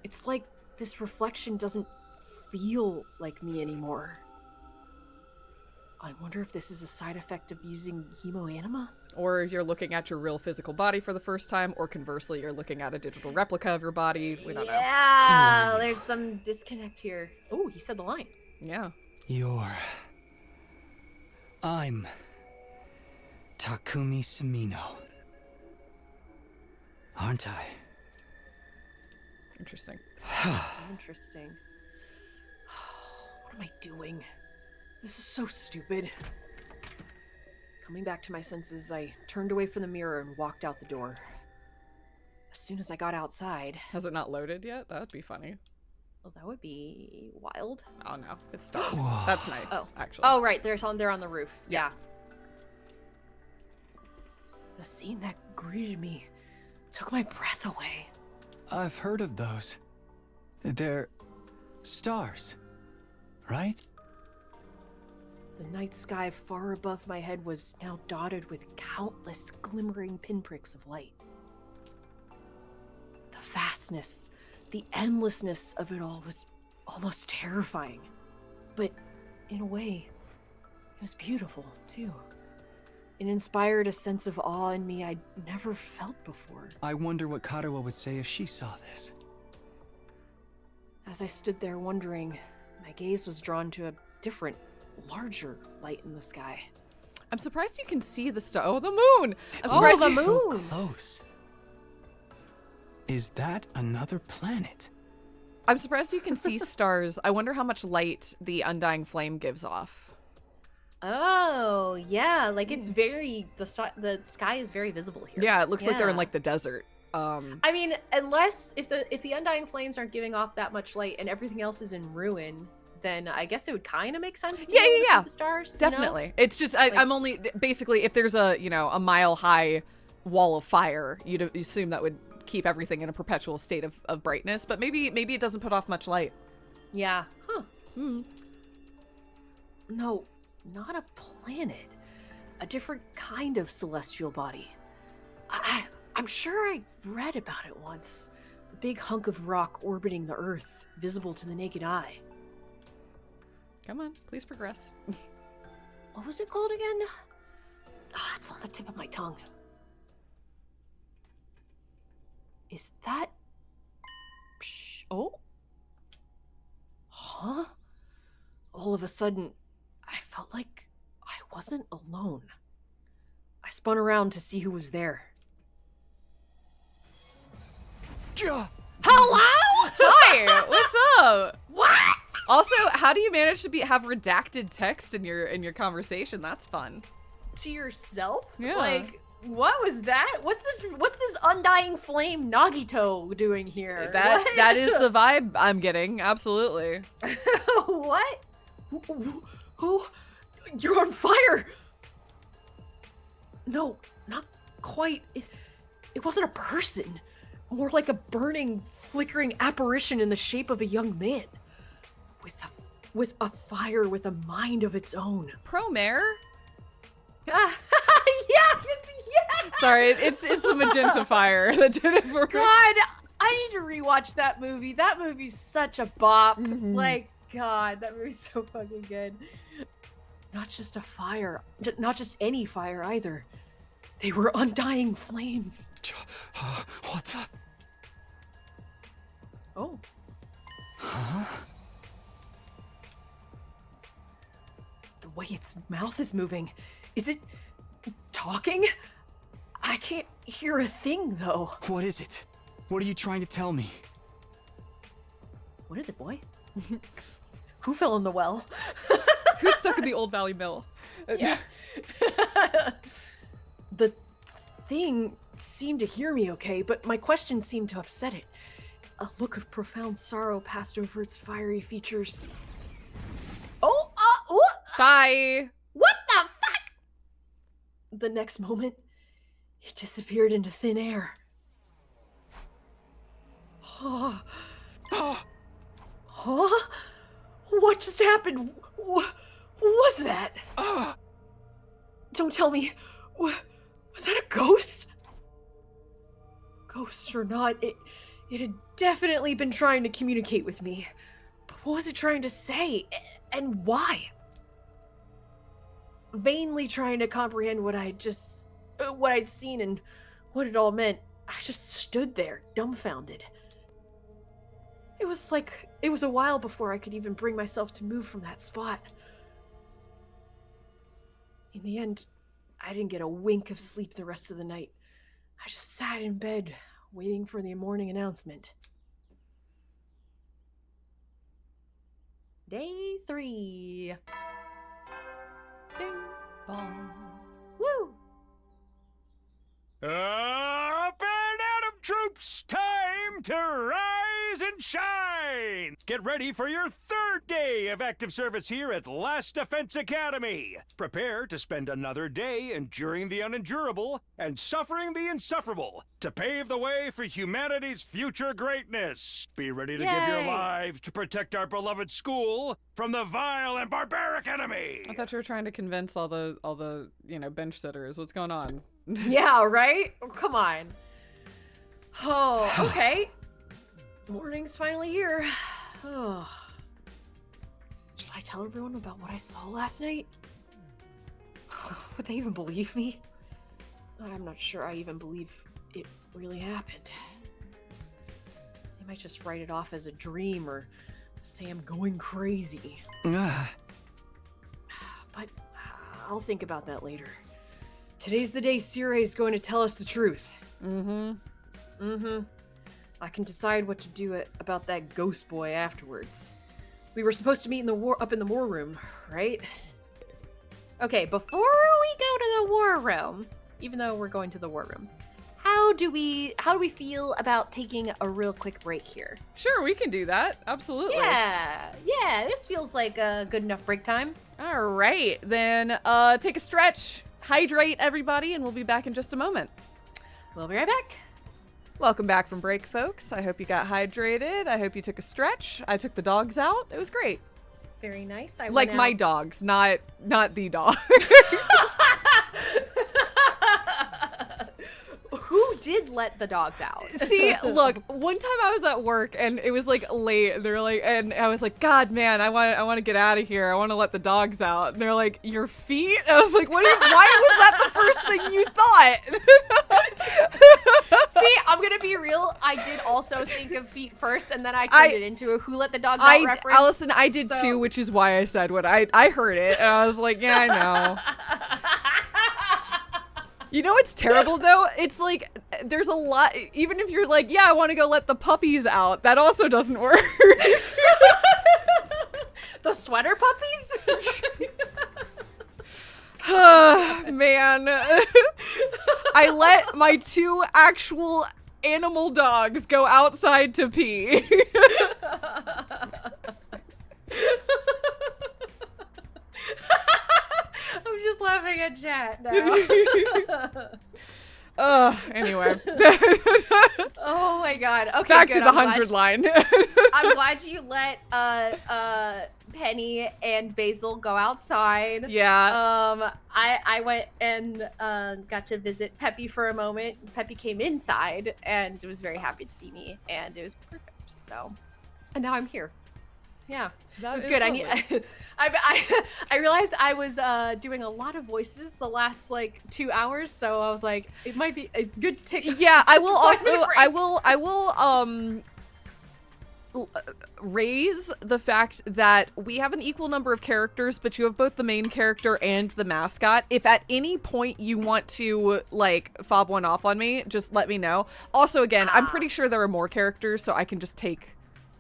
It's like this reflection doesn't feel like me anymore. I wonder if this is a side effect of using hemoanima? Or you're looking at your real physical body for the first time, or conversely, you're looking at a digital replica of your body. We don't know. Yeah, there's some disconnect here. Oh, he said the line. Yeah. I'm Takumi Sumino. Aren't I? Interesting. Interesting. What am I doing? This is so stupid. Coming back to my senses, I turned away from the mirror and walked out the door. As soon as I got outside... Has it not loaded yet? That would be funny. Well, that would be wild. Oh no, it starts. That's nice, actually. Oh, right, they're on the roof. Yeah. The scene that greeted me took my breath away. I've heard of those. They're stars, right? The night sky far above my head was now dotted with countless glimmering pinpricks of light. The vastness, the endlessness of it all was almost terrifying. But in a way, it was beautiful, too. It inspired a sense of awe in me I'd never felt before. I wonder what Karuo would say if she saw this. As I stood there wondering, my gaze was drawn to a different, larger light in the sky. I'm surprised you can see the star. Oh, the moon! I'm surprised the you- So moon! close. Is that another planet? I'm surprised you can see stars. I wonder how much light the undying flame gives off. Oh, yeah, like it's very the sky is very visible here. Yeah, it looks like they're in Yeah. like the desert. I mean, unless if the undying flames aren't giving off that much light and everything else is in ruin, then I guess it would kind of make sense to be able to see the stars. you know? Definitely. It's just I'm only basically if there's a a mile high wall of fire, you'd assume that would keep everything in a perpetual state of brightness, but maybe it doesn't put off much light. Yeah. Huh. No, not a planet. A different kind of celestial body. I'm sure I read about it once. A big hunk of rock orbiting the Earth, visible to the naked eye. Come on, please progress. What was it called again? It's on the tip of my tongue. Is that... Oh? Huh? All of a sudden, I felt like I wasn't alone. I spun around to see who was there. Hello? Hi, what's up? What? Also, how do you manage to have redacted text in your conversation? That's fun. To yourself? Yeah. Like, what was that? What's this undying flame Nagito doing here? That is the vibe I'm getting. Absolutely. What? Who? You're on fire! No, not quite. It wasn't a person. More like a burning, flickering apparition in the shape of a young man. With a fire with a mind of its own. Promare? Yeah! Sorry, it's the magenta fire that did it for me. God, I need to rewatch that movie. That movie's such a bop. Like, God, that movie's so fucking good. Not just a fire. Not just any fire either. They were undying flames. What the? Oh. Huh? The way its mouth is moving. Is it talking? I can't hear a thing, though. What is it? What are you trying to tell me? What is it, boy? Who fell in the well? Who's stuck in the Old Valley Mill? Yeah. The thing seemed to hear me okay, but my question seemed to upset it. A look of profound sorrow passed over its fiery features. Oh, Bye. what the fuck? The next moment, it disappeared into thin air. Huh? What just happened? What was that? Don't tell me. Was that a ghost? Ghost or not, it had definitely been trying to communicate with me. But what was it trying to say? And why? Vainly trying to comprehend what I'd seen and what it all meant, I just stood there, dumbfounded. It was a while before I could even bring myself to move from that spot. In the end, I didn't get a wink of sleep the rest of the night. I just sat in bed, waiting for the morning announcement. Day 3. Bing bong. Woo! Up and Atom troops, time to rise and shine! Get ready for your third day of active service here at Last Defense Academy. Prepare to spend another day enduring the unendurable and suffering the insufferable to pave the way for humanity's future greatness. Be ready to give your Yay. lives to protect our beloved school from the vile and barbaric enemy. I thought you were trying to convince all the bench sitters. What's going on? Yeah, right? Oh, come on. Oh, okay. Morning's finally here. Oh. Should I tell everyone about what I saw last night? Would they even believe me? I'm not sure I even believe it really happened. They might just write it off as a dream or say I'm going crazy. But I'll think about that later. Today's the day Sirei is going to tell us the truth. I can decide what to do about that ghost boy afterwards. We were supposed to meet up in the war room, right? Okay, before we go to the war room, even though we're going to the war room, how do we feel about taking a real quick break here? Sure, we can do that. Absolutely. Yeah, this feels like a good enough break time. All right, then take a stretch, hydrate everybody, and we'll be back in just a moment. We'll be right back. Welcome back from break, folks. I hope you got hydrated. I hope you took a stretch. I took the dogs out. It was great. Very nice. Like my dogs, not the dog. Who did let the dogs out? See, look, one time I was at work and it was like late. They're like, and I was like, God, man, I want to get out of here. I want to let the dogs out. And they're like, your feet? I was like, why was that the first thing you thought? See, I'm gonna be real. I did also think of feet first, and then I turned it into a who let the dogs out reference. Allison, I did too, which is why I said what I heard it, and I was like, yeah, I know. You know what's terrible though? It's like there's a lot. Even if you're like, yeah, I want to go let the puppies out, that also doesn't work. The sweater puppies? Man. I let my 2 actual animal dogs go outside to pee. I'm just laughing at chat now. Anyway. Oh my god. Okay, Back good. to the 100 line. I'm glad you let Penny and Basil go outside. Yeah. I went and got to visit Peppy for a moment. Peppy came inside and was very happy to see me, and it was perfect. So, and now I'm here. Yeah, That it was is good. lovely. I realized I was doing a lot of voices the last like 2 hours, so I was like, it's good to take. Yeah, I will Just also, give me a break. I will raise the fact that we have an equal number of characters, but you have both the main character and the mascot. If at any point you want to like fob one off on me, just let me know. Also, again, I'm pretty sure there are more characters, so I can just take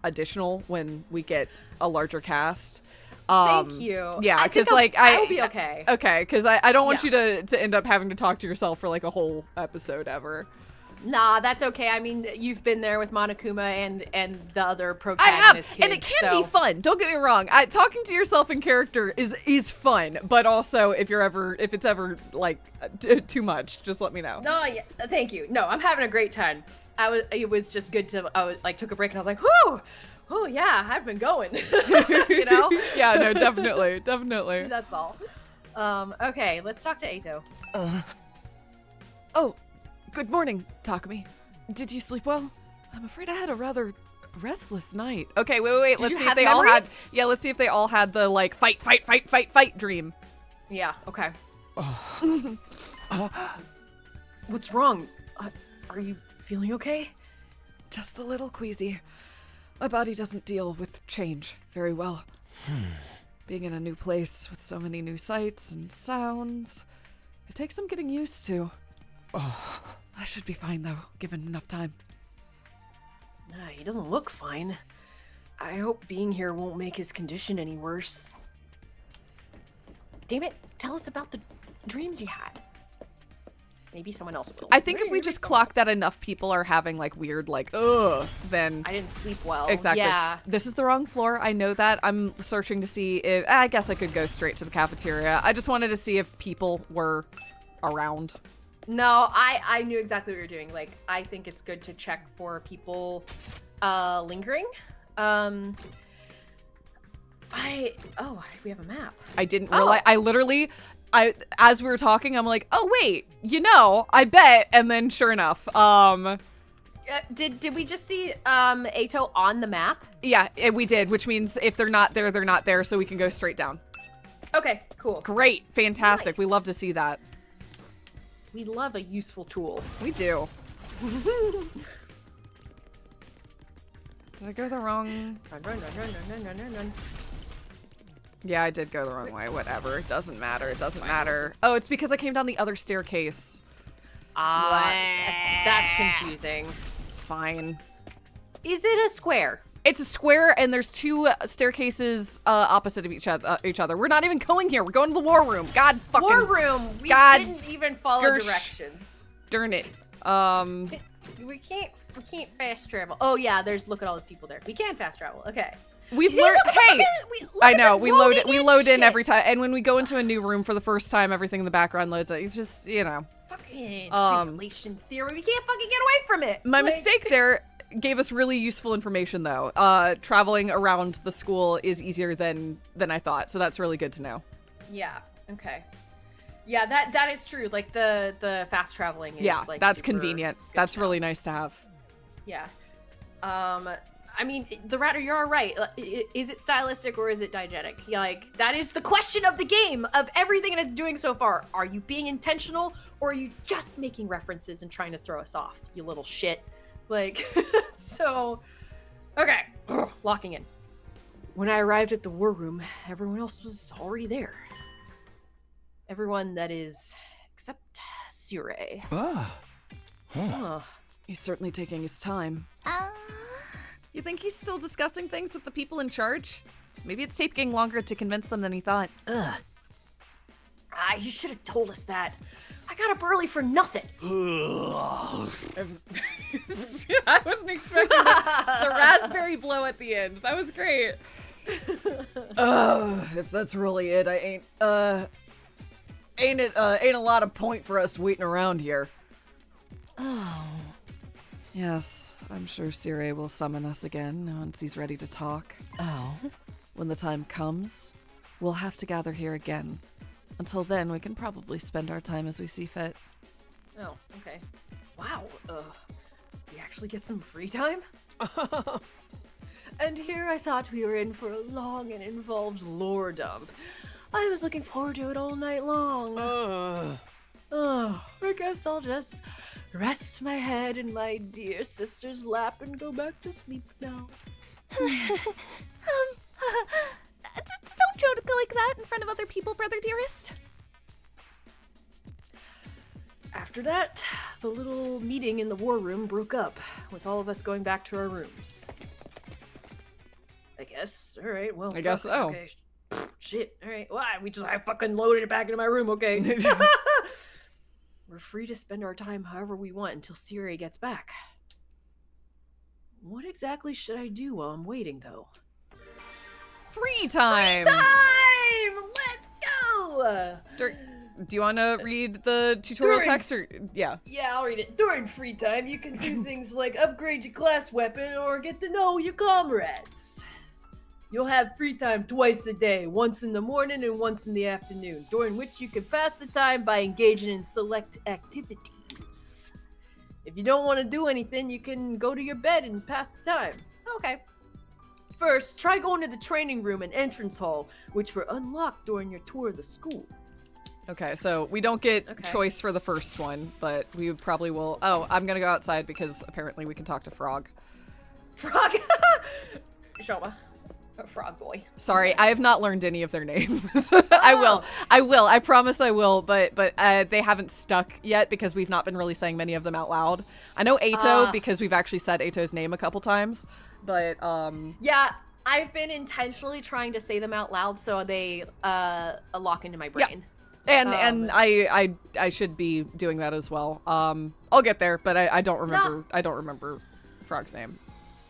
additional when we get a larger cast. Thank you. Yeah, I think because like I'll be okay. Okay, because I don't want Yeah. you to end up having to talk to yourself for like a whole episode ever. Nah, that's okay. I mean, you've been there with Monokuma and the other I have, protagonist kids, and it can so. be fun. Don't get me wrong. Talking to yourself in character is fun, but also if it's ever like too much, just let me know. No, yeah, thank you. No, I'm having a great time. It was just good to. Took a break and I was like, whoo, oh yeah, I've been going. You know? Yeah, no, definitely, definitely. That's all. Okay, let's talk to Ato. Oh, good morning, Takumi. Did you sleep well? I'm afraid I had a rather restless night. Okay, wait. Let's you see if have they all had. memories? Yeah, let's see if they all had the like fight dream. Yeah. Okay. What's wrong? Are you feeling okay? Just a little queasy. My body doesn't deal with change very well. Being in a new place with so many new sights and sounds, it takes some getting used to. I should be fine though, given enough time. Nah, he doesn't look fine. I hope being here won't make his condition any worse. Damn it, tell us about the dreams you had. Maybe someone else will. I think if we Maybe just someone clock that enough people are having like weird like then I didn't sleep well. exactly. Yeah. This is the wrong floor. I know that. I'm searching to see if I guess I could go straight to the cafeteria. I just wanted to see if people were around. No, I knew exactly what you were doing. Like, I think it's good to check for people lingering. We have a map. I didn't realize. As we were talking, I'm like, oh wait, I bet. And then sure enough, Did we just see Ato on the map? yeah, we did, which means if they're not there, they're not there, so we can go straight down. Okay, cool. Great, fantastic. We Nice. love to see that. We love a useful tool. We do. Did I go the wrong? Run. Yeah, I did go the wrong way. Whatever. It doesn't matter. It doesn't matter. Oh, it's because I came down the other staircase. That's confusing. It's fine. Is it a square? It's a square, and there's 2 staircases opposite of each other. We're not even going here. We're going to the war room. God fucking War room. We God didn't even follow gersh. directions. darn it. We can't fast travel. Oh yeah, look at all those people there. We can fast travel. Okay. We've See, learned. look at Hey, look I at know this we loading load in shit. every time, and when we go into a new room for the first time, everything in the background loads. You just Fucking Um, simulation theory. We can't fucking get away from it. My Like- mistake there gave us really useful information though. Traveling around the school is easier than I thought, so that's really good to know. Yeah. Okay. Yeah, that is true. Like the fast traveling is Yeah, like that's super convenient. good That's to know. really nice to have. Yeah. I mean, the Ratter, you're all right. Is it stylistic or is it diegetic? Yeah, like, that is the question of the game, of everything that it's doing so far. Are you being intentional, or are you just making references and trying to throw us off, you little shit? Like, so, okay, locking in. When I arrived at the war room, everyone else was already there. Everyone that is, except Sure. Huh. He's certainly taking his time. You think he's still discussing things with the people in charge? Maybe it's taking longer to convince them than he thought. Ugh. You should have told us that. I got up early for nothing. I wasn't expecting the raspberry blow at the end. That was great. If that's really it, I ain't a lot of point for us waiting around here. Oh. Yes, I'm sure Sire will summon us again once he's ready to talk. Oh. When the time comes, we'll have to gather here again. Until then, we can probably spend our time as we see fit. Oh, okay. Wow, we actually get some free time? And here I thought we were in for a long and involved lore dump. I was looking forward to it all night long. I guess I'll just rest my head in my dear sister's lap and go back to sleep now. Don't joke like that in front of other people, brother dearest. After that, the little meeting in the war room broke up, with all of us going back to our rooms. I guess. Alright, well, I guess so. Okay. Shit, alright. Well, I fucking loaded it back into my room, okay? We're free to spend our time however we want until Siri gets back. What exactly should I do while I'm waiting, though? Free time! Time! Let's go! Do you want to read the tutorial text or yeah? Yeah, I'll read it. During free time, you can do things like upgrade your class weapon or get to know your comrades. You'll have free time twice a day, once in the morning and once in the afternoon, during which you can pass the time by engaging in select activities. If you don't want to do anything, you can go to your bed and pass the time. Okay. First, try going to the training room and entrance hall, which were unlocked during your tour of the school. Okay, so we don't get choice for the first one, but we probably will. Oh, I'm gonna go outside because apparently we can talk to Frog. Frog? Shoma. Frog boy. Sorry, I have not learned any of their names. I will. I promise I will, but they haven't stuck yet because we've not been really saying many of them out loud. I know Ato because we've actually said Ato's name a couple times, but Yeah, I've been intentionally trying to say them out loud so they lock into my brain. Yeah. And I should be doing that as well. I'll get there, but I don't remember. I don't remember Frog's name,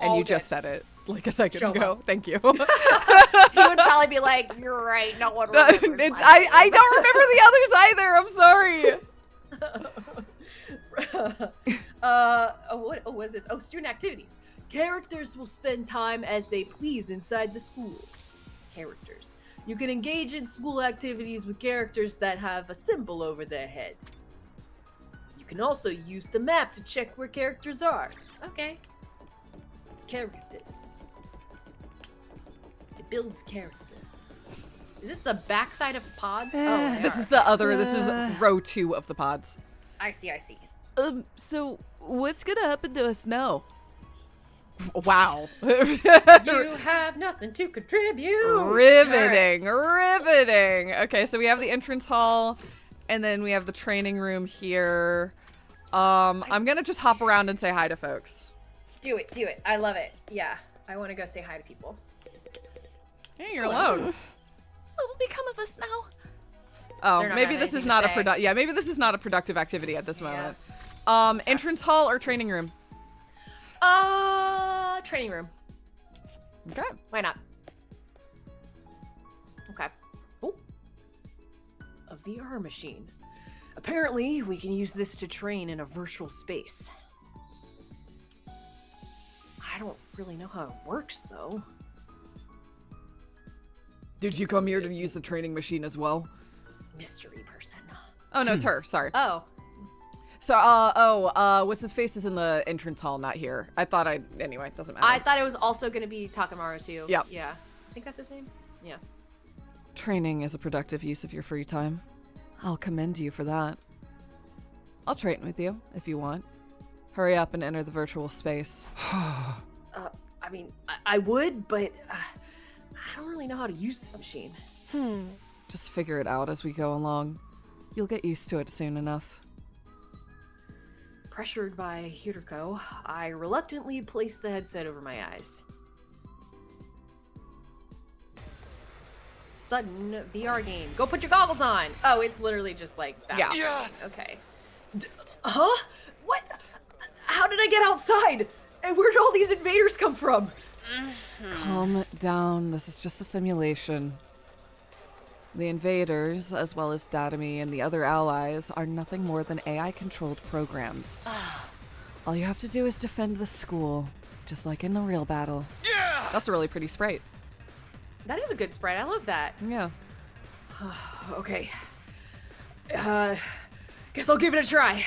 and you just said it like a second ago. Thank you. He would probably be like, "You're right. No one remembers." I don't remember the others either. I'm sorry. What was this? Oh, student activities. Characters will spend time as they please inside the school. Characters. You can engage in school activities with characters that have a symbol over their head. You can also use the map to check where characters are. Okay. Characters. It builds character. Is this the backside of pods? Oh, this is the other. This is row 2 of the pods. I see. So what's gonna happen to us now? Wow. You have nothing to contribute. Riveting. Okay, so we have the entrance hall, and then we have the training room here. I'm gonna just hop around and say hi to folks. Do it. I love it. Yeah, I want to go say hi to people. Hey, you're alone. What will become of us now? Oh, maybe this is not a maybe this is not a productive activity at this moment. Entrance hall or training room? Training room. Okay. Why not? Okay. Oh. A VR machine. Apparently, we can use this to train in a virtual space. I don't really know how it works, though. Did you come here to use the training machine as well? Mystery person. Oh, no, it's her. Sorry. Oh. So, what's his face is in the entrance hall, not here. Anyway, it doesn't matter. I thought it was also going to be Takamaru, too. Yep. Yeah. I think that's his name? Yeah. Training is a productive use of your free time. I'll commend you for that. I'll train with you, if you want. Hurry up and enter the virtual space. I mean, I would, but I don't really know how to use this machine. Just figure it out as we go along. You'll get used to it soon enough. Pressured by Hiroko, I reluctantly placed the headset over my eyes. sudden VR game. Go put your goggles on. Oh, it's literally just like that. Yeah. Okay. Huh? What? How did I get outside? And where did all these invaders come from? Calm down. This is just a simulation. The invaders, as well as Datami and the other allies, are nothing more than AI-controlled programs. All you have to do is defend the school, just like in the real battle. Yeah! That's a really pretty sprite. That is a good sprite. I love that. Yeah. Okay. Guess I'll give it a try.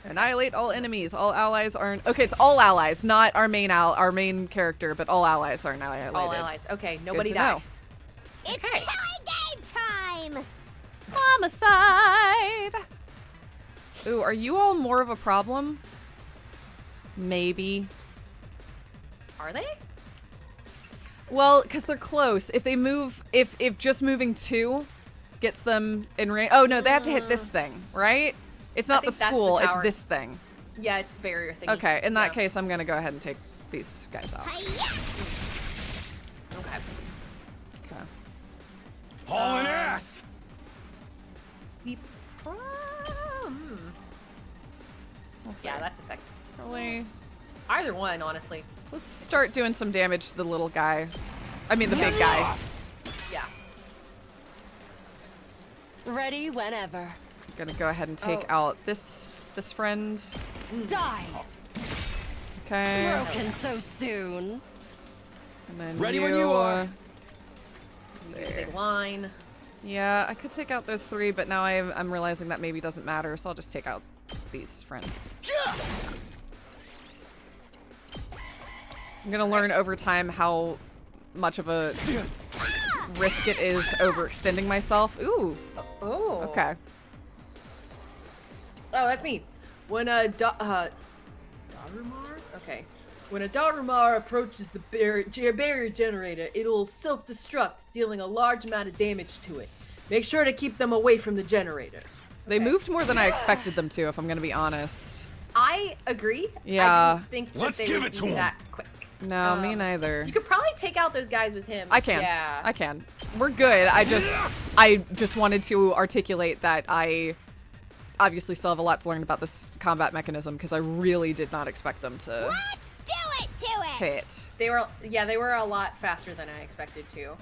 Annihilate all enemies. All allies are... Okay, it's all allies, not our main character, but all allies are annihilated. All allies. Okay, nobody Good to die. know. It's Okay. killing game time! Homicide! Ooh, are you all more of a problem? Maybe. Are they? Well, because they're close. If they move... If just moving 2 gets them in range... Oh, no, they have to hit this thing, right? It's not the think that's the school, it's tower. this thing. Yeah, it's the barrier thing. Okay, in that case, I'm going to go ahead and take these guys off. Okay. Okay. Hauling ass! We Let's see. Yeah, that's effective. Probably... Either one, honestly. Let's start doing some damage to the little guy. I mean, the big guy. Yeah. Ready whenever. I'm gonna go ahead and take out this friend. Die. Okay. Broken so soon. And then Ready when you are. Let's Use a see. big line. Yeah, I could take out those 3, but now I'm realizing that maybe doesn't matter, so I'll just take out these friends. I'm gonna learn over time how much of a risk it is overextending myself. Ooh, Oh. okay. Oh, that's me. When a Darumar? Okay. When a Darumar approaches the barrier generator, it'll self-destruct, dealing a large amount of damage to it. Make sure to keep them away from the generator. They moved more than I expected them to, if I'm gonna be honest. I agree. Yeah. I didn't think that Let's they give would it to be 'em. that quick. No, me neither. You could probably take out those guys with him. I can. Yeah. I can. We're good. I just wanted to articulate that I obviously still have a lot to learn about this combat mechanism because I really did not expect them to Let's do it to it! hit. They were a lot faster than I expected to.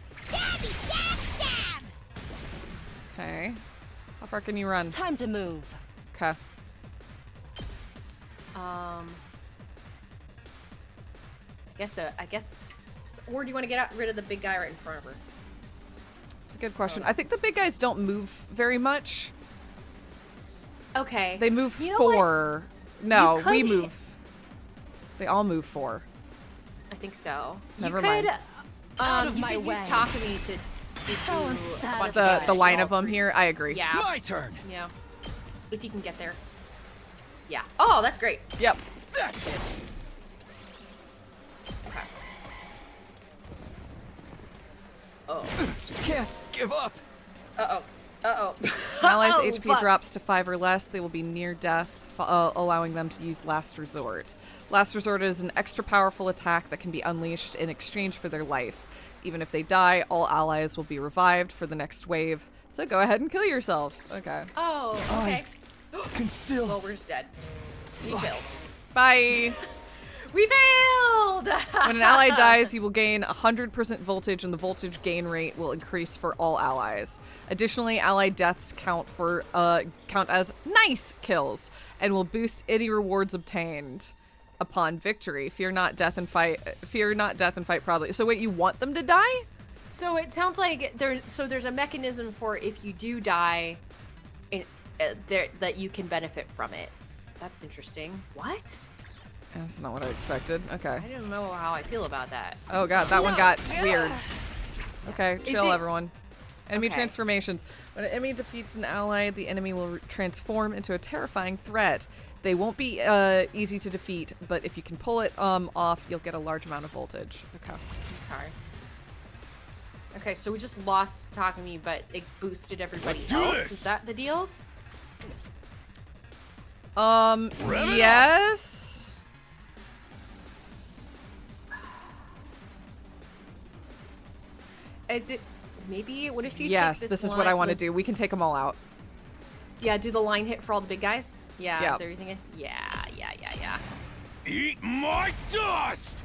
Stabby, stab, stab! Okay. How far can you run? Time to move. Okay. I guess. Or do you want to get rid of the big guy right in front of her? It's a good question. I think the big guys don't move very much. Okay. They move You know what? 4. No, You could we hit- move. They all move 4. I think so. Never you mind. could, Out of you my could way. use Takumi to How do unsatisfying. The line of them here, I agree. Yeah. My turn. Yeah. If you can get there. Yeah. Oh, that's great. Yep. That's it. Okay. Oh. Can't give up. Uh-oh. Uh-oh. Allies' Oh, HP fuck. drops to 5 or less. They will be near death, allowing them to use Last Resort. Last Resort is an extra powerful attack that can be unleashed in exchange for their life. Even if they die, all allies will be revived for the next wave. So go ahead and kill yourself. Okay. Oh, okay. Can still Well, we're just dead. We failed. fight. Bye! We failed! When an ally dies, you will gain 100% voltage, and the voltage gain rate will increase for all allies. Additionally, ally deaths count as nice kills, and will boost any rewards obtained upon victory. Fear not death and fight proudly. So wait, you want them to die? So it sounds like there's a mechanism for if you do die, that you can benefit from it. That's interesting. What? That's not what I expected. Okay. I don't know how I feel about that. Oh god, that one got weird. Okay, Is chill it- everyone. Enemy Okay. transformations. When an enemy defeats an ally, the enemy will transform into a terrifying threat. They won't be easy to defeat, but if you can pull it off, you'll get a large amount of voltage. Okay. Okay. Okay, so we just lost Takumi, but it boosted everybody Let's do else. this. Is that the deal? Rev it up. Yes. Is it maybe? What if you? Yes, take this is line, what I want to do. We can take them all out. Yeah, do the line hit for all the big guys. Yeah. Yeah. Is everything in? Yeah. Eat my dust!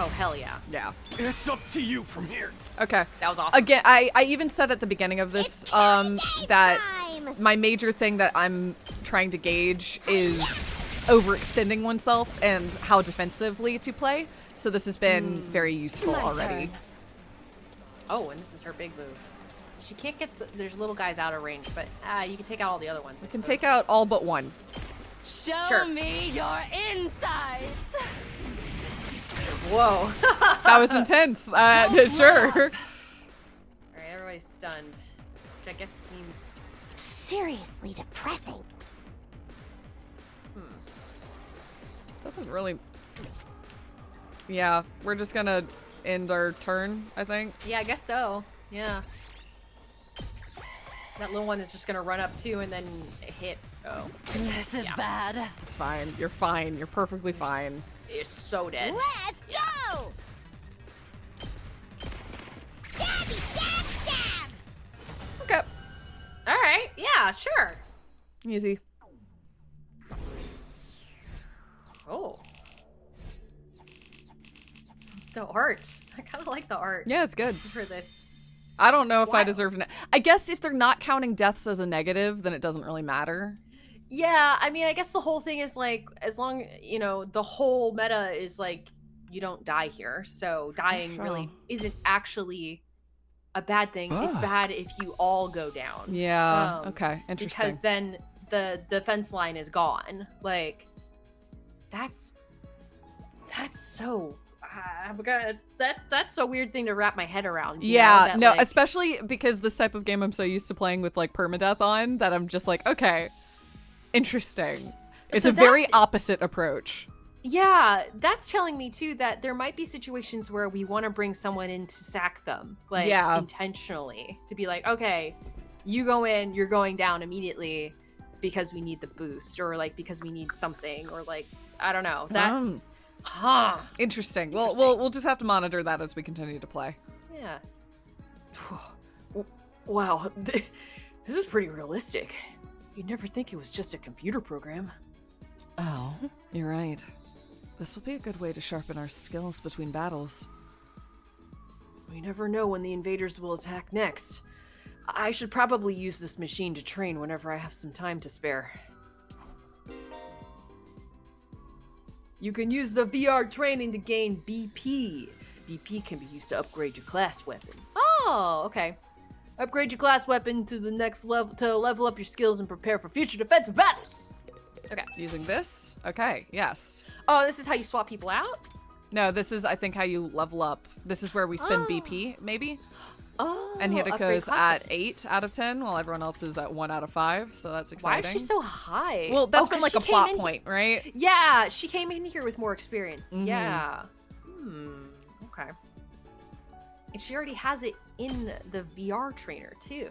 Oh hell yeah. Yeah. It's up to you from here. Okay. That was awesome. Again, I even said at the beginning of this that my major thing that I'm trying to gauge is overextending oneself and how defensively to play. So this has been very useful already. Oh, and this is her big move. She can't get there's little guys out of range, but you can take out all the other ones. You can take out all but one. Show me your insides. Whoa. That was intense. Sure. All right, everybody's stunned, which I guess means Seriously depressing. Doesn't really. Yeah, we're just gonna end our turn, I think. yeah, I guess so. Yeah. That little one is just gonna run up too and then hit. Oh, This is bad. It's fine. You're fine. You're perfectly fine. it's so dead. Let's go! Stabby, stab, stab! Okay. All right. Yeah. Sure. Easy. Oh. The art. I kind of like the art Yeah, it's good. for this. I don't know if I Why- deserve an. I guess if they're not counting deaths as a negative, then it doesn't really matter. Yeah, I mean, I guess the whole thing is like, as long, the whole meta is like, you don't die here. So dying Sure. really isn't actually a bad thing. It's bad if you all go down. Yeah. Um, Okay. Interesting. Because then the defense line is gone. Like, that's so. That's a weird thing to wrap my head around. you know, Yeah, that, no, like- especially because this type of game I'm so used to playing with like permadeath on that I'm just like, okay, interesting. It's so a very that- opposite approach. Yeah, that's telling me too that there might be situations where we want to bring someone in to sack them, like Yeah. intentionally, to be like, okay, you go in, you're going down immediately because we need the boost, or like because we need something, or like I don't know that. Interesting. Well, Interesting. we'll just have to monitor that as we continue to play. Yeah. Wow, this is pretty realistic. You'd never think it was just a computer program. Oh, you're right. This will be a good way to sharpen our skills between battles. We never know when the invaders will attack next. I should probably use this machine to train whenever I have some time to spare. You can use the VR training to gain BP. BP can be used to upgrade your class weapon. Oh, okay. Upgrade your class weapon to the next level to level up your skills and prepare for future defensive battles. Okay. Using this? Okay, yes. Oh, this is how you swap people out? No, this is, I think, how you level up. This is where we spend Oh. BP, maybe? Oh, And upgrade Hidiko's class at weapon. 8 out of 10, while everyone else is at 1 out of 5, so that's Why exciting. is she so high? Well, that's Oh, been 'cause like a she came plot in point, right? Yeah, she came in here with more experience. Mhm. Yeah. Okay. And she already has it in the VR trainer too.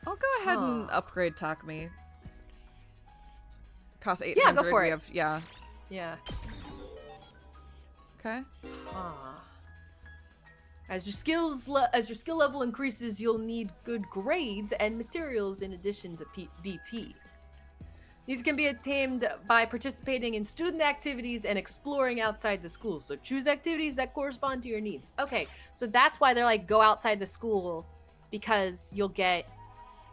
I'll go ahead and Huh. upgrade Takumi. Costs 800. Yeah, go for we it. have, yeah. Yeah. Okay. Huh. As your skill level increases, you'll need good grades and materials in addition to BP. These can be attained by participating in student activities and exploring outside the school. So choose activities that correspond to your needs. Okay, so that's why they're like, go outside the school, because you'll get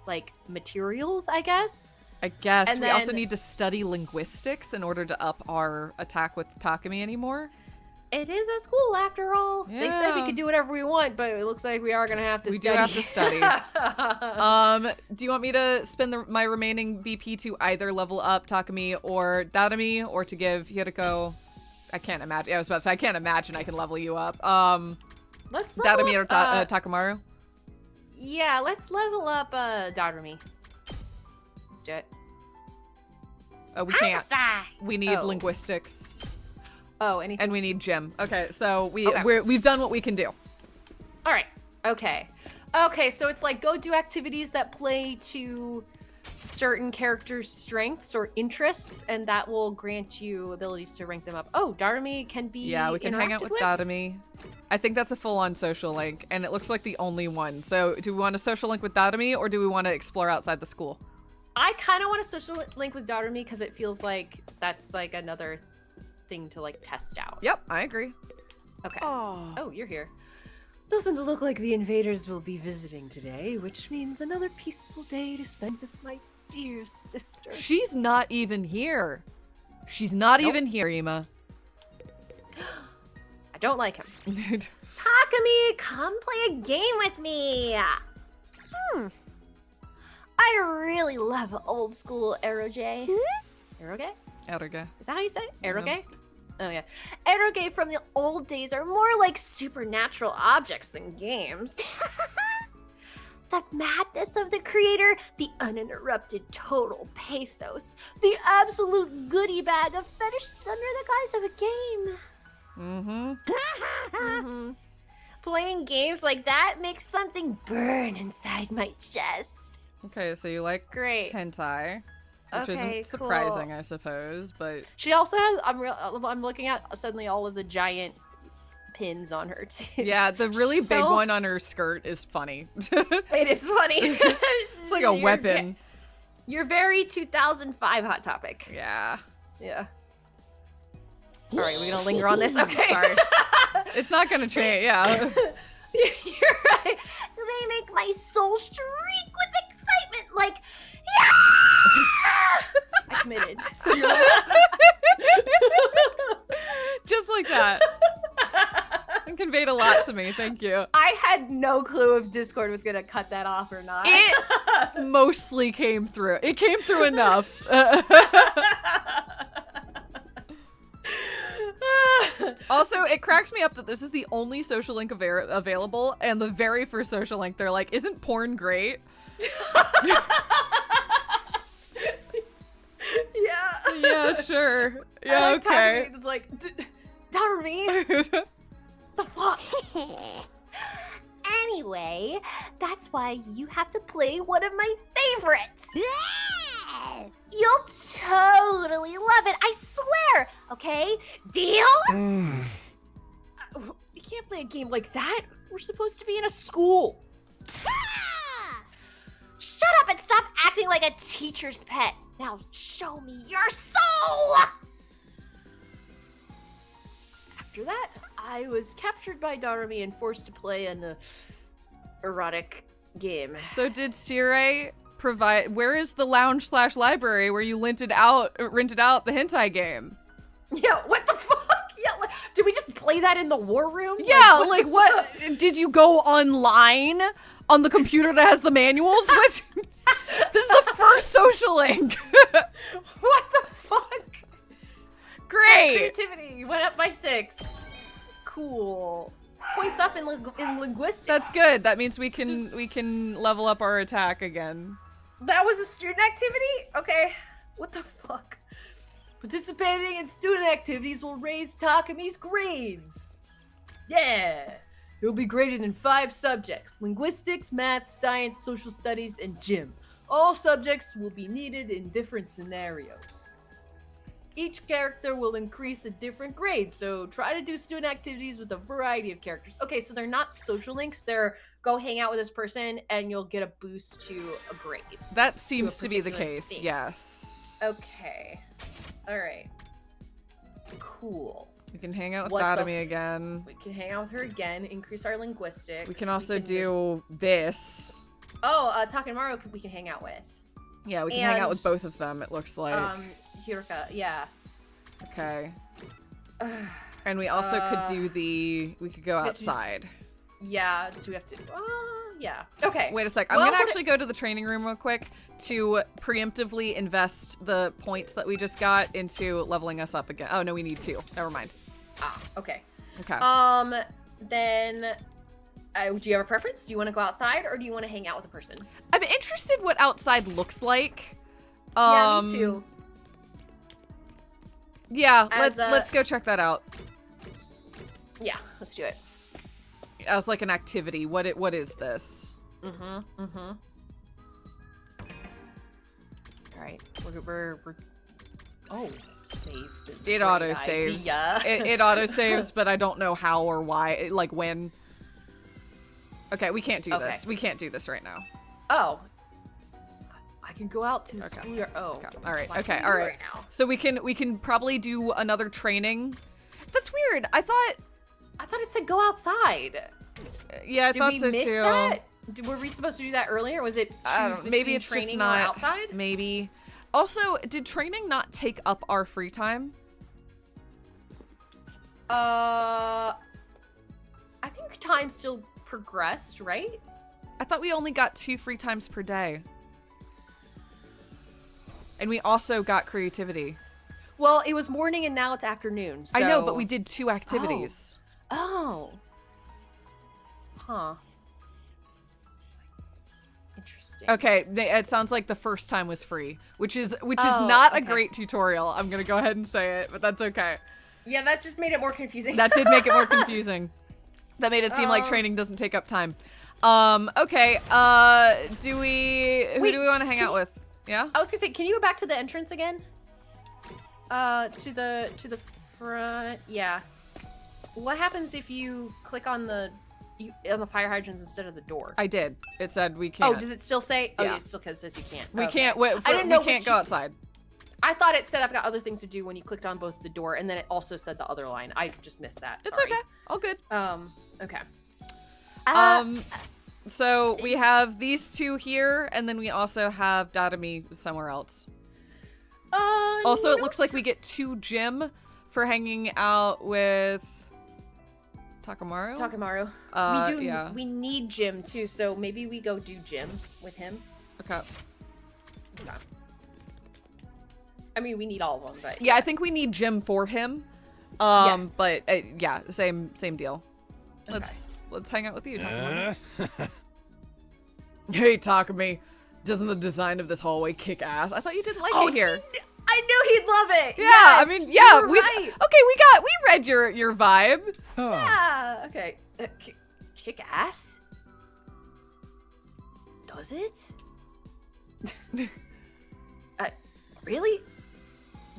like materials, I guess. I guess And we also then- need to study linguistics in order to up our attack with Takumi anymore. It is a school after all. They said we Yeah. could do whatever we want, but it looks like we are gonna have to We do study. have to study. Do you want me to spend my remaining BP to either level up Takumi or Darumi, or to give Hiriko? I can't imagine. I was about to say I can't imagine I can level you up. Let's level Darumi or up, Takamaru? yeah, let's level up Darumi. Let's do it. We can't. Homicide! We need Oh. linguistics, Oh, anything. and we need gym. Okay, so Okay. we've done what we can do. All right. Okay. Okay, so it's like go do activities that play to certain characters' strengths or interests, and that will grant you abilities to rank them up. Oh, Darumi can be Yeah, we can hang out interacted with Dadami. I think that's a full-on social link, and it looks like the only one. So do we want a social link with Dadami, or do we want to explore outside the school? I kind of want a social link with Darumi because it feels like that's like another thing to like test out. Yep, I agree. Okay. Oh. Oh, you're here. Doesn't look like the invaders will be visiting today, which means another peaceful day to spend with my dear sister. She's not even here. She's not even here, Ima. I don't like him. Takumi, come play a game with me. I really love old school eroge. Eroge? Eroge. Is that how you say it? Eroge? Oh, yeah. Eroge from the old days are more like supernatural objects than games. The madness of the creator, the uninterrupted total pathos, the absolute goodie bag of fetishes under the guise of a game. Mm-hmm. Playing games like that makes something burn inside my chest. Okay, so you like Great. hentai, which Okay, isn't surprising, cool. I suppose, but She also has, I'm looking at suddenly all of the giant pins on her, too. yeah, the really big So- one on her skirt is funny. It is funny. It's like a weapon. You're very 2005 Hot Topic. Yeah. Yeah. All right, we're gonna linger on this. Okay. Sorry. It's not gonna change, yeah. You're right. They make my soul shriek with excitement, like, yeah! I committed. Just like that. It conveyed a lot to me, thank you. I had no clue if Discord was gonna cut that off or not. It mostly came through. It came through enough. Also, it cracks me up that this is the only social link available, and the very first social link, they're like, isn't porn great? Yeah. Yeah, sure. Yeah, like okay. It's like, Darumi. The fuck? Anyway, that's why you have to play one of my favorites. Yeah! You'll totally love it, I swear. Okay? Deal? We can't play a game like that. We're supposed to be in a school. Ah! Shut up and stop acting like a teacher's pet. Now show me your soul! After that, I was captured by Darumi and forced to play an erotic game. So did Sirei provide, where is the lounge/library where you rented out the hentai game? Yeah, what the fuck? Yeah, did we just play that in the war room? Yeah, like what? Did you go online on the computer that has the manuals? What? This is the first social link. What the fuck? Great. Creativity went up by 6. Cool. Points up in linguistics. That's good. That means we can level up our attack again. That was a student activity? Okay. What the fuck? Participating in student activities will raise Takumi's grades. Yeah. He'll be graded in 5 subjects: linguistics, math, science, social studies, and gym. All subjects will be needed in different scenarios. Each character will increase a different grade, so try to do student activities with a variety of characters. Okay, so they're not social links, they're go hang out with this person and you'll get a boost to a grade. That seems to be the particular case. thing. Yes. Okay. Alright. Cool. We can hang out with What the Dadami again. We can hang out with her again, increase our linguistics. We can also do this. Oh, Takemaru we can hang out with. Yeah, we can hang out And, with both of them, it looks like. Hiruka, yeah. Okay. And we also could do we could go outside. Yeah, do we have to? Yeah. Okay. Wait a sec. I'm Well, gonna what actually go to the training room real quick to preemptively invest the points that we just got into leveling us up again. Oh, no, we need 2. Never mind. Okay. Okay. Then, do you have a preference? Do you want to go outside or do you want to hang out with a person? I'm interested what outside looks like. Yeah, me too. Yeah, As let's go check that out. Yeah, let's do it. As like an activity. What is this? All right, we're oh, save. It auto saves. It auto saves, but I don't know how or why. Like when. Okay, we can't do this. We can't do this right now. Oh. I can go out to the schoolyard. Oh. Okay. All right. Okay. All right. So we can probably do another training. That's weird. I thought it said go outside. Yeah, I Did thought we so miss too. that? Were we supposed to do that earlier? Was it Maybe it's training just not or outside? Maybe. Also, did training not take up our free time? I think time still progressed, right? I thought we only got 2 free times per day. And we also got creativity. Well, it was morning and now it's afternoon. So... I know, but we did 2 activities. Oh. Huh. Interesting. Okay, it sounds like the first time was free, which is not a great tutorial. I'm gonna go ahead and say it, but that's okay. Yeah, that just made it more confusing. That did make it more confusing. That made it seem like training doesn't take up time. Okay. Who do we want to hang out with? Yeah? I was gonna say, can you go back to the entrance again? To the front. Yeah. What happens if you click on the fire hydrants instead of the door? I did. It said we can't. Oh, does it still say? Oh, Yeah. it still says you can't. We Okay. can't. I didn't know we can't which- go outside. I thought it said I've got other things to do when you clicked on both the door, and then it also said the other line. I just missed that. It's Sorry. okay. All good. Okay. So we have these 2 here, and then we also have Dadami somewhere else. Also, it looks like we get 2 gym for hanging out with Takamaru. Takamaru. We need Jim too, so maybe we go do Jim with him. Okay. I mean, we need all of them, but Yeah, I think we need gym for him. Yes. But yeah, same deal. Let's hang out with you, Takamaru. Hey, Takami. Doesn't the design of this hallway kick ass? I thought you didn't like it here. I knew he'd love it. Yeah, Yes, I mean, yeah, you're we right. okay. We read your vibe. Yeah. Okay. Kick ass. Does it? Really?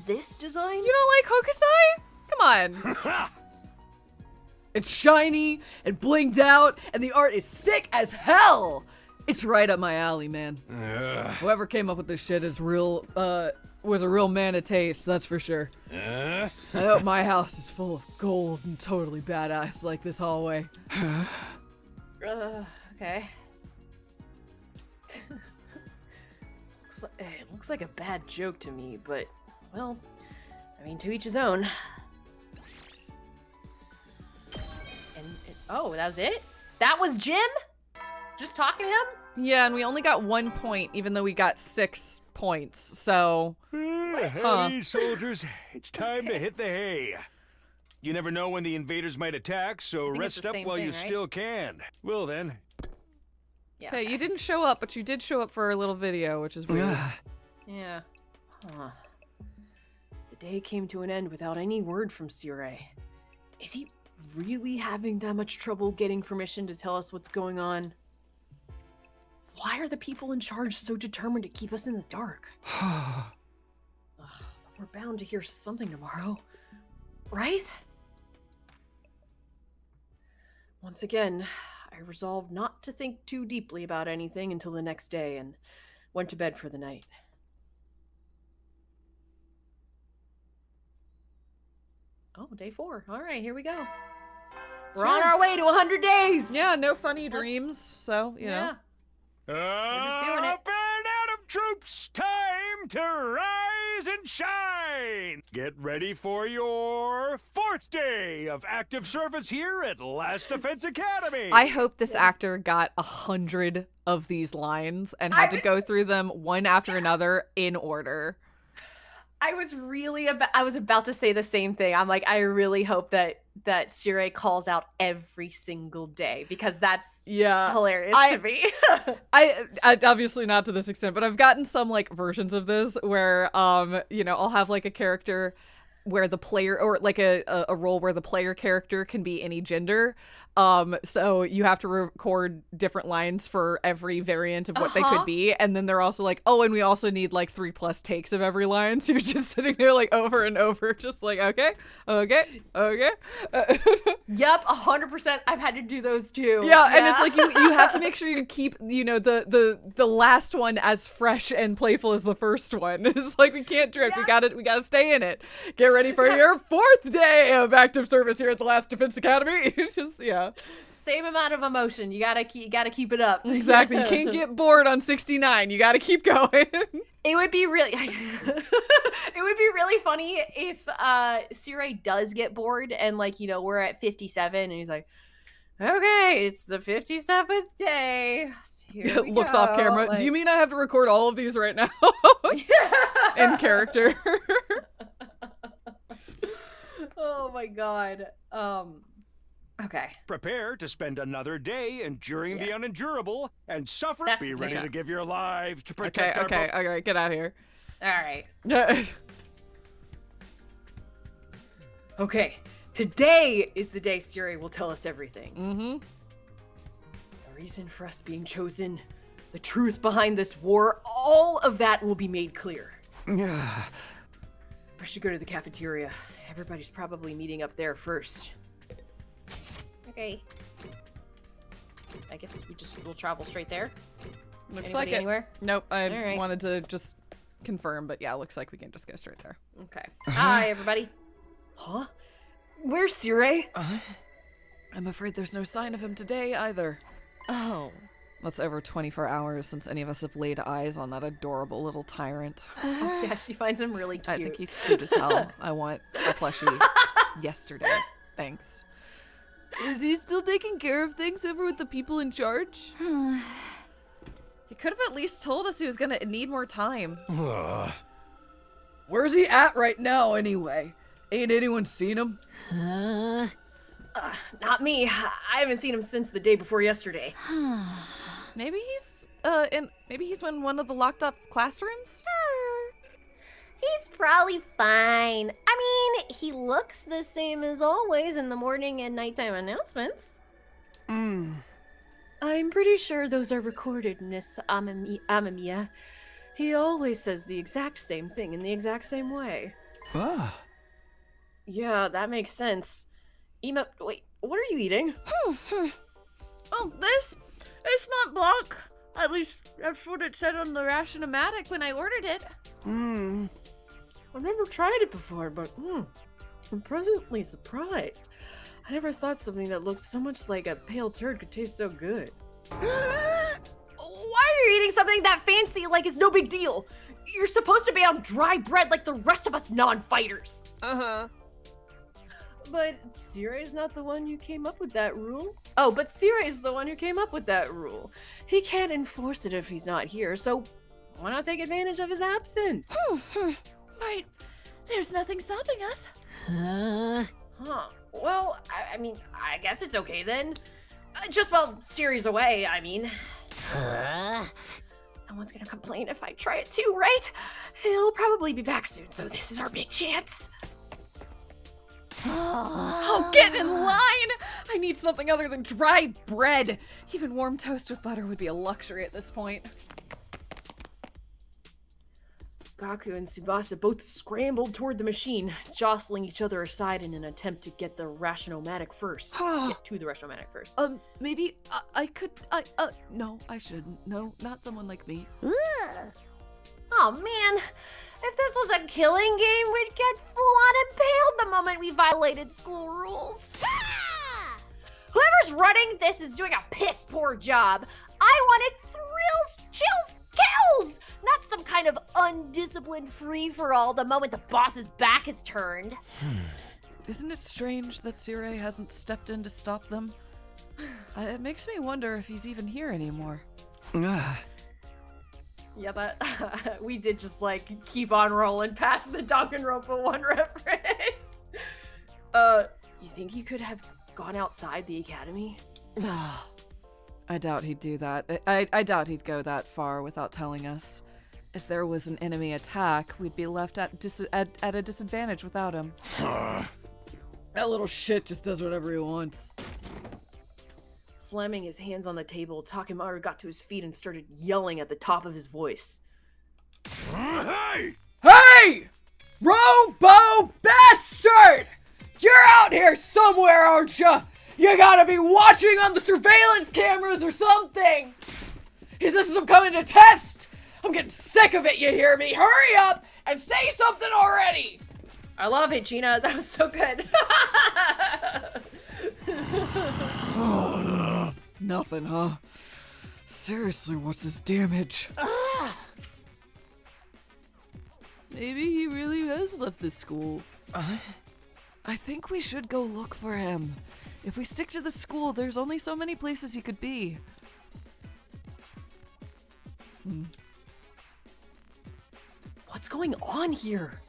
This design? You don't like Hokusai? Come on. It's shiny and blinged out, and the art is sick as hell. It's right up my alley, man. Whoever came up with this shit was a real man of taste, that's for sure. I hope my house is full of gold and totally badass like this hallway. Okay. It looks like a bad joke to me, but, well, I mean, to each his own. Oh, that was it? That was Jim? Just talking to him? Yeah, and we only got 1 point, even though we got 6 points. So, Hey, soldiers, it's time to hit the hay. You never know when the invaders might attack, so think it's rest the up same while thing, you right? still can. Well then. Yeah. okay, you didn't show up, but you did show up for a little video, which is weird. Yeah. Huh. The day came to an end without any word from Sirei. Is he really having that much trouble getting permission to tell us what's going on? Why are the people in charge so determined to keep us in the dark? Ugh, we're bound to hear something tomorrow, right? Once again, I resolved not to think too deeply about anything until the next day and went to bed for the night. Oh, day 4. All right, here we go. We're on our way to 100 days. Yeah, no funny dreams, so, you know. just doing it. Band Adam troops, time to rise and shine. Get ready for your 4th day of active service here at Last Defense Academy. I hope this actor got 100 of these lines and had to go through them one after another in order. I was about to say the same thing. I'm like, I really hope that Sirei calls out every single day because that's hilarious to me. I obviously not to this extent, but I've gotten some like versions of this where I'll have like a character where the player, or like a role where the player character can be any gender. So you have to record different lines for every variant of what they could be. And then they're also like, oh, and we also need like 3+ takes of every line. So you're just sitting there like over and over, just like, okay. Yep, 100%. I've had to do those too. Yeah, and it's like you have to make sure you keep, the last one as fresh and playful as the first one. It's like, we can't drift. We gotta stay in it. Get ready for your 4th day of active service here at the Last Defense Academy. It's just, yeah. Same amount of emotion. You gotta keep it up. Exactly. You can't get bored on 69. You gotta keep going. It would be really funny if Sirei does get bored and like, we're at 57 and he's like, okay, it's the 57th day. Here we Looks go. off camera. Like, Do you mean I have to record all of these right now? In character. Oh my god. Okay. Prepare to spend another day enduring the unendurable and suffer. That's Be the ready same. to give your lives to protect our Okay, get out of here. All right. Okay. Today is the day Siri will tell us everything. Mm-hmm. The reason for us being chosen, the truth behind this war, all of that will be made clear. I should go to the cafeteria. Everybody's probably meeting up there first. Okay. I guess we'll travel straight there. Looks Anybody like it. anywhere? Nope, I All right. wanted to just confirm, but yeah, looks like we can just go straight there. Okay. Hi, everybody. Huh? Where's Sirei? I'm afraid there's no sign of him today either. Oh. That's over 24 hours since any of us have laid eyes on that adorable little tyrant. Yeah, she finds him really cute. I think he's cute as hell. I want a plushie yesterday. Thanks. Is he still taking care of things over with the people in charge? He could have at least told us he was gonna need more time. Where's he at right now, anyway? Ain't anyone seen him? Not me. I haven't seen him since the day before yesterday. Maybe he's in one of the locked up classrooms? He's probably fine. I mean, he looks the same as always in the morning and nighttime announcements. I'm pretty sure those are recorded, Miss Amamiya. He always says the exact same thing in the exact same way. Yeah, that makes sense. Wait, what are you eating? Oh, this? It's Mont Blanc. At least that's what it said on the ration-o-matic when I ordered it. I've never tried it before, but I'm pleasantly surprised. I never thought something that looked so much like a pale turd could taste so good. Why are you eating something that fancy like it's no big deal? You're supposed to be on dry bread like the rest of us non-fighters. But Sirei's not the one who came up with that rule. Oh, but Sirei's the one who came up with that rule. He can't enforce it if he's not here, so why not take advantage of his absence? Right. There's nothing stopping us. Huh. Well, I mean, I guess it's okay then. Just while Siri's away, I mean. No one's gonna complain if I try it too, right? He'll probably be back soon, so this is our big chance. Oh, get in line! I need something other than dry bread. Even warm toast with butter would be a luxury at this point. Gaku and Tsubasa both scrambled toward the machine, jostling each other aside in an attempt to get the ration-o-matic first. Get to the ration-o-matic first. Maybe I could, no, I shouldn't. No, not someone like me. Oh man, if this was a killing game, we'd get full-on impaled the moment we violated school rules. Whoever's running this is doing a piss-poor job. I wanted thrills, chills, kills, not some kind of undisciplined free-for-all the moment the boss's back is turned. Isn't it strange that Sirei hasn't stepped in to stop them? It makes me wonder if he's even here anymore. Yeah, that we did just like keep on rolling past the Danganronpa 1 reference. You think he could have gone outside the academy? I doubt he'd do that. I doubt he'd go that far without telling us. If there was an enemy attack, we'd be left at a disadvantage without him. That little shit just does whatever he wants. Slamming his hands on the table, Takemaru got to his feet and started yelling at the top of his voice. Hey! Hey! Robo bastard! You're out here somewhere, aren't you? You gotta be watching on the surveillance cameras or something! Is this some coming to test? I'm getting sick of it, you hear me? Hurry up and say something already! I love it, Gina. That was so good. Nothing, huh? Seriously, what's his damage? Maybe he really has left the school. I think we should go look for him. If we stick to the school, there's only so many places he could be. What's going on here?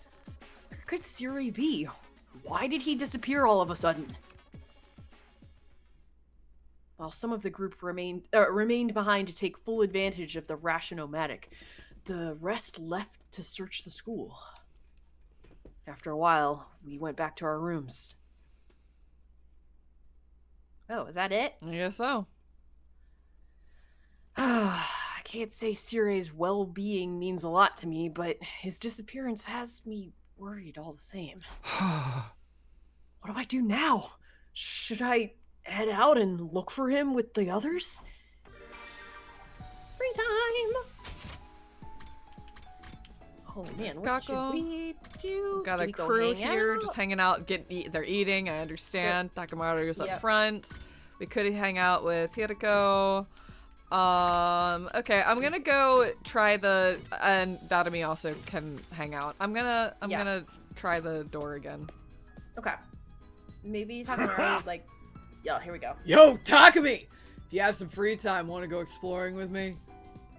Where could Siri be? Why did he disappear all of a sudden? While some of the group remained behind to take full advantage of the Rationomatic, the rest left to search the school. After a while, we went back to our rooms. Oh, is that it? I guess so. I can't say Siri's well-being means a lot to me, but his disappearance has me worried all the same. What do I do now? Should I head out and look for him with the others? Free time. Oh man, what Kako. should we do? Got Do a we go crew hang here out? just hanging out, they're eating, I understand. Takemaru's up Yep. front. We could hang out with Hiriko. Okay, I'm gonna go try and Dadami also can hang out. I'm gonna try the door again. Okay. Maybe Takemaru, like... Yeah, here we go. Yo, Takumi! If you have some free time, want to go exploring with me?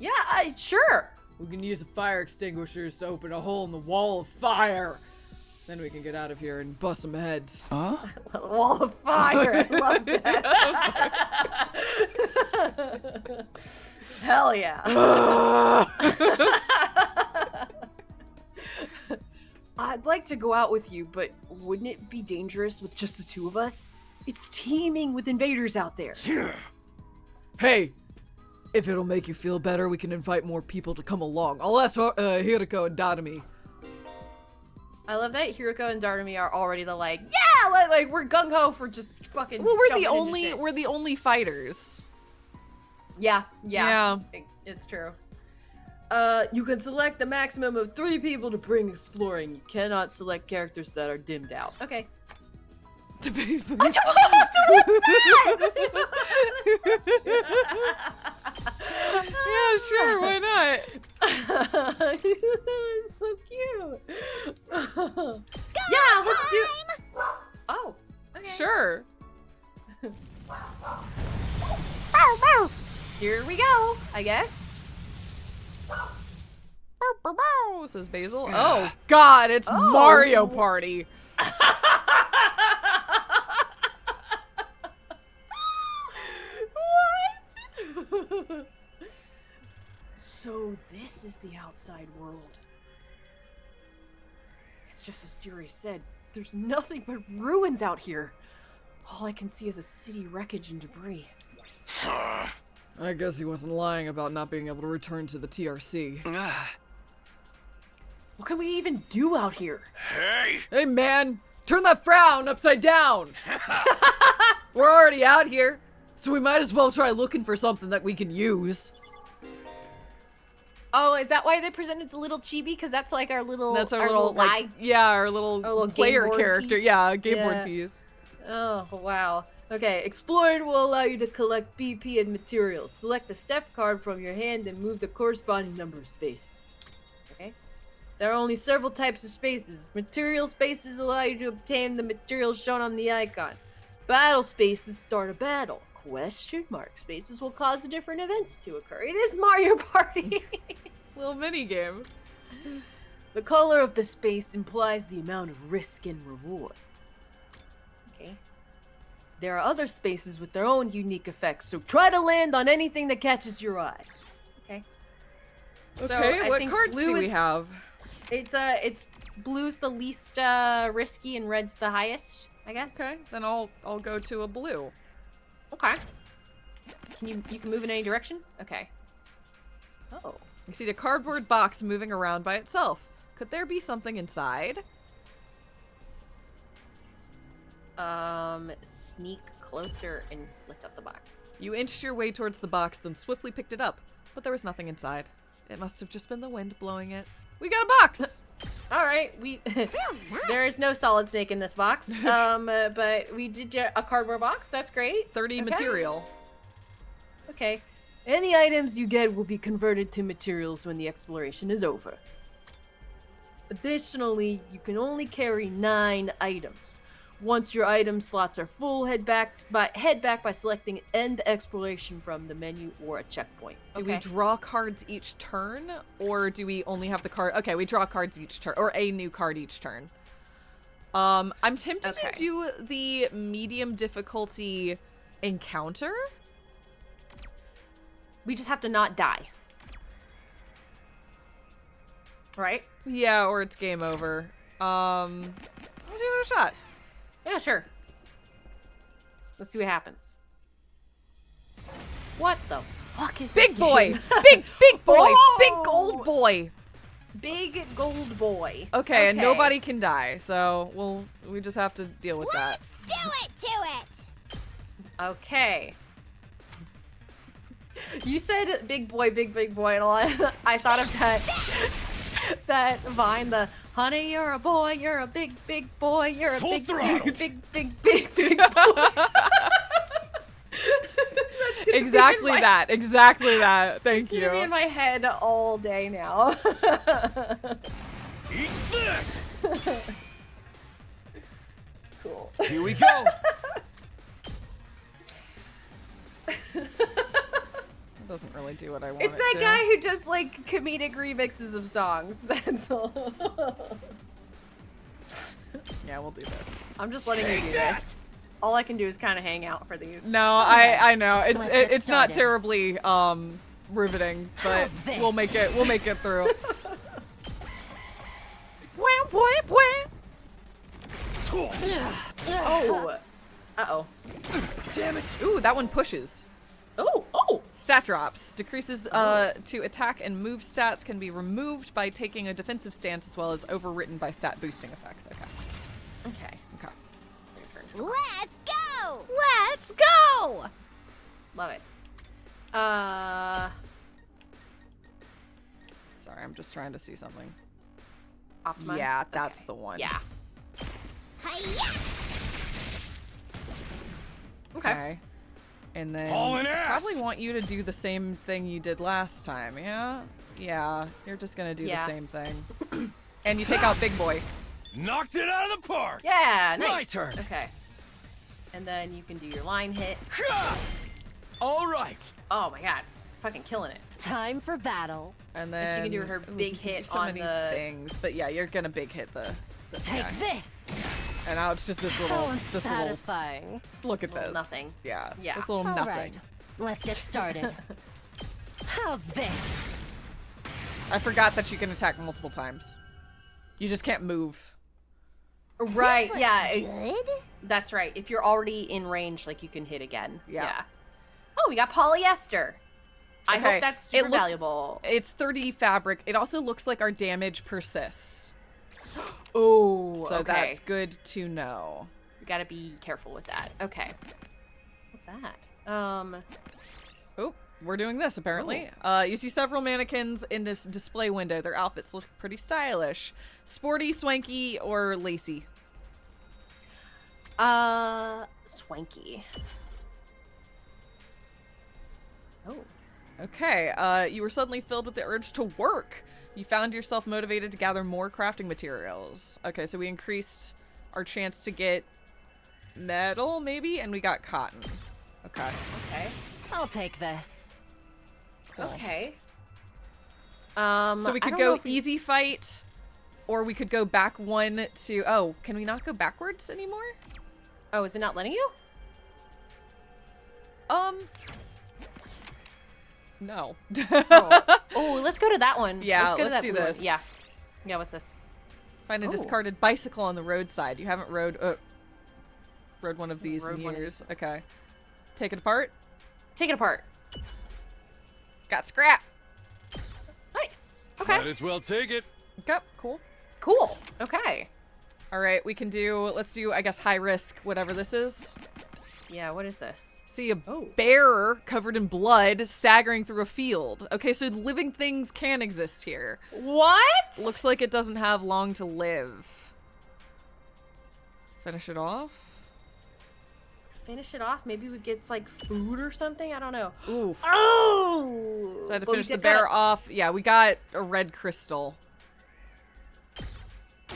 Yeah, sure! We can use the fire extinguishers to open a hole in the wall of fire. Then we can get out of here and bust some heads. Huh? Wall of fire, I love that. Hell yeah. I'd like to go out with you, but wouldn't it be dangerous with just the two of us? It's teeming with invaders out there. Hey, if it'll make you feel better, we can invite more people to come along. I'll ask Hiriko and Dadami. I love that Hiriko and Darnami are already yeah, like we're gung ho for just fucking. Well, we're jumping into shit. the only fighters. Yeah. Yeah. It's true. You can select the maximum of 3 people to bring exploring. You cannot select characters that are dimmed out. Okay. Yeah, sure, why not? So cute. Yeah, let's do. Oh, okay. Sure. Here we go, I guess. Says Basil. Oh God, it's Mario Party. What? So this is the outside world. It's just as Siri said. There's nothing but ruins out here. All I can see is a city wreckage and debris. I guess he wasn't lying about not being able to return to the TRC. What can we even do out here? Hey! Hey man, turn that frown upside down! We're already out here, so we might as well try looking for something that we can use. Oh, is that why they presented the little chibi? Because that's like our little. That's our little guy. our little player game board character. piece? Yeah, game Yeah. board piece. Oh, wow. Okay, exploring will allow you to collect BP and materials. Select the step card from your hand and move the corresponding number of spaces. Okay? There are only several types of spaces. Material spaces allow you to obtain the materials shown on the icon. Battle spaces start a battle. Question mark spaces will cause the different events to occur. It is Mario Party! Little mini game. The color of the space implies the amount of risk and reward. Okay. There are other spaces with their own unique effects, so try to land on anything that catches your eye. Okay. So Okay, I what think cards blue do we is- have? It's blue's the least risky and red's the highest, I guess. Okay, then I'll go to a blue. Okay. You can move in any direction? Okay. Oh. You see a cardboard box moving around by itself. Could there be something inside? Sneak closer and lift up the box. You inched your way towards the box, then swiftly picked it up, but there was nothing inside. It must have just been the wind blowing it. We got a box! All right, there is no solid snake in this box. But we did get a cardboard box. That's great. 30 Okay. material. Okay. Any items you get will be converted to materials when the exploration is over. Additionally, you can only carry 9 items. Once your item slots are full, head back by selecting End Exploration from the menu or a checkpoint. Do we draw cards each turn, or do we only have the card? Okay, we draw cards each turn, or a new card each turn. I'm tempted to do the medium difficulty encounter. We just have to not die. Right? Yeah, or it's game over. I'll give it a shot. Yeah, sure. Let's see what happens. What the fuck is this Big boy! game? Big boy! Oh! Big gold boy! Big gold boy. Okay, and nobody can die, so we just have to deal with that. Let's do it to it. Okay. You said big boy, big boy, and I thought of that Vine, the honey, you're a boy, you're a big boy, you're a Full big throttle. big boy. Exactly that. Exactly that. Thank It's gonna be in you. my head all day now. Eat this! Cool. Here we go. It doesn't really do what I want It's it that to. guy who does like comedic remixes of songs. That's all. Yeah, we'll do this. I'm just letting you do this. All I can do is kind of hang out for these. No, I know. Let's get It's not started. terribly riveting, but How's this? we'll make it through. Oh. Uh-oh. Damn it. Ooh, that one pushes. Oh. Stat drops. Decreases to attack and move stats can be removed by taking a defensive stance as well as overwritten by stat boosting effects. Okay. Okay. Okay. Let's go. Let's go! Love it. Sorry, I'm just trying to see something. Optimize. Yeah, that's Okay. the one. Yeah. Hi-ya. Okay. And then Hauling I ass! probably want you to do the same thing you did last time, yeah? Yeah, you're just gonna do the Yeah. same thing. And you take out Big Boy. Knocked it out of the park. Yeah, My nice. turn. Okay. And then you can do your line hit. Ha! All right. Oh my god. Fucking killing it. Time for battle. And then she can do her big you can do hit so on many the- things, but yeah, you're gonna big hit this Take guy. this. And now it's just this little, How this little. unsatisfying. Look at Little this. nothing. Yeah. Yeah. This little All nothing. right. Let's get started. How's this? I forgot that you can attack multiple times. You just can't move. Right, yeah. Good. That's right. If you're already in range, like you can hit again. Yeah. Oh, we got polyester. I Okay, hope that's it super looks- valuable. It's 30 fabric. It also looks like our damage persists. Oh, So okay. that's good to know. We gotta be careful with that. Okay. What's that? Oh, we're doing this apparently. You see several mannequins in this display window. Their outfits look pretty stylish. Sporty, swanky, or lacy. Swanky. Oh. Okay, you were suddenly filled with the urge to work. You found yourself motivated to gather more crafting materials. Okay, so we increased our chance to get metal, maybe, and we got cotton. Okay. Okay. I'll take this. Okay. So we I could don't know go if we- easy fight, or we could go back one to... Oh, can we not go backwards anymore? Oh, is it not letting you? No. Oh, let's go to that one. Yeah, let's go to let's that do blue one. this. Yeah. Yeah, what's this? Find a Oh. discarded bicycle on the roadside. You haven't rode one of these in Rode one of years. Okay. Take it apart. Take it apart. Got scrap. Nice. Okay. Might as well take it. Okay, cool. Cool. Okay. All right, let's do, I guess, high risk, whatever this is. Yeah, what is this? See a Oh. bear covered in blood staggering through a field. Okay, so living things can exist here. What? Looks like it doesn't have long to live. Finish it off. Finish it off. Maybe we get like food or something. I don't know. Oof. Oh. So I had to But we finish the did bear gotta- off. Yeah, we got a red crystal.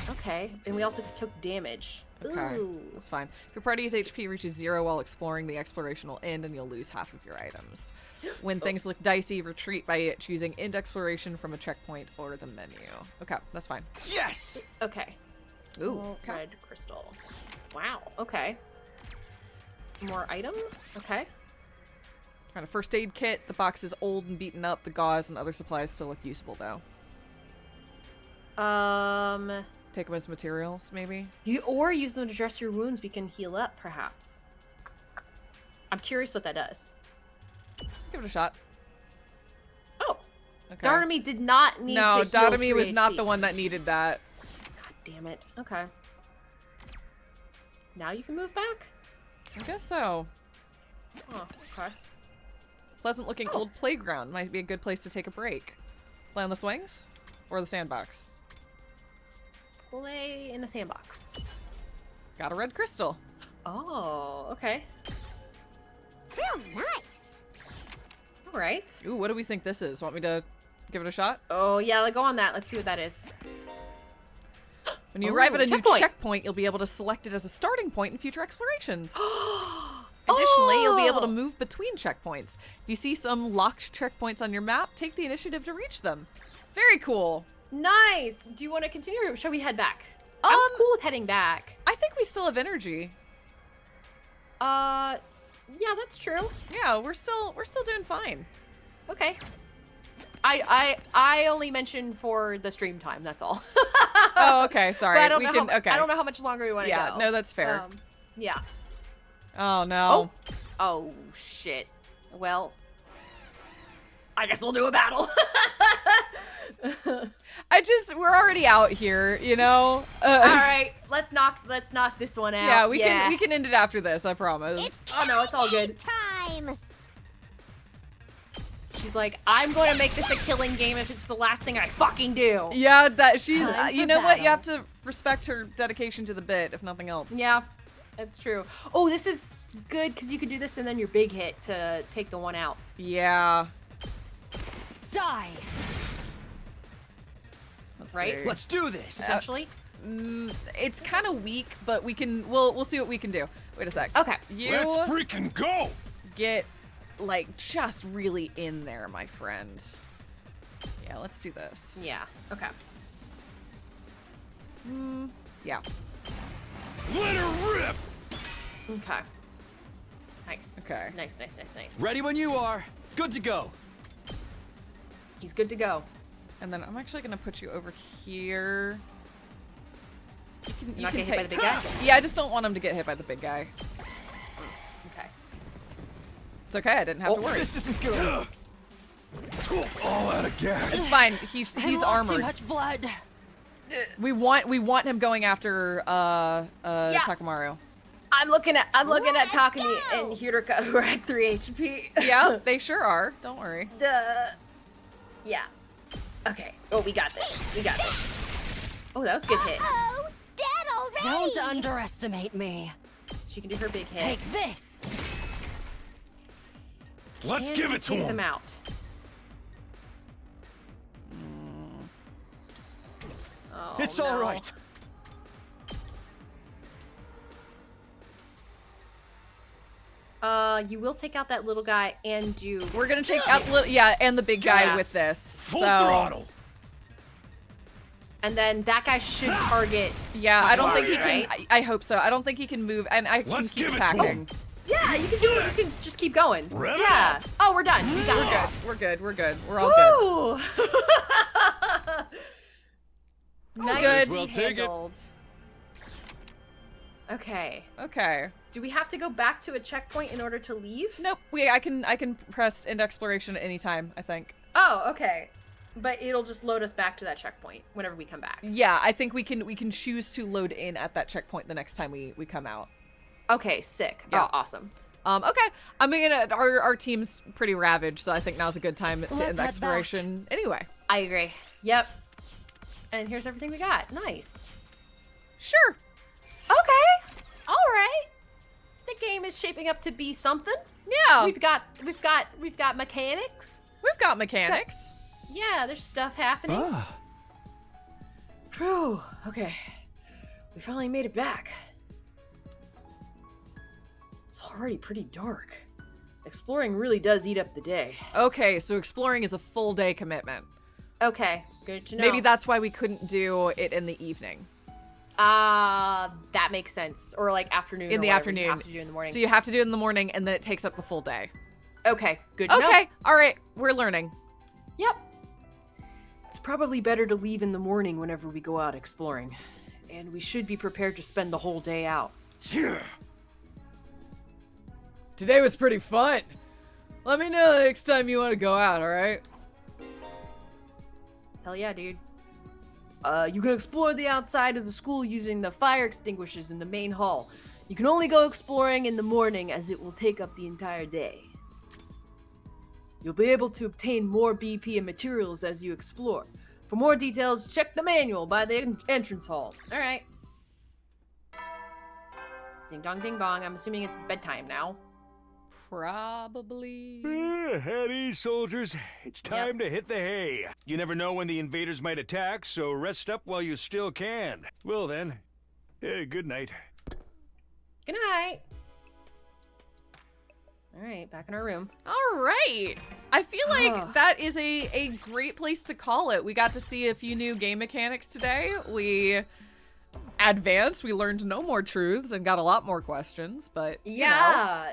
Okay, and we also took damage. Okay, Ooh. that's fine. If your party's HP reaches 0 while exploring, the exploration will end and you'll lose half of your items. When things look dicey, retreat by choosing end exploration from a checkpoint or the menu. Okay, that's fine. Yes! Okay. Ooh, Small okay. red crystal. Wow. Okay. More item. Okay. Kind of first aid kit. The box is old and beaten up. The gauze and other supplies still look usable, though. Take them as materials, maybe? Or use them to dress your wounds. We can heal up, perhaps. I'm curious what that does. Give it a shot. Oh, Okay. Darnamy did not need No, to heal Dotamy was 3 not HP. the one that needed that. God damn it. Okay. Now you can move back? I guess so. Oh, okay. Pleasant looking Oh. old playground might be a good place to take a break. Play on the swings? Or the sandbox? Play in the sandbox. Got a red crystal. Oh, okay. Real nice. All right. Ooh, what do we think this is? Want me to give it a shot? Oh, yeah, go on that. Let's see what that is. When you arrive at a new checkpoint. checkpoint, you'll be able to select it as a starting point in future explorations. Additionally, you'll be able to move between checkpoints. If you see some locked checkpoints on your map, take the initiative to reach them. Very cool. Nice. Do you want to continue or shall we head back? I'm cool with heading back. I think we still have energy. Yeah, that's true. Yeah, we're still doing fine. Okay. I only mentioned for the stream time, that's all. Oh, okay, sorry. But I don't we know can how, okay. I don't know how much longer we want to Yeah, go. no, that's fair. Yeah. Oh no. Oh, shit. Well, I guess we'll do a battle. We're already out here, you know? All right, let's knock this one out. Yeah, we can end it after this, I promise. Oh no, it's all good. Time. She's like, I'm going to make this a killing game if it's the last thing I fucking do. Yeah, that she's Time you for know what? You battle. have to respect her dedication to the bit, if nothing else. Yeah, that's true. Oh, this is good because you could do this and then your big hit to take the one out. Yeah. Die. Let's Right? see. Let's do this! Essentially. It's kind of weak, but we'll see what we can do. Wait a sec. Okay. You Let's freaking go! get like just really in there, my friend. Yeah, let's do this. Yeah. Okay. Yeah. Let her rip! Okay. Nice. Okay. Nice. Ready when you are. Good to go. He's good to go. And then I'm actually gonna put you over here. You Not can get hit by take- the big guy? Yeah, I just don't want him to get hit by the big guy. Okay. It's okay, I didn't have to worry. This isn't good. All out of gas. It's fine. He's I lost armored. too much blood. We want him going after Takamaru. I'm looking at Let's Takumi go! and Hirika who are at 3 HP. Yeah, they sure are. Don't worry. Duh. Yeah. Okay. Oh, we got this. Oh, that was a good hit. Oh, dead already. Don't underestimate me. She can do her big hit. Take this. Let's And give we it to take him. them out. Oh, It's no. all right. You will take out that little guy and do. We're gonna take out and the big guy Yeah. with this. Full so throttle. And then that guy should target. yeah, I don't think he can. Right? I hope so. I don't think he can move, and I Let's can keep give it to him. attacking. Yeah, you can do it. You can just keep going. Rev it yeah. up. Oh, we're done. We got this. We're good. We're all good. Woo! Nice good. We'll take it. handled. Okay. Okay. Do we have to go back to a checkpoint in order to leave? Nope. I can press end exploration at any time, I think. Oh, okay. But it'll just load us back to that checkpoint whenever we come back. Yeah, I think we can choose to load in at that checkpoint the next time we come out. Okay, sick. Yeah. Oh, awesome. Okay. I'm gonna our team's pretty ravaged, so I think now's a good time to Let's end head exploration. Anyway. I agree. Yep. And here's everything we got. Nice. Sure. Okay. All right. The game is shaping up to be something. Yeah. We've got mechanics. We've got mechanics. Yeah, there's stuff happening. Ah, Whew. Okay. We finally made it back. It's already pretty dark. Exploring really does eat up the day. Okay, so exploring is a full day commitment. Okay, good to know. Maybe that's why we couldn't do it in the evening. That makes sense. Or like afternoon. In or the whatever you afternoon. have to do in the morning. So you have to do it in the morning, and then it takes up the full day. Okay, good to know. Okay, all right, we're learning. Yep. It's probably better to leave in the morning whenever we go out exploring. And we should be prepared to spend the whole day out. Today was pretty fun. Let me know the next time you want to go out, alright? Hell yeah, dude. You can explore the outside of the school using the fire extinguishers in the main hall. You can only go exploring in the morning as it will take up the entire day. You'll be able to obtain more BP and materials as you explore. For more details, check the manual by the entrance hall. Alright. Ding dong ding bong. I'm assuming it's bedtime now. Probably. At ease, soldiers. It's time to hit the hay. You never know when the invaders might attack, so rest up while you still can. Well then, good night. Good night. Alright, back in our room. All right. I feel like that is a great place to call it. We got to see a few new game mechanics today. We advanced. We learned no more truths and got a lot more questions, but you know.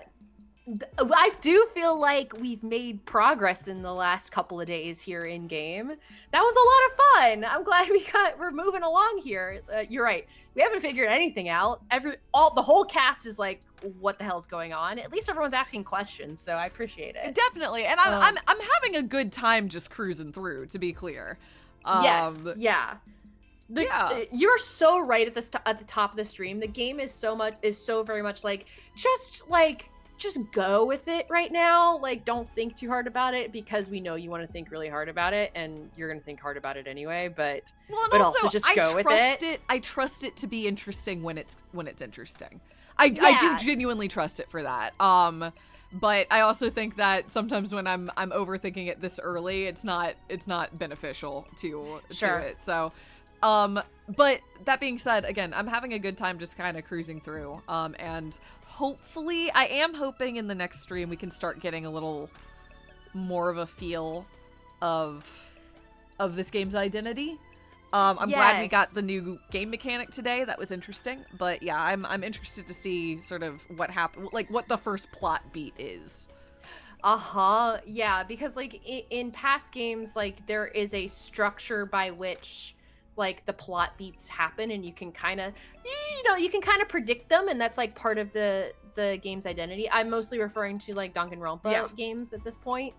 I do feel like we've made progress in the last couple of days here in game. That was a lot of fun. I'm glad we're moving along here. You're right. We haven't figured anything out. The whole cast is like, what the hell's going on? At least everyone's asking questions, so I appreciate it. Definitely. And I'm having a good time just cruising through, to be clear. Yes. Yeah. You're so right at the top of the stream. The game is so very much like just go with it right now. Like, don't think too hard about it, because we know you want to think really hard about it, and you're going to think hard about it anyway, but also just go with it. I trust it to be interesting when it's interesting. I do genuinely trust it for that. But I also think that sometimes when I'm overthinking it this early, it's not beneficial to it. So but that being said, again, I'm having a good time just kind of cruising through. And hopefully, I am hoping in the next stream we can start getting a little more of a feel of this game's identity. I'm glad we got the new game mechanic today. That was interesting. But yeah, I'm interested to see sort of what happened, like what the first plot beat is. Yeah, because like in past games, like there is a structure by which like the plot beats happen, and you can kind of predict them, and that's like part of the game's identity. I'm mostly referring to like Danganronpa games at this point.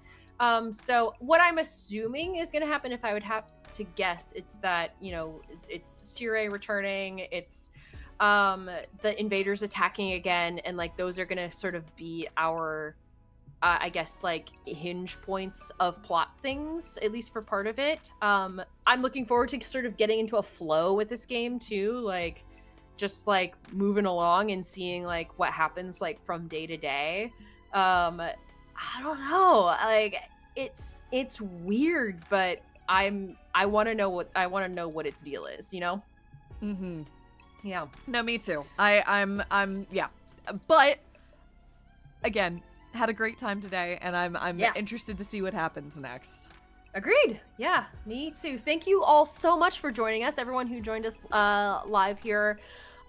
So what I'm assuming is going to happen, if I would have to guess, it's that, you know, it's Sirei returning, it's the invaders attacking again, and like those are going to sort of be our I guess like hinge points of plot things, at least for part of it. I'm looking forward to sort of getting into a flow with this game too, like just like moving along and seeing like what happens like from day to day. I don't know, like it's weird, but I want to know what its deal is, you know? Mm-hmm. Yeah. No, me too. I'm yeah. But again, had a great time today, and I'm interested to see what happens next. Agreed. Yeah, me too. Thank you all so much for joining us, everyone who joined us live here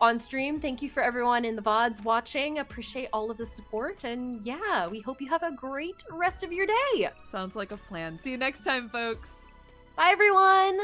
on stream. Thank you for everyone in the VODs watching. Appreciate all of the support. And yeah, we hope you have a great rest of your day. Sounds like a plan. See you next time, folks. Bye, everyone.